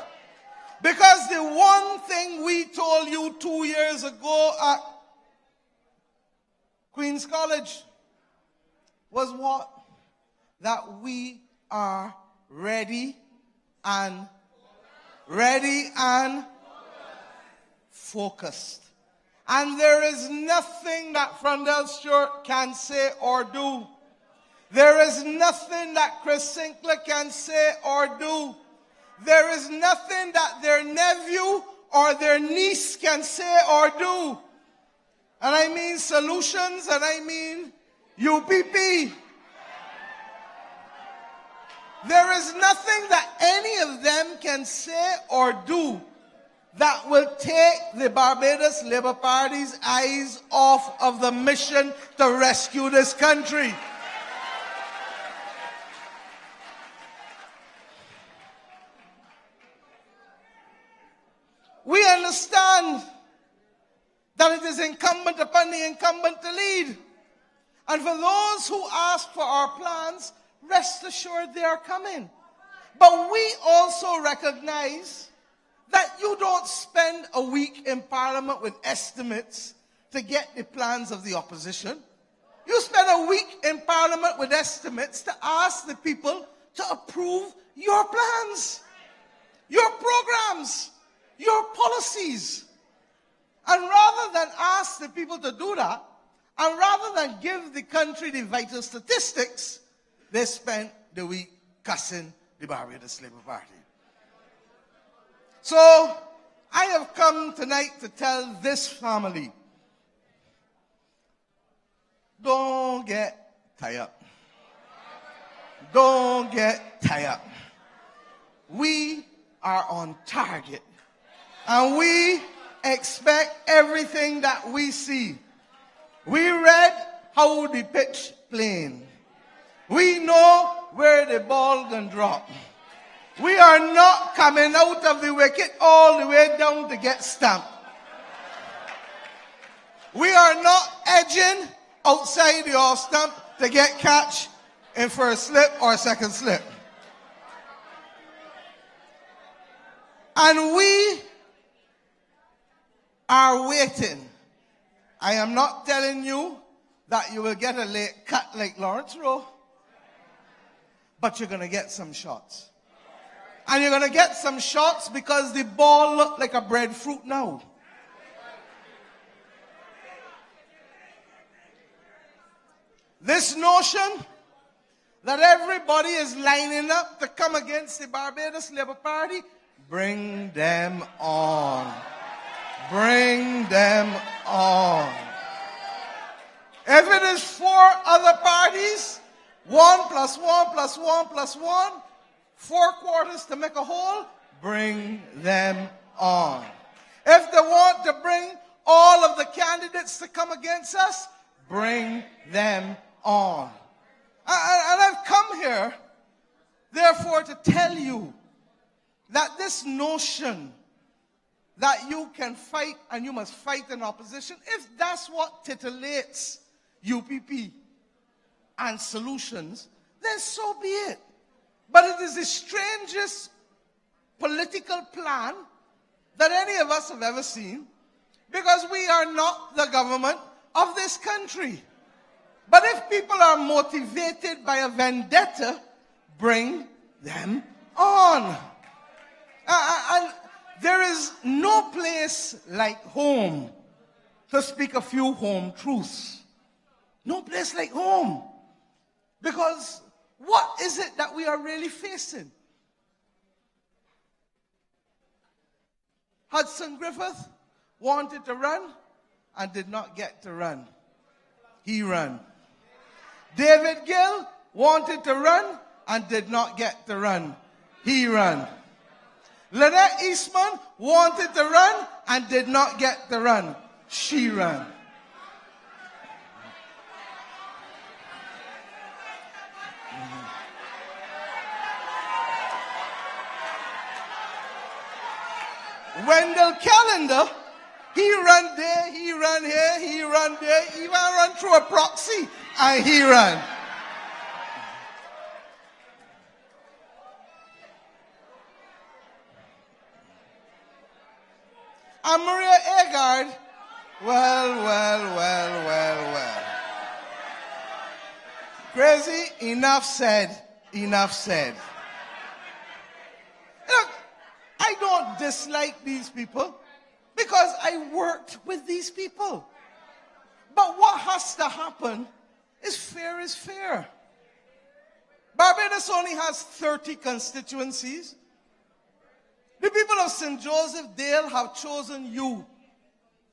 Because the one thing we told you 2 years ago at Queen's College was what? That we are ready and focused. And there is nothing that Frondell Stewart can say or do. There is nothing that Chris Sinclair can say or do. There is nothing that their nephew or their niece can say or do. And I mean solutions, and I mean UPP. There is nothing that any of them can say or do that will take the Barbados Labour Party's eyes off of the mission to rescue this country. We understand that it is incumbent upon the incumbent to lead. And for those who ask for our plans, rest assured they are coming. But we also recognize that you don't spend a week in Parliament with estimates to get the plans of the opposition. You spend a week in Parliament with estimates to ask the people to approve your plans, your programs, your policies. And rather than ask the people to do that, and rather than give the country the vital statistics, they spent the week cussing the Barbados Labour Party. So, I have come tonight to tell this family, don't get tired. Don't get tired. We are on target. And we expect everything that we see. We read how the pitch playing. We know where the ball can drop. We are not coming out of the wicket all the way down to get stamped. We are not edging outside the off stump to get catch in first slip or second slip. And we are waiting. I am not telling you that you will get a late cut like Lawrence Rowe, but you're going to get some shots. And you're going to get some shots because the ball looks like a breadfruit now. This notion that everybody is lining up to come against the Barbados Labour Party, bring them on. Bring them on. If it is 4 other parties, 1 + 1 + 1 + 1, 4 quarters to make a whole, bring them on. If they want to bring all of the candidates to come against us, bring them on. And I've come here, therefore, to tell you that this notion that you can fight and you must fight in opposition, if that's what titillates UPP and solutions, then so be it. But it is the strangest political plan that any of us have ever seen, because we are not the government of this country. But if people are motivated by a vendetta, bring them on. And there is no place like home to speak a few home truths. No place like home. Because What is it that we are really facing? Hudson Griffith wanted to run and did not get to run. He ran. David Gill wanted to run and did not get to run. He ran. Lynette Eastman wanted to run and did not get to run. She ran. Wendell Callender, he ran there, he ran here, he ran there, he even ran through a proxy, and he ran. And Maria Agard, well. Crazy, enough said, enough said. Look, I don't dislike these people because I worked with these people. But what has to happen is fair. Barbados only has 30 constituencies. The people of St. Joseph Dale have chosen you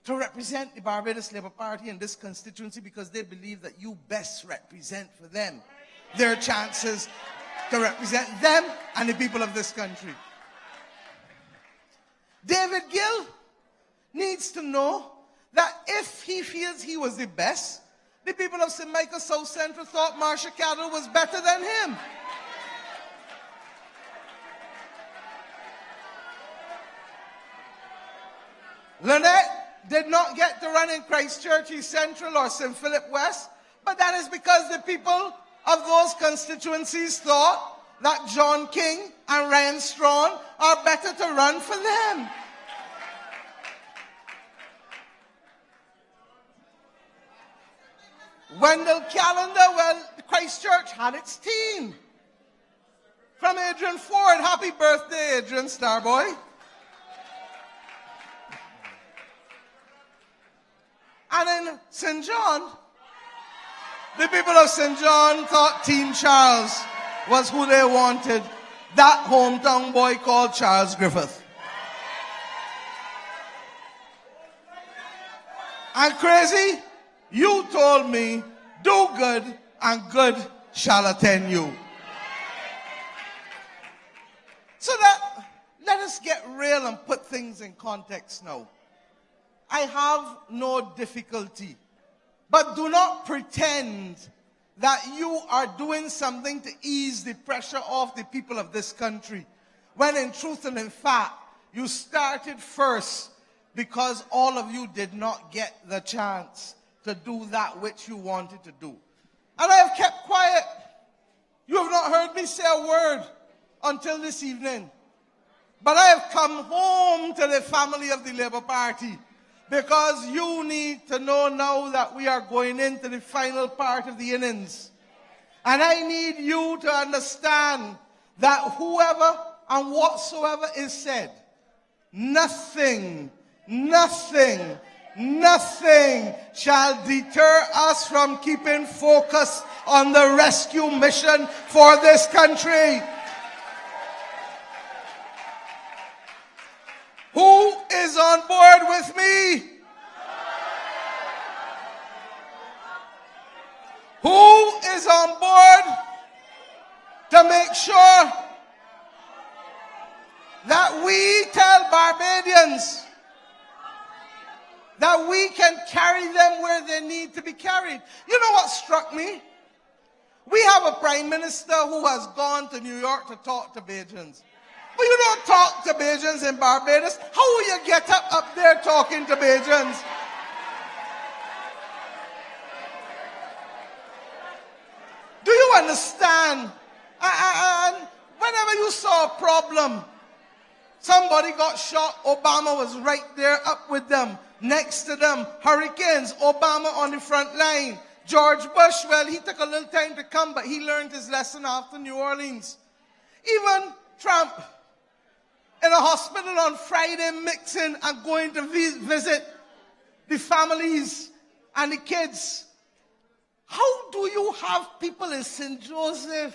to represent the Barbados Labour Party in this constituency because they believe that you best represent for them their chances to represent them and the people of this country. David Gill needs to know that if he feels he was the best, the people of St. Michael South Central thought Marsha Caddle was better than him. Lynette did not get to run in Christchurch East Central or St. Philip West, but that is because the people of those constituencies thought that John King and Ryan Strawn are better to run for them. Wendell Callender, well, Christchurch had its team. From Adrian Forde, happy birthday, Adrian Starboy. And in St. John, the people of St. John thought Team Charles was who they wanted. That hometown boy called Charles Griffith. And crazy, you told me, do good and good shall attend you. So that, let us get real and put things in context now. I have no difficulty, but do not pretend that you are doing something to ease the pressure off the people of this country, when in truth and in fact, you started first because all of you did not get the chance to do that which you wanted to do. And I have kept quiet. You have not heard me say a word until this evening. But I have come home to the family of the Labour Party because you need to know now that we are going into the final part of the innings. And I need you to understand that whoever and whatsoever is said, nothing shall deter us from keeping focus on the rescue mission for this country. Who is on board with me? Who is on board to make sure that we tell Barbadians that we can carry them where they need to be carried? You know what struck me? We have a prime minister who has gone to New York to talk to Bajans. But you don't talk to Bajans in Barbados. How will you get up there talking to Bajans? Do you understand? And whenever you saw a problem, somebody got shot, Obama was right there up with them, next to them. Hurricanes, Obama on the front line. George Bush, well, he took a little time to come, but he learned his lesson after New Orleans. Even Trump, in a hospital on Friday, mixing and going to visit the families and the kids. How do you have people in St. Joseph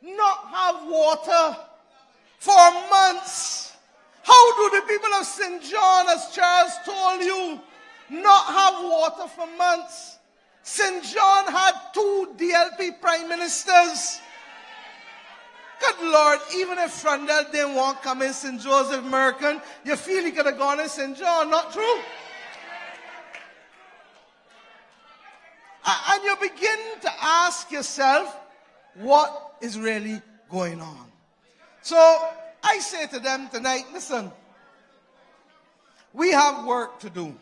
not have water for months? How do the people of St. John, as Charles told you, not have water for months? St. John had 2 DLP prime ministers. Good Lord, even if Frondel didn't want to come in St. Joseph Merkin, you feel he could have gone in St. John, not true? And you begin to ask yourself, what is really going on? So I say to them tonight, listen, we have work to do.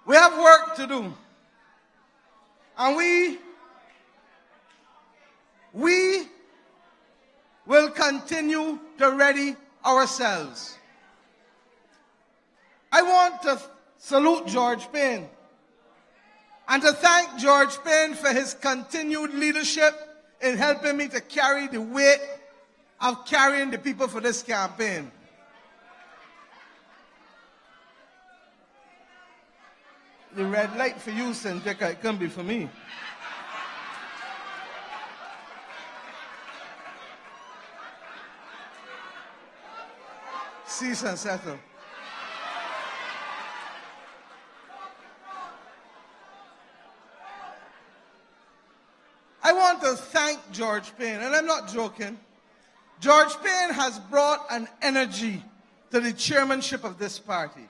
We have work to do. And we will continue to ready ourselves. I want to salute George Payne and to thank George Payne for his continued leadership in helping me to carry the weight of carrying the people for this campaign. The red light for you, Cynthia, it can't be for me. Cease and settle. I want to thank George Payne, and I'm not joking. George Payne has brought an energy to the chairmanship of this party.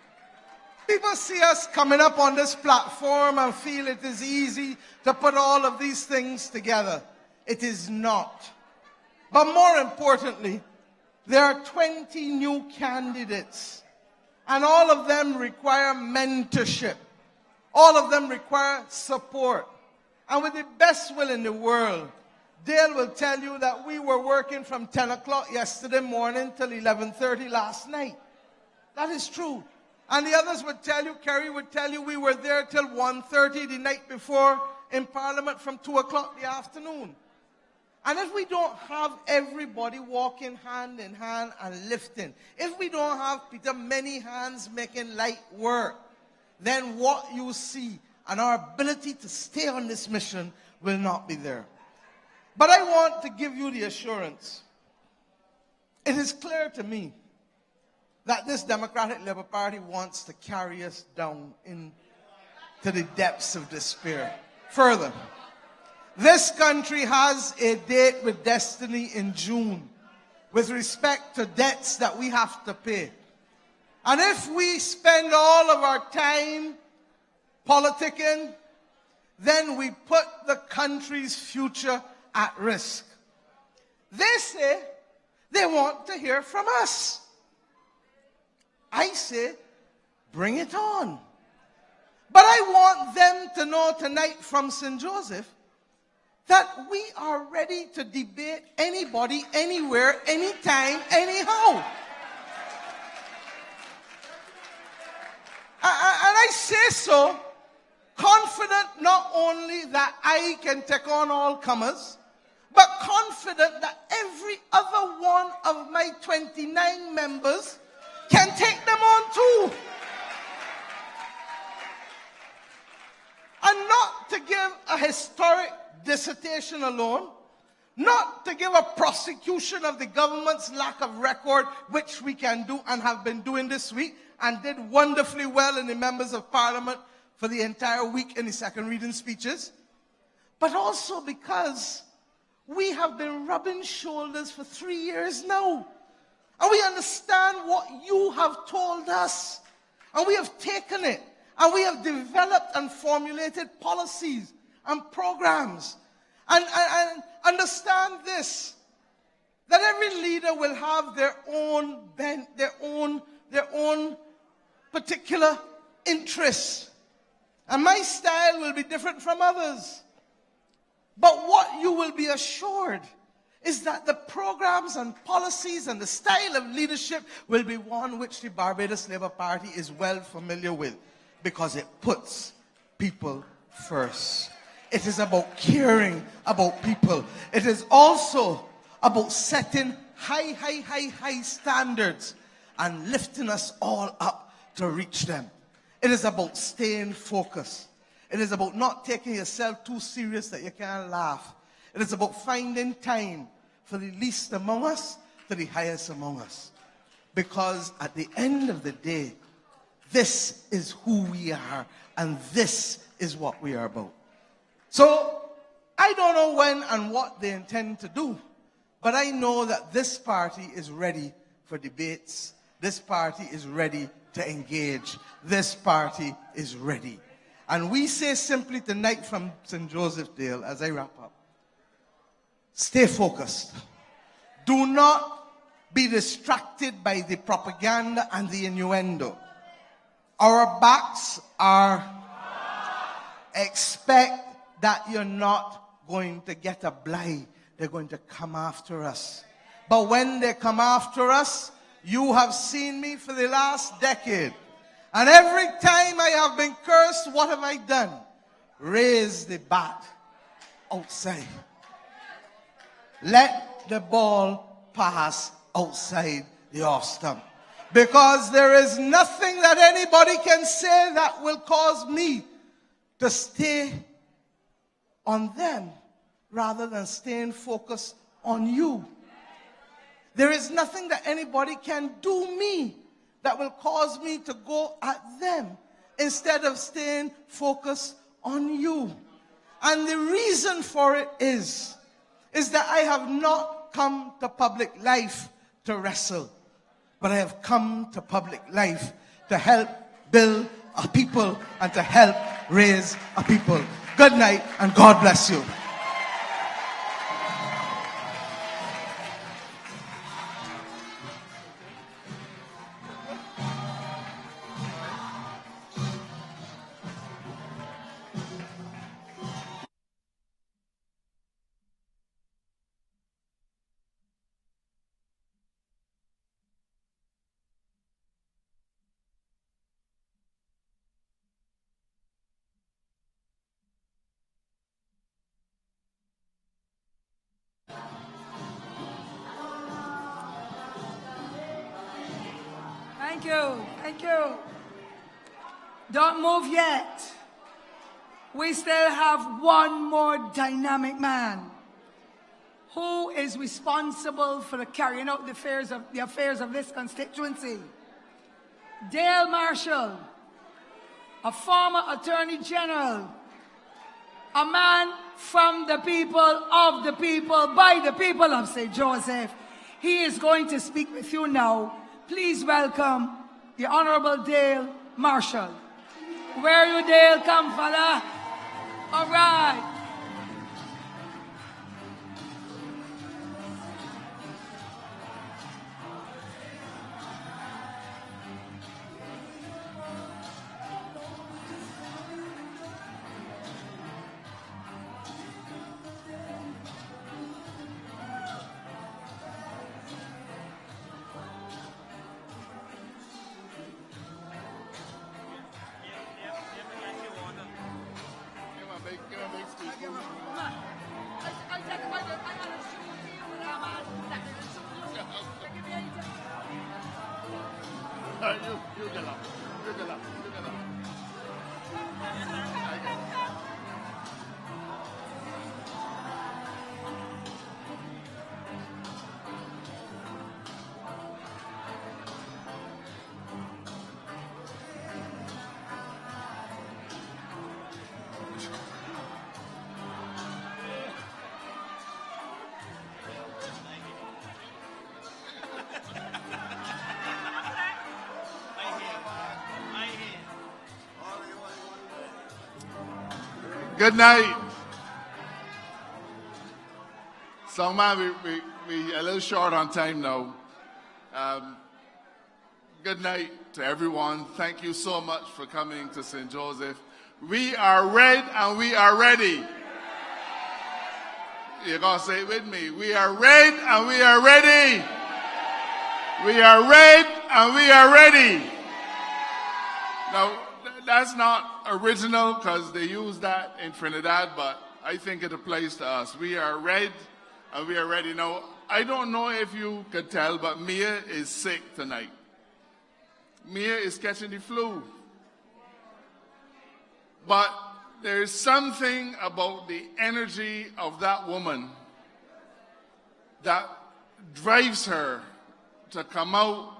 People see us coming up on this platform and feel it is easy to put all of these things together. It is not. But more importantly, there are 20 new candidates, and all of them require mentorship. All of them require support. And with the best will in the world, Dale will tell you that we were working from 10 o'clock yesterday morning till 11:30 last night. That is true. And the others would tell you, Kerry would tell you, we were there till 1:30 the night before in Parliament from 2 o'clock the afternoon. And if we don't have everybody walking hand in hand and lifting, if we don't have, Peter, many hands making light work, then what you see and our ability to stay on this mission will not be there. But I want to give you the assurance. It is clear to me that this Democratic Labour Party wants to carry us down into the depths of despair. Further, this country has a date with destiny in June with respect to debts that we have to pay. And if we spend all of our time politicking, then we put the country's future at risk. They say they want to hear from us. I say, bring it on. But I want them to know tonight from St. Joseph that we are ready to debate anybody, anywhere, anytime, anyhow. And I say so confident not only that I can take on all comers, but confident that every other one of my 29 members can take them on too. And not to give a historic dissertation alone, not to give a prosecution of the government's lack of record, which we can do and have been doing this week, and did wonderfully well in the members of Parliament for the entire week in the second reading speeches, but also because we have been rubbing shoulders for 3 years now. And we understand what you have told us. And we have taken it. And we have developed and formulated policies and programs. And understand this, that every leader will have their own bent, their own particular interests. And my style will be different from others. But what you will be assured is that the programs and policies and the style of leadership will be one which the Barbados Labour Party is well familiar with, because it puts people first. It is about caring about people. It is also about setting high standards and lifting us all up to reach them. It is about staying focused. It is about not taking yourself too serious that you can't laugh. It is about finding time for the least among us to the highest among us. Because at the end of the day, this is who we are, and this is what we are about. So, I don't know when and what they intend to do, but I know that this party is ready for debates. This party is ready to engage. This party is ready. And we say simply tonight from St. Joseph Dale, as I wrap up, stay focused. Do not be distracted by the propaganda and the innuendo. Our backs are... Expect that you're not going to get a blight. They're going to come after us. But when they come after us, you have seen me for the last decade. And every time I have been cursed, what have I done? Raise the bat outside. Let the ball pass outside the off stump. Because there is nothing that anybody can say that will cause me to stay on them rather than staying focused on you. There is nothing that anybody can do me that will cause me to go at them instead of staying focused on you. And the reason for it is that I have not come to public life to wrestle, but I have come to public life to help build a people and to help raise a people. Good night and God bless you. Thank you. Thank you. Don't move yet. We still have one more dynamic man who is responsible for the carrying out the affairs of this constituency. Dale Marshall, a former Attorney General, a man from the people, of the people, by the people of St. Joseph. He is going to speak with you now. Please welcome the Honorable Dale Marshall. Where you, Dale? Come, fella. All right. Good night. So, man, we a little short on time now. Good night to everyone. Thank you so much for coming to St. Joseph. We are red and we are ready. You're going to say it with me. We are red and we are ready. We are red and we are ready. Now, that's not original because they use that in Trinidad, but I think it applies to us. We are red and we are ready. Now, I don't know if you could tell, but Mia is sick tonight. Mia is catching the flu. But There is something about the energy of that woman that drives her to come out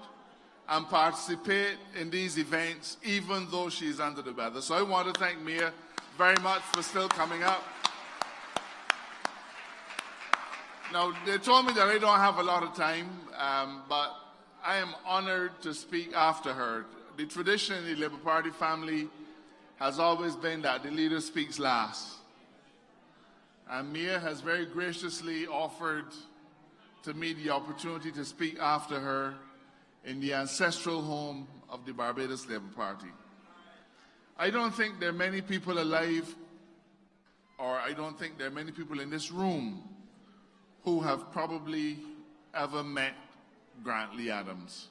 and participate in these events, even though she's under the weather. So I want to thank Mia very much for still coming up. Now, they told me that I don't have a lot of time, but I am honored to speak after her. The tradition in the Labour Party family has always been that the leader speaks last. And Mia has very graciously offered to me the opportunity to speak after her in the ancestral home of the Barbados Labour Party. I don't think there are many people alive, or I don't think there are many people in this room who have probably ever met Grant Lee Adams.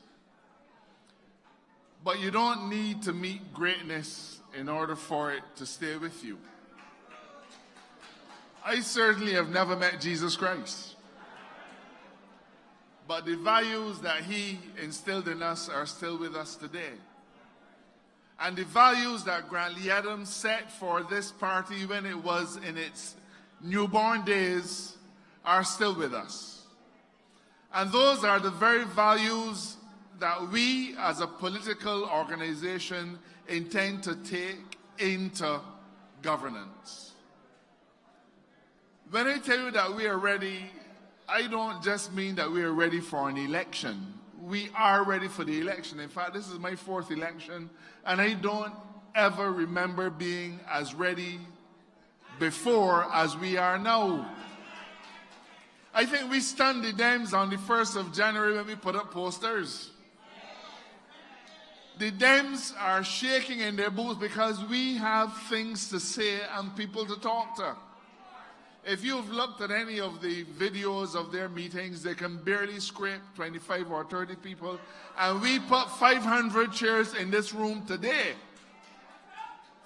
But you don't need to meet greatness in order for it to stay with you. I certainly have never met Jesus Christ. But the values that he instilled in us are still with us today. And the values that Grant Lee Adams set for this party when it was in its newborn days are still with us. And those are the very values that we as a political organization intend to take into governance. When I tell you that we are ready, I don't just mean that we are ready for an election. We are ready for the election. In fact, this is my 4th election, and I don't ever remember being as ready before as we are now. I think we stunned the Dems on the 1st of January when we put up posters. The Dems are shaking in their boots because we have things to say and people to talk to. If you've looked at any of the videos of their meetings, they can barely scrape 25 or 30 people. And we put 500 chairs in this room today.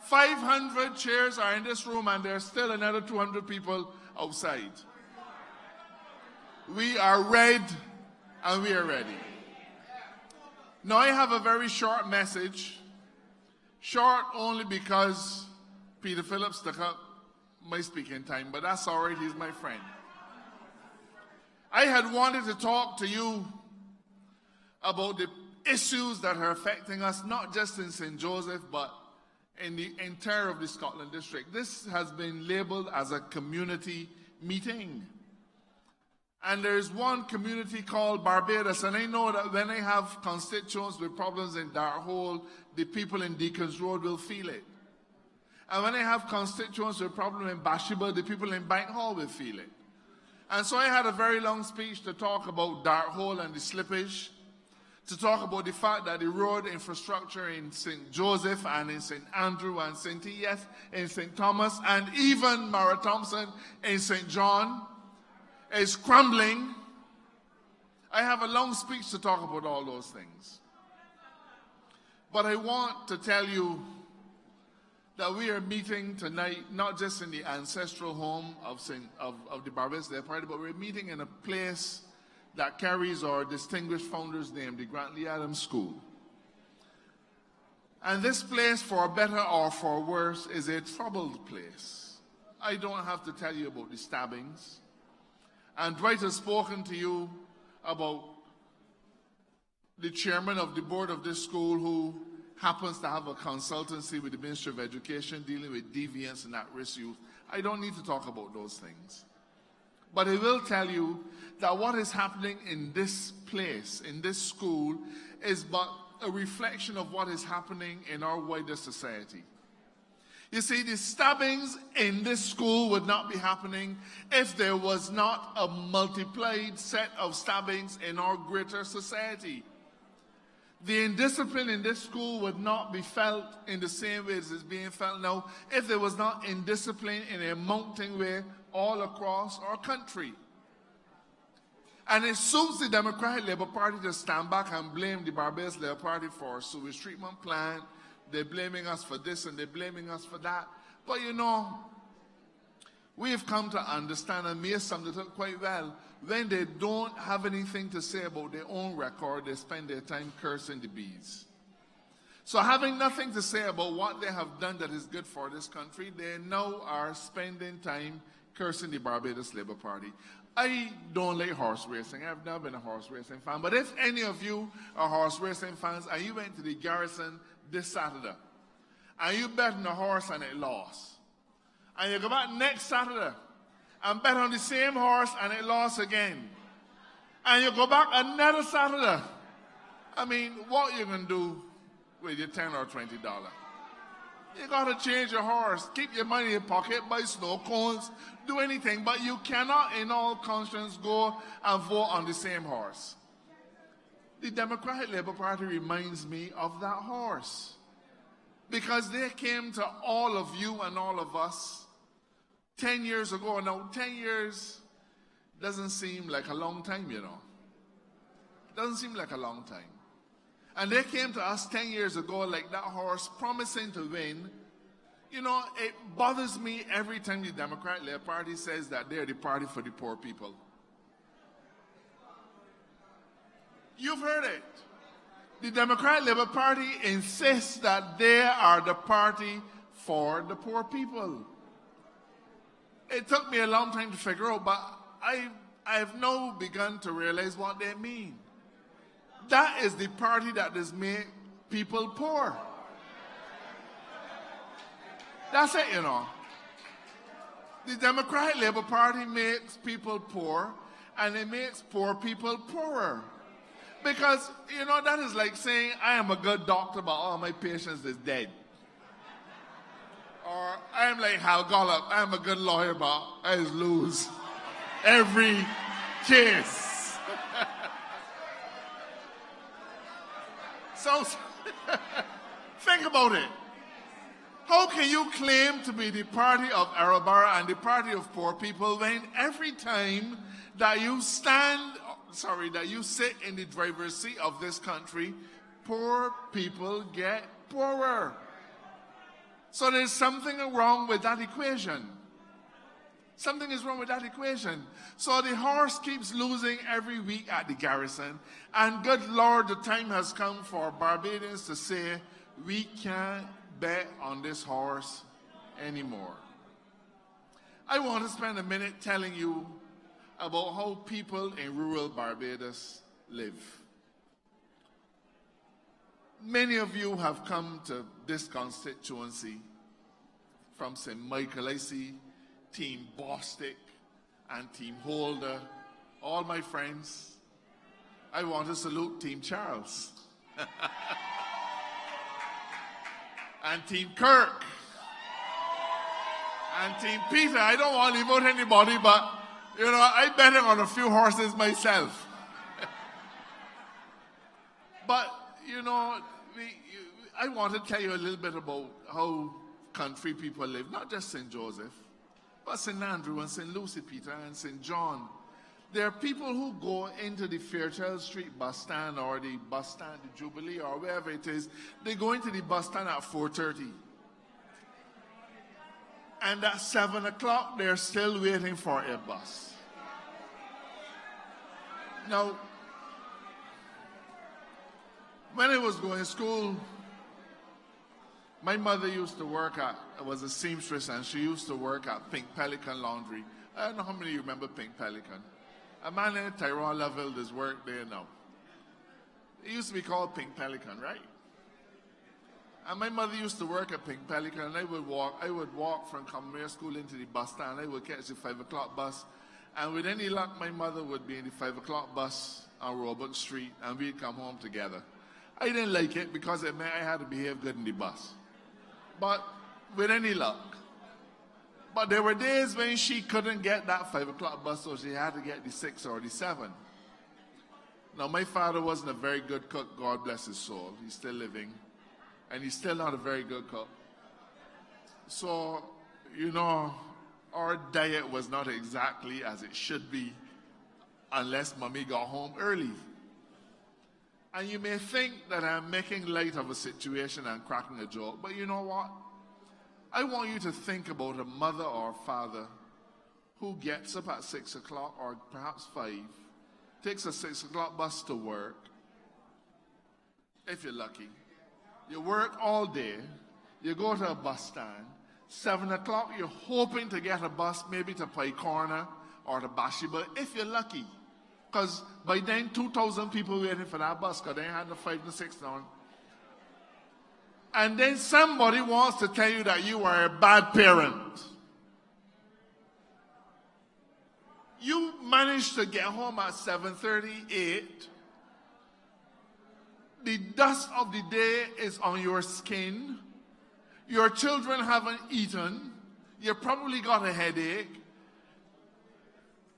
500 chairs are in this room and there's still another 200 people outside. We are red and we are ready. Now I have a very short message. Short only because Peter Phillips took up my speaking time, but that's all right, he's my friend. I had wanted to talk to you about the issues that are affecting us, not just in St. Joseph, but in the entire of the Scotland district. This has been labeled as a community meeting. And there's one community called Barbados, and I know that when I have constituents with problems in Darthole, the people in Deacon's Road will feel it. And when I have constituents with problems in Bathsheba, the people in Bank Hall will feel it. And so I had a very long speech to talk about Darthole and the slippage, to talk about the fact that the road infrastructure in St. Joseph and in St. Andrew and Cynthia in St. Thomas and even Mara Thompson in St. John is crumbling. I have a long speech to talk about all those things. But I want to tell you that we are meeting tonight, not just in the ancestral home of the Barbados Labour Party, but we're meeting in a place that carries our distinguished founder's name, the Grant Lee Adams School. And this place, for better or for worse, is a troubled place. I don't have to tell you about the stabbings. And Dwight has spoken to you about the chairman of the board of this school who happens to have a consultancy with the Ministry of Education dealing with deviance and at-risk youth. I don't need to talk about those things. But I will tell you that what is happening in this place, in this school, is but a reflection of what is happening in our wider society. You see, the stabbings in this school would not be happening if there was not a multiplied set of stabbings in our greater society. The indiscipline in this school would not be felt in the same way as it's being felt now if there was not indiscipline in a mounting way all across our country. And it suits the Democratic Labour Party to stand back and blame the Barbados Labour Party for a sewage treatment plant. They're blaming us for this and they're blaming us for that. But you know, we've come to understand, and Mia summed it up quite well, when they don't have anything to say about their own record, they spend their time cursing the bees. So having nothing to say about what they have done that is good for this country, they now are spending time cursing the Barbados Labour Party. I don't like horse racing. I've never been a horse racing fan. But if any of you are horse racing fans and you went to the Garrison this Saturday and you bet on a horse and it lost, and you go back next Saturday and bet on the same horse and it lost again, and you go back another Saturday, I mean, what you going to do with your $10 or $20? You got to change your horse. Keep your money in your pocket, buy snow cones, do anything. But you cannot, in all conscience, go and vote on the same horse. The Democratic Labour Party reminds me of that horse. Because they came to all of you and all of us 10 years ago. Now, 10 years doesn't seem like a long time, you know. Doesn't seem like a long time. And they came to us 10 years ago like that horse, promising to win. You know, it bothers me every time the Democratic Labour Party says that they're the party for the poor people. You've heard it. The Democratic Labour Party insists that they are the party for the poor people. It took me a long time to figure out, but I've now begun to realize what they mean. That is the party that does make people poor. That's it, you know. The Democratic Labour Party makes people poor, and it makes poor people poorer. Because, you know, that is like saying, I am a good doctor, but all my patients is dead. Or, I am like Hal Gollop, I am a good lawyer, but I just lose every case. So, think about it. How can you claim to be the party of Arabara and the party of poor people when every time that you that you sit in the driver's seat of this country, poor people get poorer? So there's something wrong with that equation. Something is wrong with that equation. So the horse keeps losing every week at the Garrison. And good Lord, the time has come for Barbadians to say, we can't bet on this horse anymore. I want to spend a minute telling you about how people in rural Barbados live. Many of you have come to this constituency from St. Michael. I see Team Bostic and Team Holder, all my friends. I want to salute Team Charles and Team Kirk and Team Peter. I don't want to leave out anybody, but you know, I betting on a few horses myself. But you know, I want to tell you a little bit about how country people live, not just St. Joseph, but St. Andrew and St. Lucy Peter and St. John. There are people who go into the Fairchild Street bus stand or the bus stand, the Jubilee or wherever it is. They go into the bus stand at 4:30. And at 7 o'clock, they're still waiting for a bus. Now, when I was going to school, my mother used to work was a seamstress, and she used to work at Pink Pelican Laundry. I don't know how many of you remember Pink Pelican. A man named Tyrone Lovell does work there now. It used to be called Pink Pelican, right? And my mother used to work at Pink Pelican, and I would walk from Commonwealth School into the bus stand. I would catch the 5 o'clock bus, and with any luck, my mother would be in the 5 o'clock bus on Roebuck Street, and we'd come home together. I didn't like it because it meant I had to behave good in the bus. But with any luck. But there were days when she couldn't get that 5 o'clock bus, so she had to get the 6 or the 7. Now, my father wasn't a very good cook, God bless his soul. He's still living, and he's still not a very good cook. So, you know, our diet was not exactly as it should be unless mommy got home early. And you may think that I'm making light of a situation and cracking a joke, but you know what? I want you to think about a mother or father who gets up at 6 o'clock or perhaps 5, takes a 6 o'clock bus to work, if you're lucky, You work all day. You go to a bus stand. 7 o'clock, you're hoping to get a bus maybe to Pie Corner or to Bathsheba, if you're lucky. Because by then, 2,000 people waiting for that bus because they had the 5 to 6 down. And then somebody wants to tell you that you are a bad parent. You managed to get home at 7:38. The dust of the day is on your skin. Your children haven't eaten. You probably got a headache.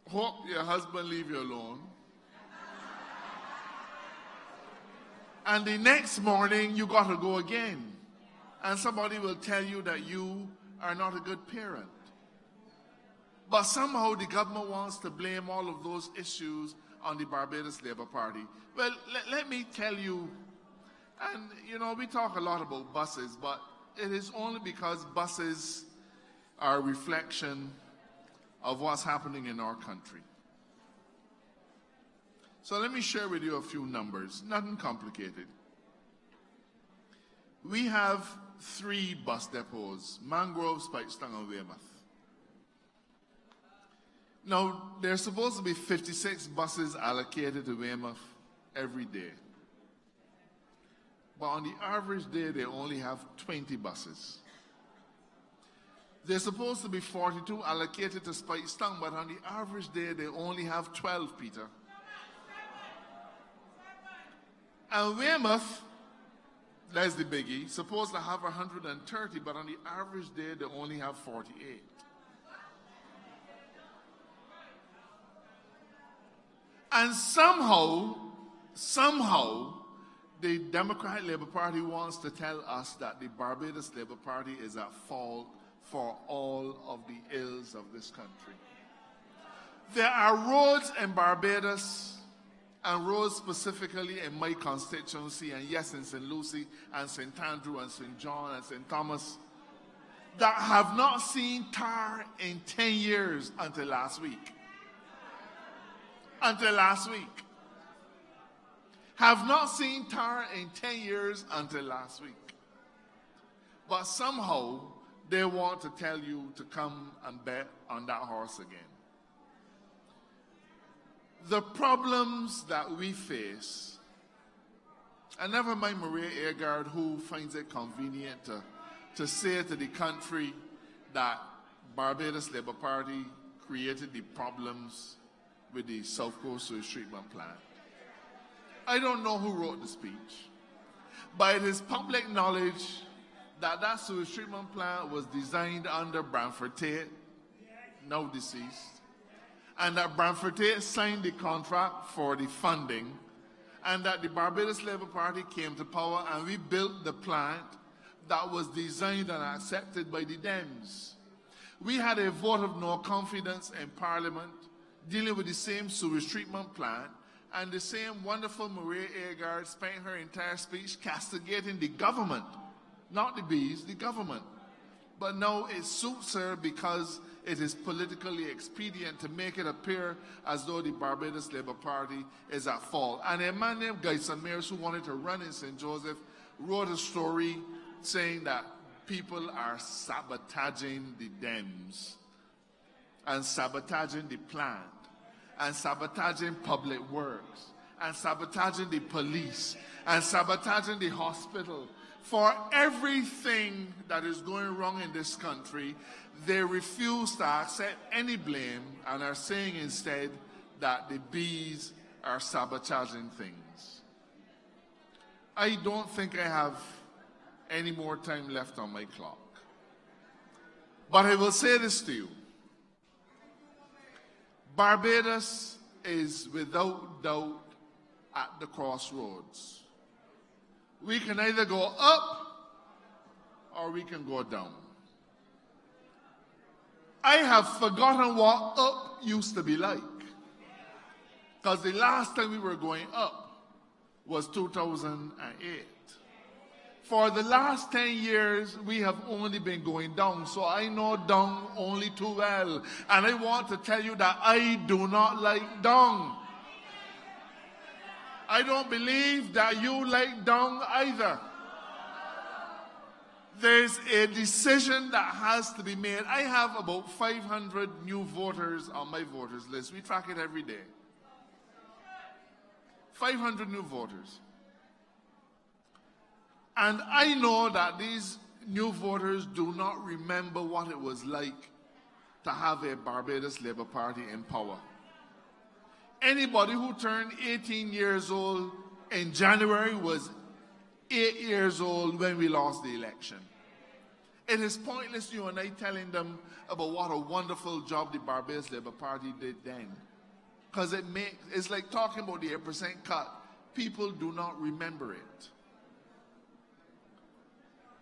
Hope your husband leave you alone. And the next morning, you got to go again. And somebody will tell you that you are not a good parent. But somehow the government wants to blame all of those issues on the Barbados Labour Party. Well, let me tell you, and you know, we talk a lot about buses, but it is only because buses are a reflection of what's happening in our country. So let me share with you a few numbers, nothing complicated. We have 3 bus depots, Mangrove, Spikestone, and Weymouth. Now, there's supposed to be 56 buses allocated to Weymouth every day. But on the average day, they only have 20 buses. There's supposed to be 42 allocated to Spikestone, but on the average day, they only have 12, Peter. And Weymouth, that's the biggie, supposed to have 130, but on the average day, they only have 48. And somehow, the Democratic Labour Party wants to tell us that the Barbados Labour Party is at fault for all of the ills of this country. There are roads in Barbados, and roads specifically in my constituency, and yes, in St. Lucie, and St. Andrew, and St. John, and St. Thomas, that have not seen tar in 10 years until last week. Until last week. Have not seen tar in 10 years until last week. But somehow, they want to tell you to come and bet on that horse again. The problems that we face, and never mind Maria Agard, who finds it convenient to say to the country that Barbados Labour Party created the problems with the South Coast Sewage Treatment Plant. I don't know who wrote the speech, but it is public knowledge that that sewage treatment plant was designed under Branford Tate, now deceased, and that Branford Tate signed the contract for the funding, and that the Barbados Labour Party came to power and we built the plant that was designed and accepted by the Dems. We had a vote of no confidence in Parliament dealing with the same sewage treatment plant, and the same wonderful Maria Agard spent her entire speech castigating the government, not the bees, the government. But now it suits her because it is politically expedient to make it appear as though the Barbados Labour Party is at fault. And a man named Guy Samirs, who wanted to run in St. Joseph, wrote a story saying that people are sabotaging the Dems and sabotaging the plant and sabotaging public works and sabotaging the police and sabotaging the hospital. For everything that is going wrong in this country, they refuse to accept any blame and are saying instead that the bees are sabotaging things. I don't think I have any more time left on my clock. But I will say this to you. Barbados is without doubt at the crossroads. We can either go up or we can go down. I have forgotten what up used to be like, because the last time we were going up was 2008. For the last 10 years, we have only been going down, so I know down only too well. And I want to tell you that I do not like down. I don't believe that you like down either. there's a decision that has to be made. I have about 500 new voters on my voters list. We track it every day. 500 new voters. And I know that these new voters do not remember what it was like to have a Barbados Labour Party in power. Anybody who turned 18 years old in January was 8 years old when we lost the election. It is pointless you and I telling them about what a wonderful job the Barbados Labour Party did then. Because it's like talking about the 8% cut. People do not remember it.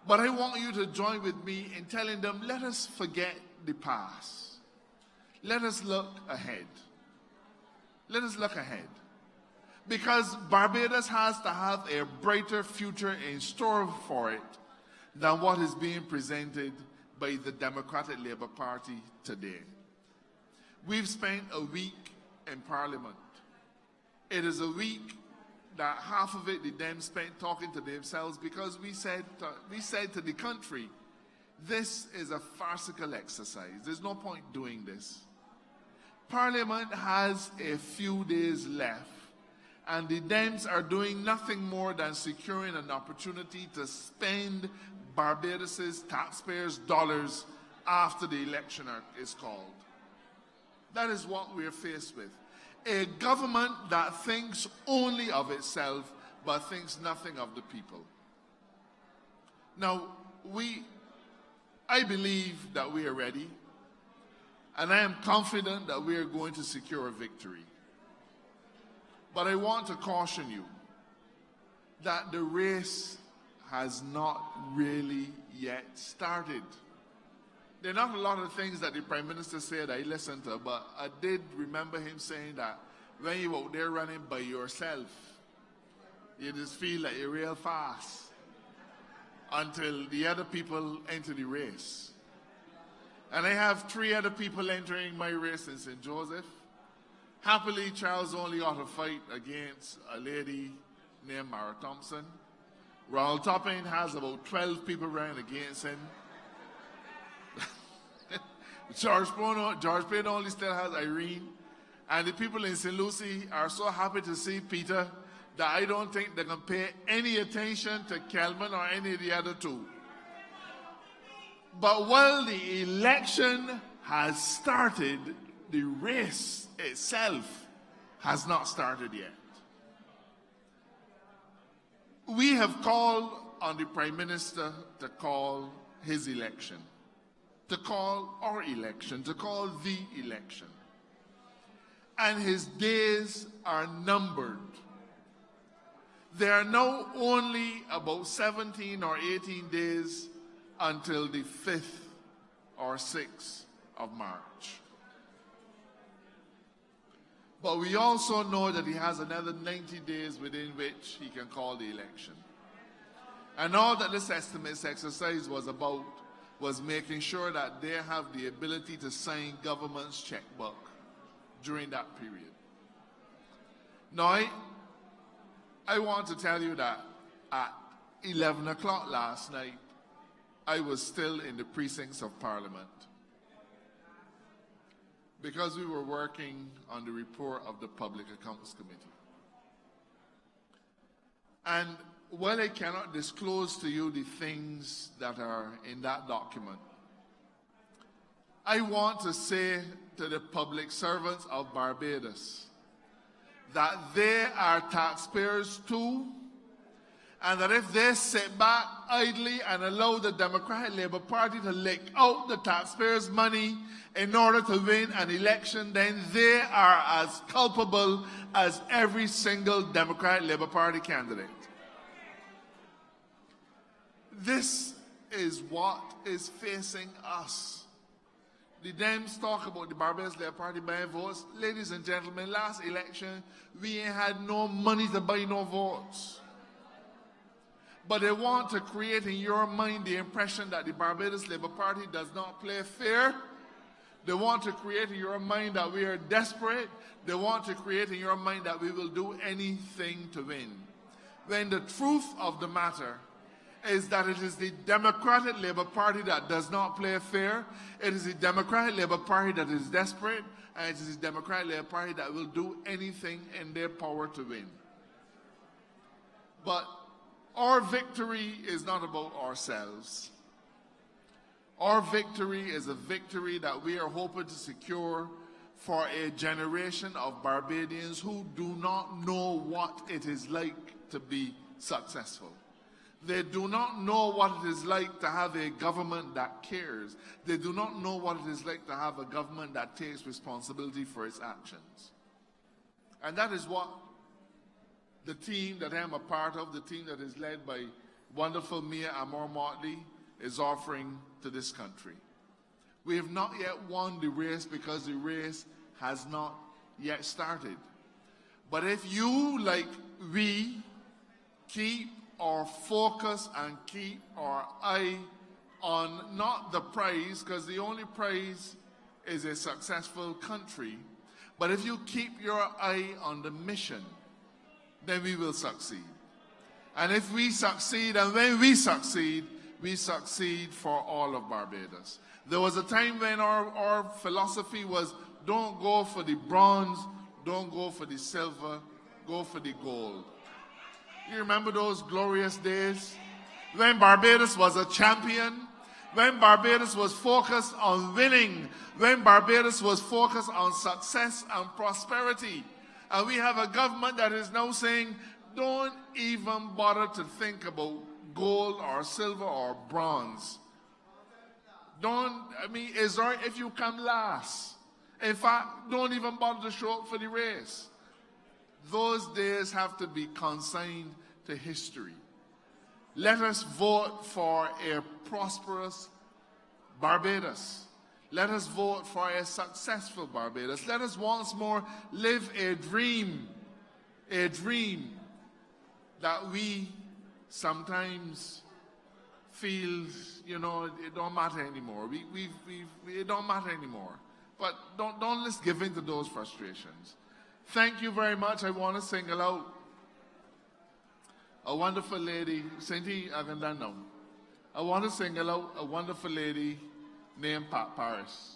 But I want you to join with me in telling them, let us forget the past. Let us look ahead. Let us look ahead. Because Barbados has to have a brighter future in store for it than what is being presented by the Democratic Labour Party today. We've spent a week in Parliament. It is a week that half of it the Dems spent talking to themselves because we said to the country, this is a farcical exercise. There's no point doing this. Parliament has a few days left, and the Dems are doing nothing more than securing an opportunity to spend Barbados' taxpayers' dollars after the election is called. That is what we're faced with. A government that thinks only of itself but thinks nothing of the people. Now, I believe that we are ready, and I am confident that we are going to secure a victory. But I want to caution you that the race has not really yet started. There are not a lot of things that the Prime Minister said I listened to, but I did remember him saying that when you're out there running by yourself, you just feel like you're real fast until the other people enter the race. And I have 3 other people entering my race in St. Joseph. Happily, Charles only got a fight against a lady named Mara Thompson. Raoul Topping has about 12 people running against him. George Payne only still has Irene. And the people in St. Lucie are so happy to see Peter that I don't think they can pay any attention to Kelman or any of the other 2. But while the election has started, the race itself has not started yet. We have called on the Prime Minister to call his election, to call our election, to call the election. And his days are numbered. There are now only about 17 or 18 days until the 5th or 6th of March. But we also know that he has another 90 days within which he can call the election. And all that this estimates exercise was about was making sure that they have the ability to sign government's checkbook during that period. Now, I want to tell you that at 11 o'clock last night, I was still in the precincts of Parliament because we were working on the report of the Public Accounts Committee. And while I cannot disclose to you the things that are in that document, I want to say to the public servants of Barbados that they are taxpayers too, and that if they sit back idly and allow the Democratic Labour Party to lick out the taxpayers' money in order to win an election, then they are as culpable as every single Democratic Labour Party candidate. This is what is facing us. The Dems talk about the Barbados Labour Party buying votes. Ladies and gentlemen, last election, we ain't had no money to buy no votes. But they want to create in your mind the impression that the Barbados Labour Party does not play fair. They want to create in your mind that we are desperate. They want to create in your mind that we will do anything to win. When the truth of the matter is that it is the Democratic Labour Party that does not play fair. It is the Democratic Labour Party that is desperate, and it is the Democratic Labour Party that will do anything in their power to win. But our victory is not about ourselves. Our victory is a victory that we are hoping to secure for a generation of Barbadians who do not know what it is like to be successful. They do not know what it is like to have a government that cares. They do not know what it is like to have a government that takes responsibility for its actions. And that is what the team that I am a part of, the team that is led by wonderful Mia Mottley, is offering to this country. We have not yet won the race because the race has not yet started. But if you, like we, keep our focus and keep our eye on not the prize, because the only prize is a successful country, but if you keep your eye on the mission, then we will succeed. And if we succeed, and when we succeed for all of Barbados. There was a time when our philosophy was, don't go for the bronze, don't go for the silver, go for the gold. You remember those glorious days? When Barbados was a champion, when Barbados was focused on winning, when Barbados was focused on success and prosperity. And we have a government that is now saying, don't even bother to think about gold or silver or bronze. It's all right if you come last. In fact, don't even bother to show up for the race. Those days have to be consigned to history. Let us vote for a prosperous Barbados. Let us vote for a successful Barbados. Let us once more live a dream that we sometimes feel, it don't matter anymore. It don't matter anymore. But don't let's give in to those frustrations. Thank you very much. I want to single out a wonderful lady, Cynthia Agandano. I want to single out a wonderful lady named Pat Paris.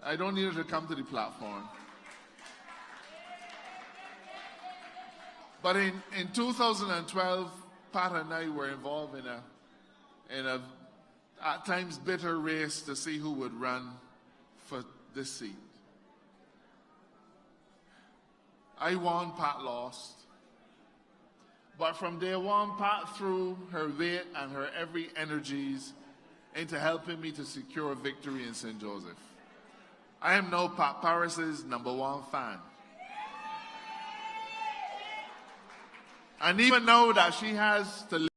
I don't need her to come to the platform. But in 2012, Pat and I were involved in a at times bitter race to see who would run for this seat. I won, Pat lost. But from day one, Pat threw her weight and her every energies into helping me to secure victory in St. Joseph. I am now Pat Paris's #1 fan. And even though that she has to